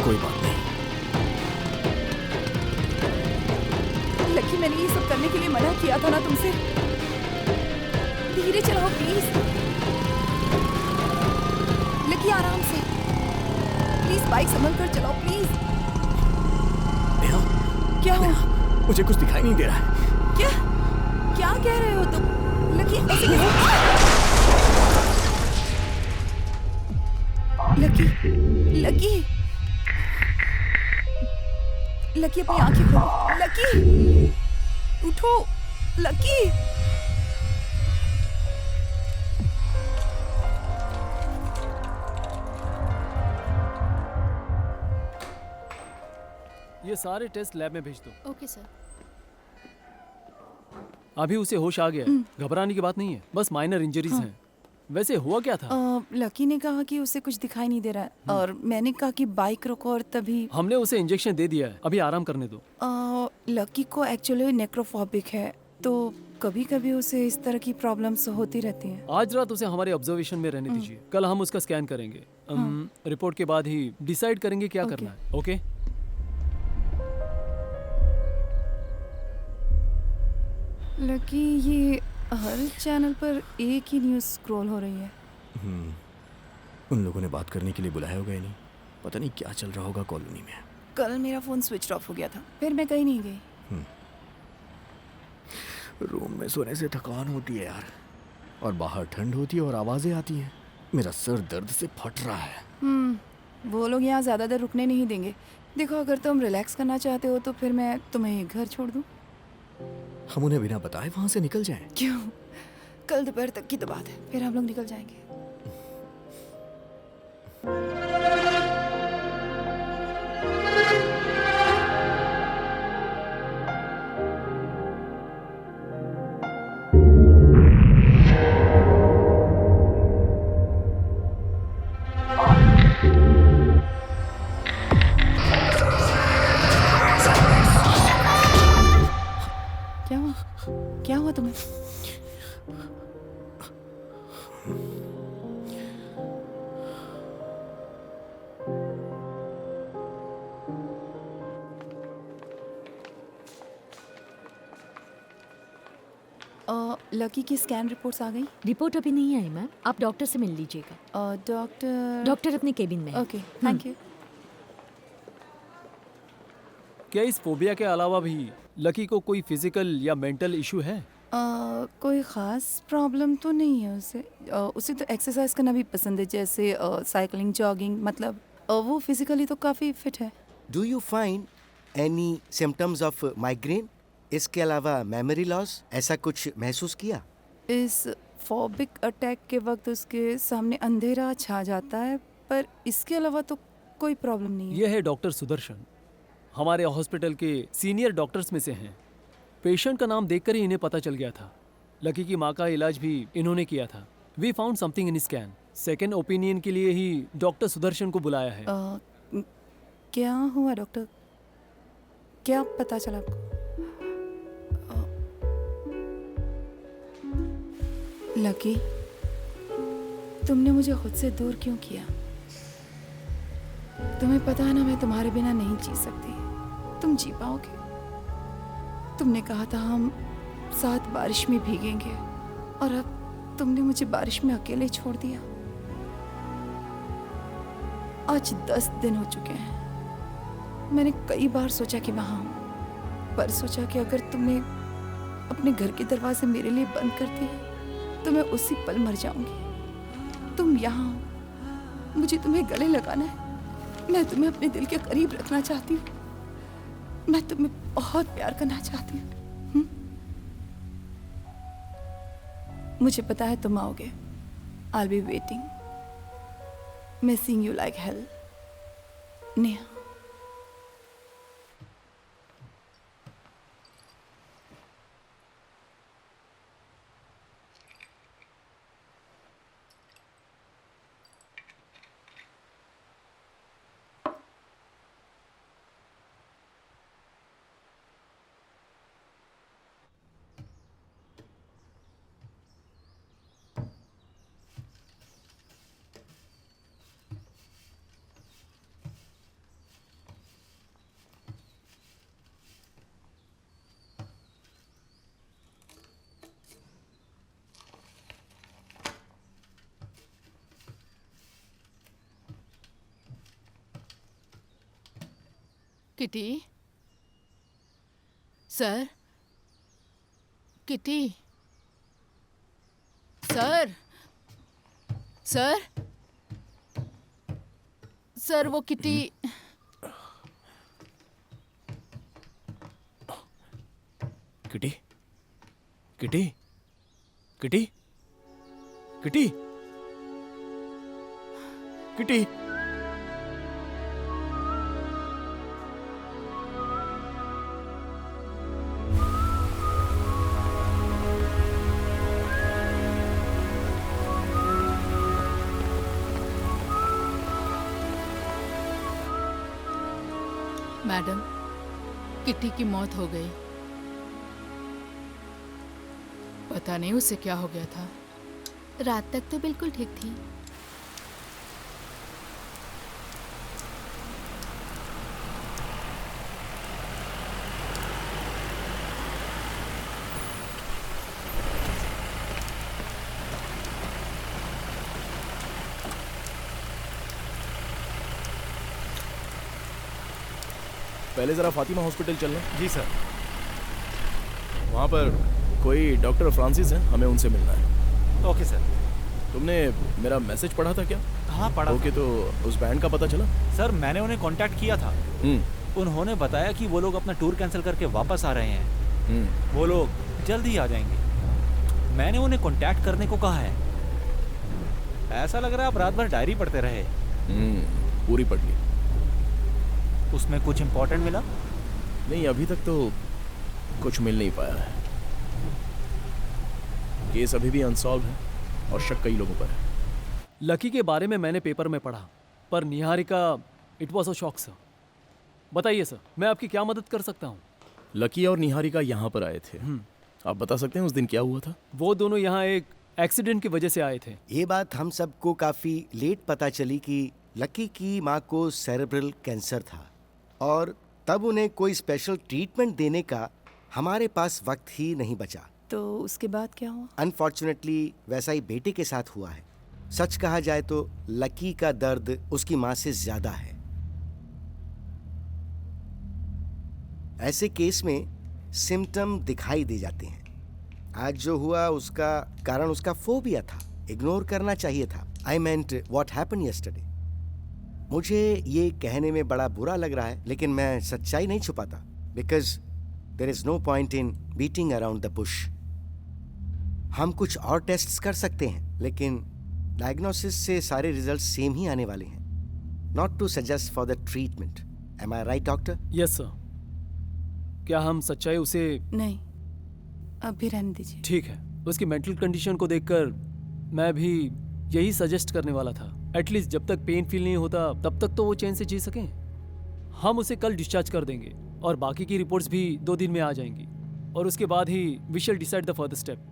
कोई बात नहीं। लकी मैंने ये सब करने के लिए मना किया था ना तुमसे। धीरे चलाओ प्लीज। लकी आराम से प्लीज, बाइक संभल कर चलाओ प्लीज। नेहा, क्या हुआ? मुझे कुछ दिखाई नहीं दे रहा है। क्या क्या कह रहे हो तुम? लकी ऐसे कैसे? लकी लकी लकी अपनी आंखें खोलो। लकी उठो। लकी ये सारे टेस्ट लैब में भेज दो। Okay sir. अभी उसे होश आ गया है, घबराने की बात नहीं है, बस माइनर इंजरीज हैं। वैसे हुआ क्या था? लकी ने कहा कि उसे कुछ दिखाई नहीं दे रहा है और मैंने कहा कि बाइक रोको और तभी हमने उसे इंजेक्शन दे दिया है, अभी आराम करने दो। लकी को एक्चुअली नेक्रोफोबिक है, तो कभी कभी उसे इस तरह की प्रॉब्लम्स होती रहती हैं। आज रात उसे हमारे ऑब्जर्वेशन में रहने दीजिए, कल हम उसका स्कैन करेंगे। रिपोर्ट के बाद ही डिसाइड करेंगे क्या करना है। ओके? लकी ये हर चैनल पर एक ही न्यूज़ स्क्रॉल हो रही है। उन लोगों ने बात करने के लिए बुलाया होगा ही नहीं। पता नहीं क्या चल रहा होगा कॉलोनी में। कल मेरा फ़ोन स्विच ऑफ हो गया था, फिर मैं कहीं नहीं गई। रूम में सोने से थकान होती है यार, और बाहर ठंड होती है और आवाज़ें आती हैं। मेरा सर दर्द से फट रहा है। वो लोग यहाँ ज़्यादा देर रुकने नहीं देंगे। देखो, अगर तुम रिलैक्स करना चाहते हो तो फिर मैं तुम्हें घर छोड़ दूँ। हम उन्हें बिना बताए वहाँ से निकल जाएं। क्यों? कल दोपहर तक की तो बात है, फिर हम लोग निकल जाएंगे। क्या हुआ तुम्हें? लकी की स्कैन रिपोर्ट्स आ गई? रिपोर्ट अभी नहीं आई मैम, आप डॉक्टर से मिल लीजिएगा। डॉक्टर अपने केबिन में है। Okay, thank you. क्या इस फोबिया के अलावा भी लकी को कोई फिजिकल या मेंटल इशू है? कोई ख़ास प्रॉब्लम तो नहीं है उसे। उसे तो एक्सरसाइज करना भी पसंद है, जैसे साइकिलिंग, जॉगिंग। मतलब वो फिजिकली तो काफ़ी फिट है। Do you find any symptoms of migraine? इसके अलावा मेमोरी लॉस, ऐसा कुछ महसूस किया? इस फोबिक अटैक के वक्त उसके सामने अंधेरा छा जाता है, पर इसके अलावा तो कोई प्रॉब्लम नहीं है। यह है डॉक्टर सुदर्शन, हमारे हॉस्पिटल के सीनियर डॉक्टर्स में से हैं। पेशेंट का नाम देखकर ही इन्हें पता चल गया था। लकी की माँ का इलाज भी इन्होंने किया था। We found something in scan. Second opinion के लिए ही डॉक्टर सुदर्शन को बुलाया है। क्या हुआ डॉक्टर? क्या पता चला आपको? लकी, तुमने मुझे खुद से दूर क्यों किया? तुम्हें पता है ना, मैं तुम्हारे बिना नहीं जी सकती। तुम जी पाओगे? तुमने कहा था हम साथ बारिश में भीगेंगे, और अब तुमने मुझे बारिश में अकेले छोड़ दिया। आज 10 दिन हो चुके हैं मैंने कई बार सोचा कि वहां हूं, पर सोचा कि अगर तुमने अपने घर के दरवाजे मेरे लिए बंद कर दिए तो मैं उसी पल मर जाऊंगी। तुम यहाँ हो, मुझे तुम्हें गले लगाना है। मैं तुम्हें अपने दिल के करीब रखना चाहती हूँ। मैं तुम्हें बहुत प्यार करना चाहती हूँ। मुझे पता है तुम आओगे। I'll be waiting, missing you like hell, Neha. Kitty sir, Kitty sir, sir, sir वो Kitty. Kitty Kitty Kitty Kitty Kitty madam, Kitty की मौत हो गई। पता नहीं उसे क्या हो गया था। रात तक तो बिल्कुल ठीक थी। पहले जरा फातिमा हॉस्पिटल चलना। जी सर। वहाँ पर कोई डॉक्टर फ्रांसिस हैं, हमें उनसे मिलना है। Okay sir. तुमने मेरा मैसेज पढ़ा था क्या? हाँ पढ़ा। ओके, तो उस बैंड का पता चला? सर मैंने उन्हें कांटेक्ट किया था। उन्होंने बताया कि वो लोग अपना टूर कैंसिल करके वापस आ रहे हैं। वो लोग जल्द ही आ जाएंगे। मैंने उन्हें कांटेक्ट करने को कहा है। ऐसा लग रहा है आप रात भर डायरी पढ़ते रहे। पूरी पढ़ ली। उसमें कुछ इम्पोर्टेंट मिला? नहीं, अभी तक तो कुछ मिल नहीं पाया है। केस अभी भी अनसॉल्व है और शक कई लोगों पर है। लकी के बारे में मैंने पेपर में पढ़ा, पर Niharika, it was a shock sir. बताइए सर, मैं आपकी क्या मदद कर सकता हूँ? लकी और निहारिका यहाँ पर आए थे। आप बता सकते हैं उस दिन क्या हुआ था? वो दोनों यहाँ एक एक्सीडेंट की वजह से आए थे। ये बात हम सबको काफी लेट पता चली कि लकी की माँ को सेरेब्रल कैंसर था और तब उन्हें कोई स्पेशल ट्रीटमेंट देने का हमारे पास वक्त ही नहीं बचा। तो उसके बाद क्या हुआ? अनफॉर्चुनेटली वैसा ही बेटे के साथ हुआ है। सच कहा जाए तो लकी का दर्द उसकी माँ से ज्यादा है। ऐसे केस में सिम्टम दिखाई दे जाते हैं। आज जो हुआ उसका कारण उसका फोबिया था। इग्नोर करना चाहिए था। आई मेंट व्हाट हैपेंड यस्टरडे। मुझे ये कहने में बड़ा बुरा लग रहा है, लेकिन मैं सच्चाई नहीं छुपाता, because there is no point in beating around the bush. हम कुछ और टेस्ट्स कर सकते हैं, लेकिन डायग्नोसिस से सारे रिजल्ट सेम ही आने वाले हैं। Not to suggest for the treatment. Am I right doctor? Yes sir. क्या हम सच्चाई उसे? नहीं, अब भी रहने दीजिए। ठीक है। उसकी मेंटल कंडीशन को देखकर मैं भी यही सजेस्ट करने वाला था। एटलीस्ट जब तक पेन फील नहीं होता तब तक तो वो चैन से जी सकें। हम उसे कल डिस्चार्ज कर देंगे और बाकी की रिपोर्ट्स भी 2 दिन में आ जाएंगी और उसके बाद ही we shall decide the further step.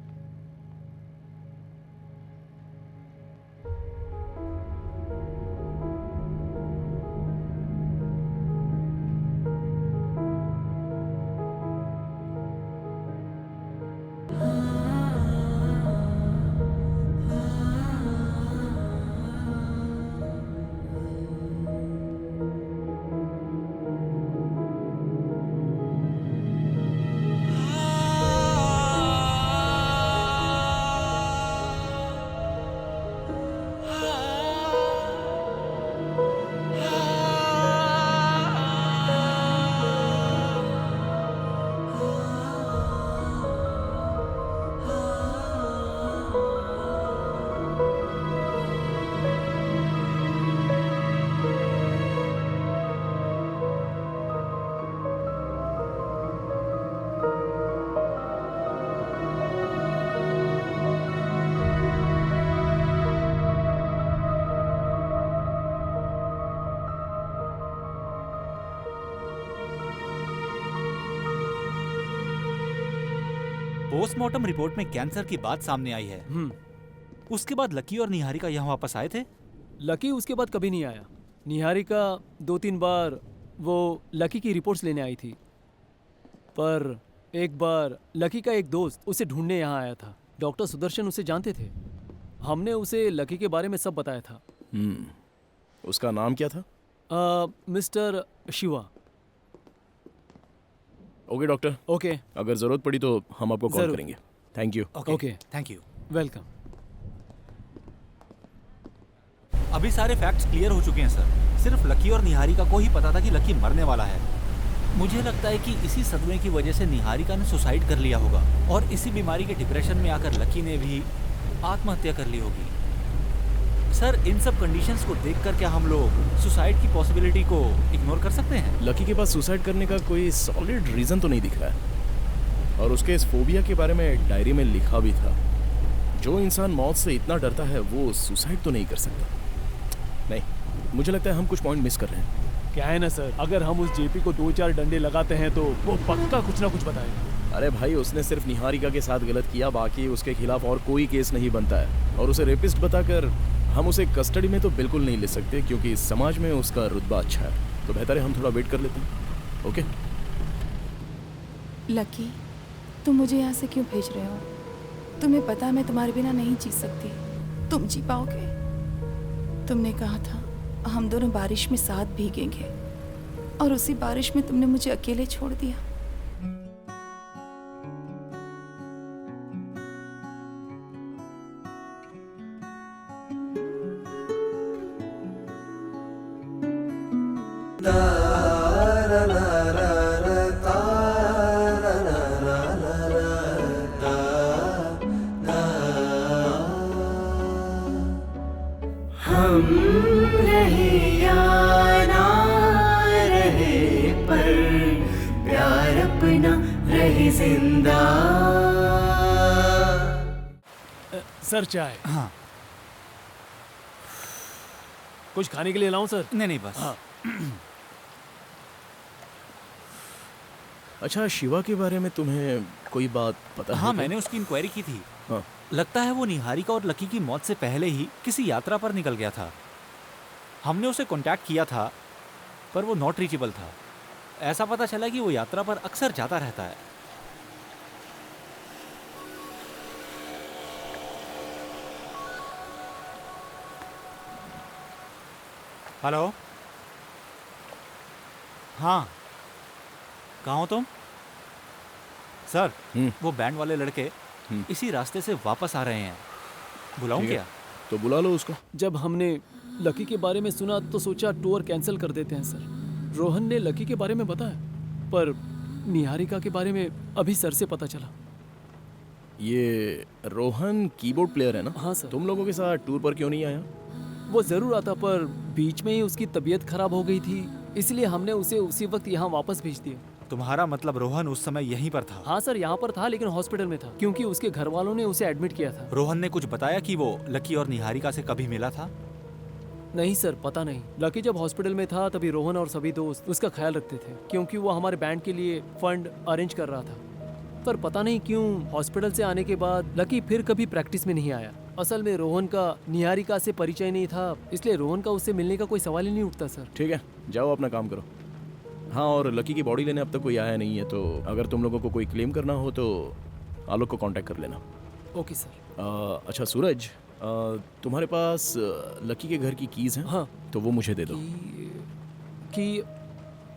Postmortem report में कैंसर की बात सामने आई है। उसके बाद लकी और निहारिका यहाँ वापस आए थे? लकी उसके बाद कभी नहीं आया। निहारिका 2-3 बार वो लकी की रिपोर्ट्स लेने आई थी, पर एक बार लकी का एक दोस्त उसे ढूंढने यहाँ आया था। डॉक्टर सुदर्शन उसे जानते थे। हमने उसे लकी के बारे में सब बताया था। उसका नाम क्या था? Mister Shiva. Okay doctor. Okay, अगर जरूरत पड़ी तो हम आपको कॉल करेंगे। Thank you. Okay, thank you. Welcome. अभी सारे फैक्ट्स क्लियर हो चुके हैं सर। सिर्फ लकी और निहारिका को ही पता था कि लकी मरने वाला है। मुझे लगता है कि इसी सदमे की वजह से निहारिका ने सुसाइड कर लिया होगा और इसी बीमारी के डिप्रेशन में आकर लकी ने भी आत्महत्या कर ली होगी। सर, इन सब कंडीशंस को देखकर क्या हम लोग सुसाइड की पॉसिबिलिटी को इग्नोर कर सकते हैं? लकी के पास सुसाइड करने का कोई सॉलिड रीजन तो नहीं दिख रहा है, और उसके इस फोबिया के बारे में डायरी में लिखा भी था। जो इंसान मौत से इतना डरता है वो सुसाइड तो नहीं कर सकता। नहीं, मुझे लगता है हम कुछ पॉइंट मिस कर रहे हैं। क्या है ना सर, अगर हम उस जेपी को 2-4 डंडे लगाते हैं तो वो पक्का कुछ ना कुछ बताएगा। अरे भाई, उसने सिर्फ निहारिका के साथ गलत किया, बाकी उसके खिलाफ और कोई केस नहीं बनता है। और उसे रेपिस्ट बताकर हम उसे कस्टडी में तो बिल्कुल नहीं ले सकते, क्योंकि समाज में उसका रुतबा अच्छा है। तो बेहतर है हम थोड़ा वेट कर लेते हैं। ओके लकी, तुम मुझे यहाँ से क्यों भेज रहे हो? तुम्हें पता है मैं तुम्हारे बिना नहीं जी सकती। तुम जी पाओगे? तुमने कहा था हम दोनों बारिश में साथ भीगेंगे, और उसी बारिश में तुमने मुझे अकेले छोड़ दिया। हम रहे या ना रहे, पर प्यार अपना रहे जिंदा। सर चाय। हाँ। कुछ खाने के लिए लाऊं सर? नहीं बस। हाँ। अच्छा, शिवा के बारे में तुम्हें कोई बात पता है? हाँ, मैंने उसकी इंक्वायरी की थी। हाँ। लगता है वो निहारिका और लकी की मौत से पहले ही किसी यात्रा पर निकल गया था। हमने उसे कांटेक्ट किया था, पर वो नॉट रीचेबल था। ऐसा पता चला कि वो यात्रा पर अक्सर जाता रहता है। हेलो। हाँ, कहाँ हो तुम? सर, वो बैंड वाले लड़के इसी रास्ते से वापस आ रहे हैं। बुलाऊं क्या? तो बुला लो उसको। जब हमने लकी के बारे में सुना तो सोचा टूर कैंसिल कर देते हैं सर। रोहन ने लकी के बारे में बताया, पर निहारिका के बारे में अभी सर से पता चला। ये रोहन कीबोर्ड प्लेयर है ना? हाँ सर। तुम लोगों के साथ टूर पर क्यों नहीं आया? वो जरूर आता, पर बीच में ही उसकी तबीयत खराब हो गई थी, इसलिए हमने उसे उसी वक्त यहाँ वापस भेज दिया। तुम्हारा मतलब रोहन उस समय यहीं पर था? हाँ सर, यहाँ पर था, लेकिन हॉस्पिटल में था, क्योंकि उसके घर वालों ने उसे एडमिट किया था। रोहन ने कुछ बताया कि वो लकी और निहारिका से कभी मिला था? नहीं सर, पता नहीं। लकी जब हॉस्पिटल में था तभी रोहन और सभी दोस्त उसका ख्याल रखते थे, क्योंकि वो हमारे बैंड के लिए फंड अरेंज कर रहा था। पर पता नहीं क्यों हॉस्पिटल से आने के बाद लकी फिर कभी प्रैक्टिस में नहीं आया। असल में रोहन का निहारिका से परिचय नहीं था, इसलिए रोहन का उससे मिलने का कोई सवाल ही नहीं उठता सर। ठीक है, जाओ अपना काम करो। हाँ, और लकी की बॉडी लेने अब तक कोई आया नहीं है, तो अगर तुम लोगों को कोई क्लेम करना हो तो आलोक को कांटेक्ट कर लेना। Okay sir. अच्छा सूरज, तुम्हारे पास लकी के घर की कीज हैं? हाँ। तो वो मुझे दे दो। की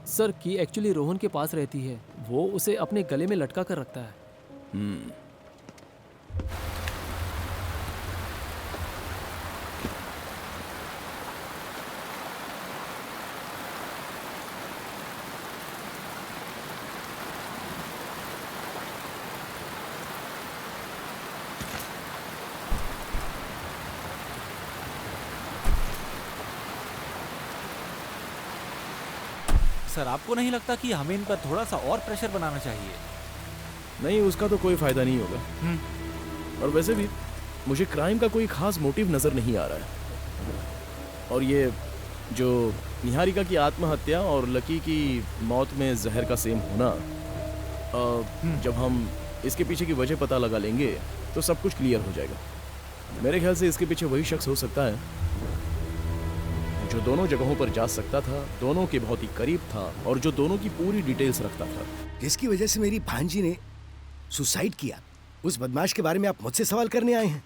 सर, की एक्चुअली रोहन के पास रहती है, वो उसे अपने गले में लटका कर रखता है। सर, आपको नहीं लगता कि हमें इन पर थोड़ा सा और प्रेशर बनाना चाहिए? नहीं, उसका तो कोई फायदा नहीं होगा। और वैसे भी मुझे क्राइम का कोई खास मोटिव नजर नहीं आ रहा है। और ये जो निहारिका की आत्महत्या और लकी की मौत में जहर का सेम होना, जब हम इसके पीछे की वजह पता लगा लेंगे तो सब कुछ क्लियर हो जाएगा। मेरे ख्याल से इसके पीछे वही शख्स हो सकता है जो दोनों जगहों पर जा सकता था, दोनों के बहुत ही करीब था और जो दोनों की पूरी डिटेल्स रखता था। जिसकी वजह से मेरी भांजी ने सुसाइड किया। उस बदमाश के बारे में आप मुझसे सवाल करने आए हैं?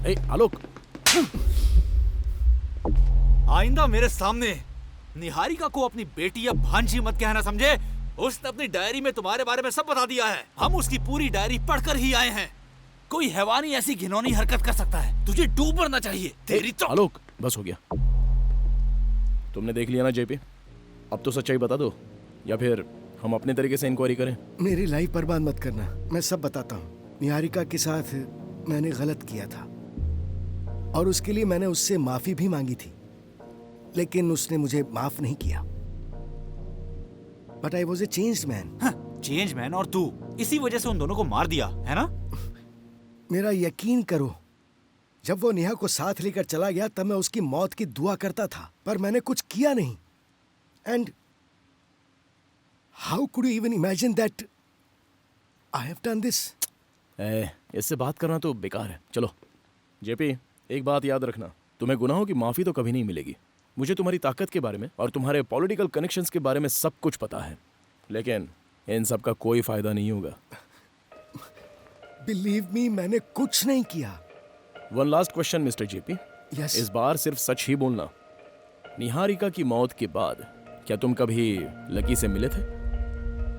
ए, आलोक, आइंदा मेरे सामने निहारिका को अपनी बेटी या भांजी मत कहना, समझे? उसने अपनी डायरी में तुम्हारे बारे में सब बता दिया है। हम उसकी पूरी डायरी पढ़कर ही आए हैं। कोई हैवानी ऐसी घिनौनी हरकत कर सकता है? तुझे डूब मरना चाहिए। तेरी तो आलोक, बस हो गया। तुमने देख लिया ना जेपी, अब तो सच्चाई बता दो या फिर हम अपने तरीके से इंक्वायरी करें। मेरी लाइफ बर्बाद मत करना, मैं सब बताता हूँ। निहारिका के साथ मैंने गलत किया था और उसके लिए मैंने उससे माफी भी मांगी थी, लेकिन उसने मुझे माफ नहीं किया। But I was a changed man. Change man? और तू इसी वजह से उन दोनों को मार दिया है ना? मेरा यकीन करो, जब वो नेहा को साथ लेकर चला गया तब मैं उसकी मौत की दुआ करता था, पर मैंने कुछ किया नहीं। And how could you even imagine that I have done this? इससे बात करना तो बेकार है। चलो जेपी, एक बात याद रखना, तुम्हें गुनाहों की माफी तो कभी नहीं मिलेगी। मुझे तुम्हारी ताकत के बारे में और तुम्हारे पॉलिटिकल कनेक्शंस के बारे में सब कुछ पता है, लेकिन इन सब का कोई फायदा नहीं होगा। बिलीव मी, मैंने कुछ नहीं किया। One last question mister JP. Yes. इस बार सिर्फ सच ही बोलना। निहारिका की मौत के बाद क्या तुम कभी लकी से मिले थे?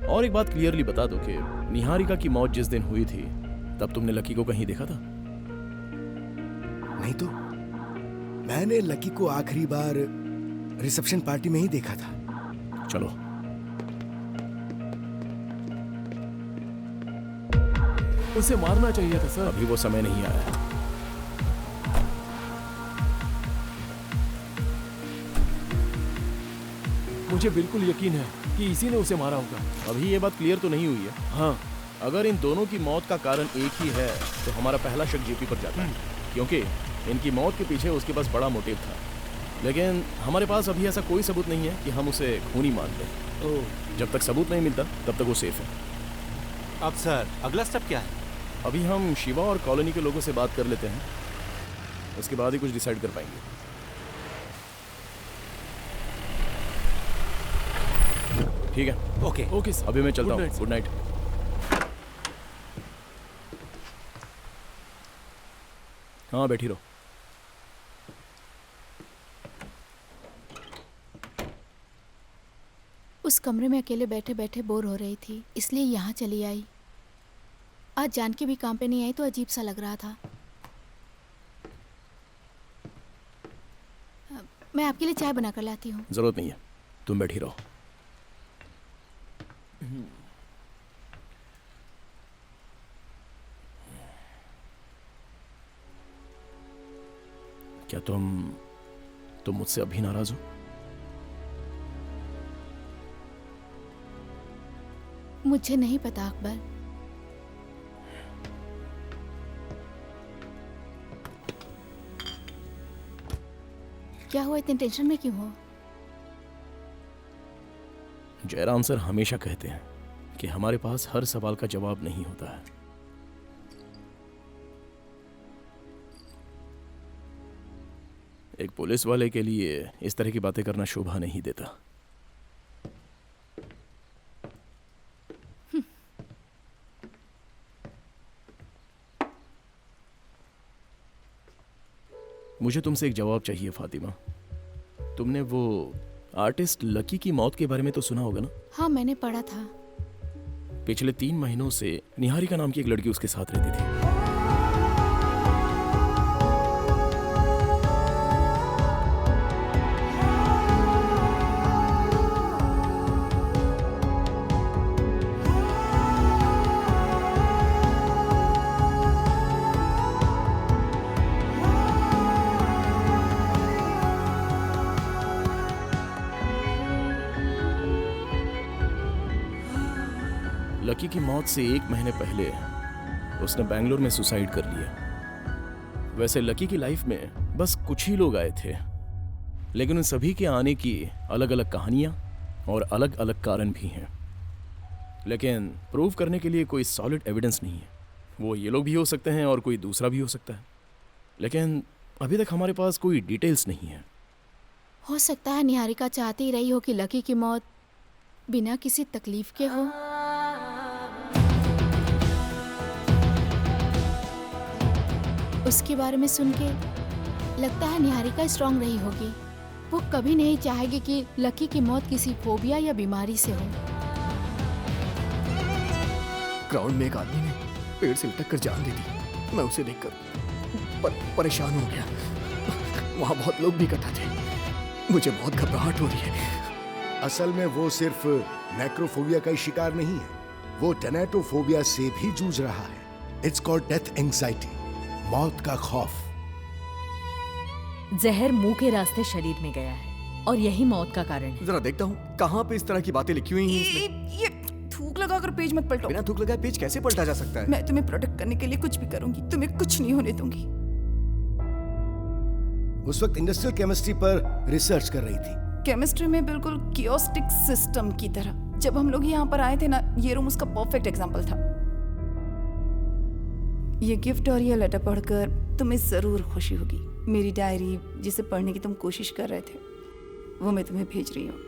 और एक बात क्लियरली बता दो कि निहारिका की मौत जिस दिन हुई थी तब तुमने लकी को कहीं देखा था? नहीं तो मैंने लकी को आखिरी बार रिसेप्शन पार्टी में ही देखा था। चलो। उसे मारना चाहिए था सर। अभी वो समय नहीं आया। मुझे बिल्कुल यकीन है कि इसी ने उसे मारा होगा। अभी ये बात क्लियर तो नहीं हुई है। हाँ, अगर इन दोनों की मौत का कारण एक ही है तो हमारा पहला शक जेपी पर जाता है, क्योंकि इनकी मौत के पीछे उसके पास बड़ा मोटिव था। लेकिन हमारे पास अभी ऐसा कोई सबूत नहीं है कि हम उसे खूनी मान लें। जब तक सबूत नहीं मिलता तब तक वो सेफ है। अब सर अगला स्टेप क्या है? अभी हम शिवा और कॉलोनी के लोगों से बात कर लेते हैं, उसके बाद ही कुछ डिसाइड कर पाएंगे। ठीक है? Okay okay sir. अभी मैं चलता Good हूँ। night, good night. हाँ, बैठी रहो। उस कमरे में अकेले बैठे बैठे बोर हो रही थी, इसलिए यहाँ चली आई। आज जानकी भी काम पे नहीं आई तो अजीब सा लग रहा था। मैं आपके लिए चाय बना कर लाती हूँ। जरूरत नहीं है, तुम बैठी रहो। क्या तुम मुझसे अभी नाराज हो? मुझे नहीं पता अकबर। क्या हुआ, इतने टेंशन में क्यों हो? जयराम सर हमेशा कहते हैं कि हमारे पास हर सवाल का जवाब नहीं होता है। एक पुलिस वाले के लिए इस तरह की बातें करना शोभा नहीं देता। मुझे तुमसे एक जवाब चाहिए फातिमा। तुमने वो आर्टिस्ट लकी की मौत के बारे में तो सुना होगा ना? हाँ, मैंने पढ़ा था। पिछले 3 महीनों से निहारिका नाम की एक लड़की उसके साथ रहती थी। लकी की मौत से 1 महीने पहले उसने बेंगलोर में सुसाइड कर लिया। वैसे लकी की लाइफ में बस कुछ ही लोग आए थे, लेकिन उन सभी के आने की अलग अलग कहानियां और अलग अलग कारण भी हैं। लेकिन प्रूव करने के लिए कोई सॉलिड एविडेंस नहीं है। वो ये लोग भी हो सकते हैं और कोई दूसरा भी हो सकता है, लेकिन अभी तक हमारे पास कोई डिटेल्स नहीं है। हो सकता है निहारिका चाहती ही रही हो कि लकी की मौत बिना किसी तकलीफ के हो। उसके बारे में सुन के लगता है निहारिका स्ट्रांग रही होगी। वो कभी नहीं चाहेगी कि लकी की मौत किसी फोबिया या बीमारी से हो। ग्राउंड में एक आदमी ने पेड़ से लटक कर जान दे दी। मैं उसे देखकर परेशान हो गया। वहाँ बहुत लोग भी इकट्ठा थे। मुझे बहुत घबराहट हो रही है। असल में वो सिर्फ नेक्रोफोबिया का ही शिकार नहीं है, वो टेनेटोफोबिया से भी जूझ रहा है। इट्स कॉल्ड डेथ एंग्जाइटी, मौत का खौफ। जहर मुंह के रास्ते शरीर में गया है और यही मौत का कारण है। जरा देखता हूँ कहाँ पे इस तरह की बातें लिखी हुई हैं इसमें। ये थूक लगाकर पेज मत पलटो। बिना थूक लगाए पेज कैसे पलटा जा सकता है? मैं तुम्हें प्रोटेक्ट करने के लिए कुछ भी करूंगी, तुम्हें कुछ नहीं होने दूंगी। उस वक्त इंडस्ट्रियल केमिस्ट्री पर रिसर्च कर रही थी। केमिस्ट्री में बिल्कुल कियोस्टिक सिस्टम की तरह। जब हम लोग यहाँ पर आए थे ना, ये रूम उसका परफेक्ट एग्जाम्पल था। ये गिफ्ट और ये लेटर पढ़कर तुम्हें जरूर खुशी होगी। मेरी डायरी जिसे पढ़ने की तुम कोशिश कर रहे थे, वो मैं तुम्हें भेज रही हूँ।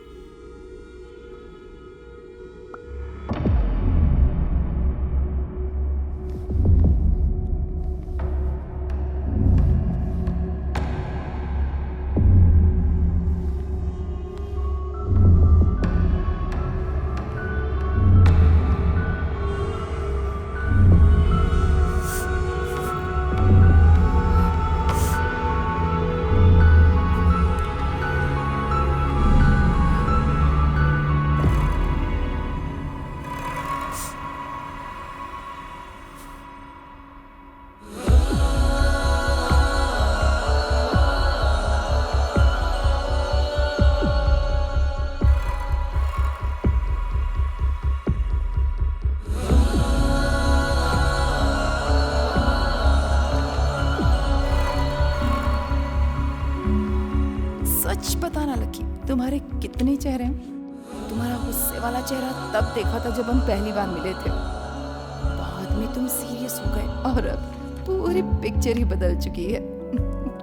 सच बताना लकी, तुम्हारे कितने चेहरे हैं? तुम्हारा गुस्से वाला चेहरा तब देखा था जब हम पहली बार मिले थे। बाद में तुम सीरियस हो गए और अब पूरी पिक्चर ही बदल चुकी है।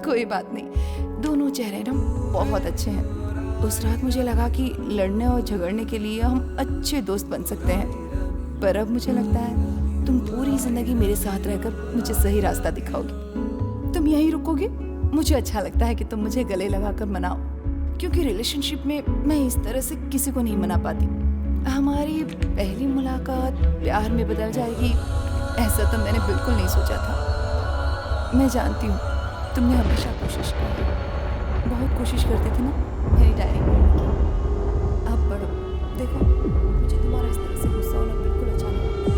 कोई बात नहीं, दोनों चेहरे ना बहुत अच्छे हैं। उस रात मुझे लगा कि लड़ने और झगड़ने के लिए हम अच्छे दोस्त बन सकते हैं, पर अब मुझे लगता है तुम पूरी जिंदगी मेरे साथ रहकर मुझे सही रास्ता दिखाओगी। तुम यहीं रुकोगे? मुझे अच्छा लगता है कि तुम मुझे गले लगाकर मनाओ, क्योंकि रिलेशनशिप में मैं इस तरह से किसी को नहीं मना पाती। हमारी पहली मुलाकात प्यार में बदल जाएगी, ऐसा तो मैंने बिल्कुल नहीं सोचा था। मैं जानती हूँ तुमने हमेशा कोशिश की, बहुत कोशिश करती थी ना मेरी डायरी पढ़ने की। अब पढ़ो, देखो मुझे तुम्हारा इस तरह से गुस्सा होना बिल्कुल अच्छा नहीं लगता।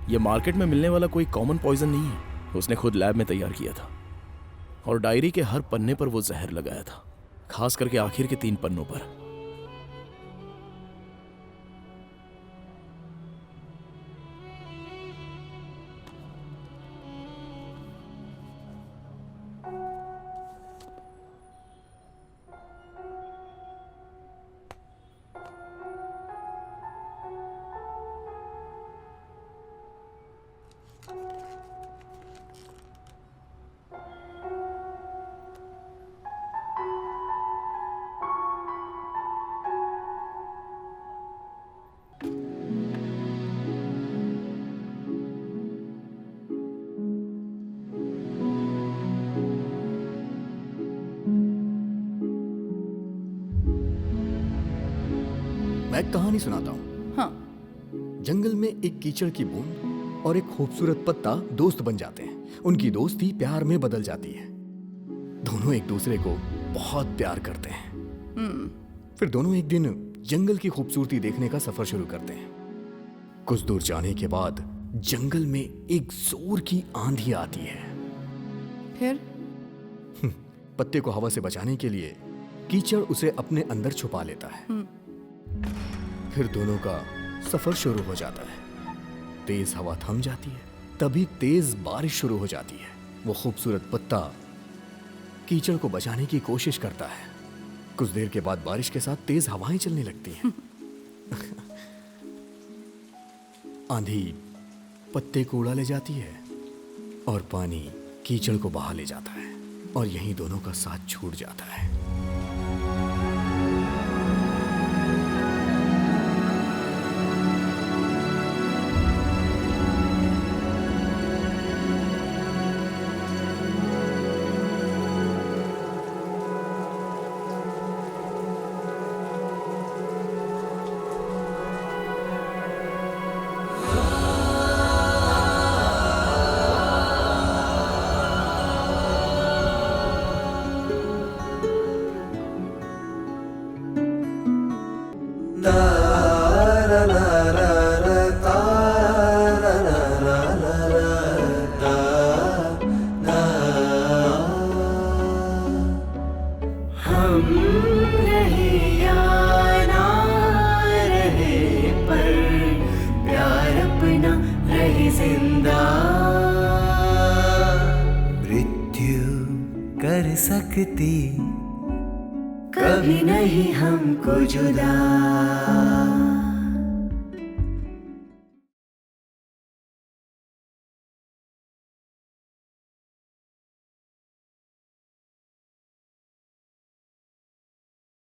ये मार्केट में मिलने वाला कोई कॉमन पॉइजन नहीं है। उसने खुद लैब में तैयार किया था और डायरी के हर पन्ने पर वो जहर लगाया था, खास करके आखिर के 3 पन्नों पर। मैं एक कहानी सुनाता हूँ। हाँ। जंगल में एक कीचड़ की बूंद और एक खूबसूरत पत्ता दोस्त बन जाते हैं। उनकी दोस्ती प्यार में बदल जाती है। दोनों एक दूसरे को बहुत प्यार करते हैं। फिर दोनों एक दिन जंगल की खूबसूरती देखने का सफर शुरू करते हैं। कुछ दूर जाने के बाद जंगल में एक जोर की आंधी आती है। फिर पत्ते को हवा से बचाने के लिए कीचड़ उसे अपने अंदर छुपा लेता है। फिर दोनों का सफर शुरू हो जाता है। तेज हवा थम जाती है, तभी तेज बारिश शुरू हो जाती है। वो खूबसूरत पत्ता कीचड़ को बचाने की कोशिश करता है। कुछ देर के बाद बारिश के साथ तेज हवाएं चलने लगती हैं। आंधी पत्ते को उड़ा ले जाती है और पानी कीचड़ को बहा ले जाता है, और यहीं दोनों का साथ छूट जाता है। हम रहे या ना रहे, पर प्यार अपना रहे जिंदा। मृत्यु कर सकती कभी नहीं हमको जुदा।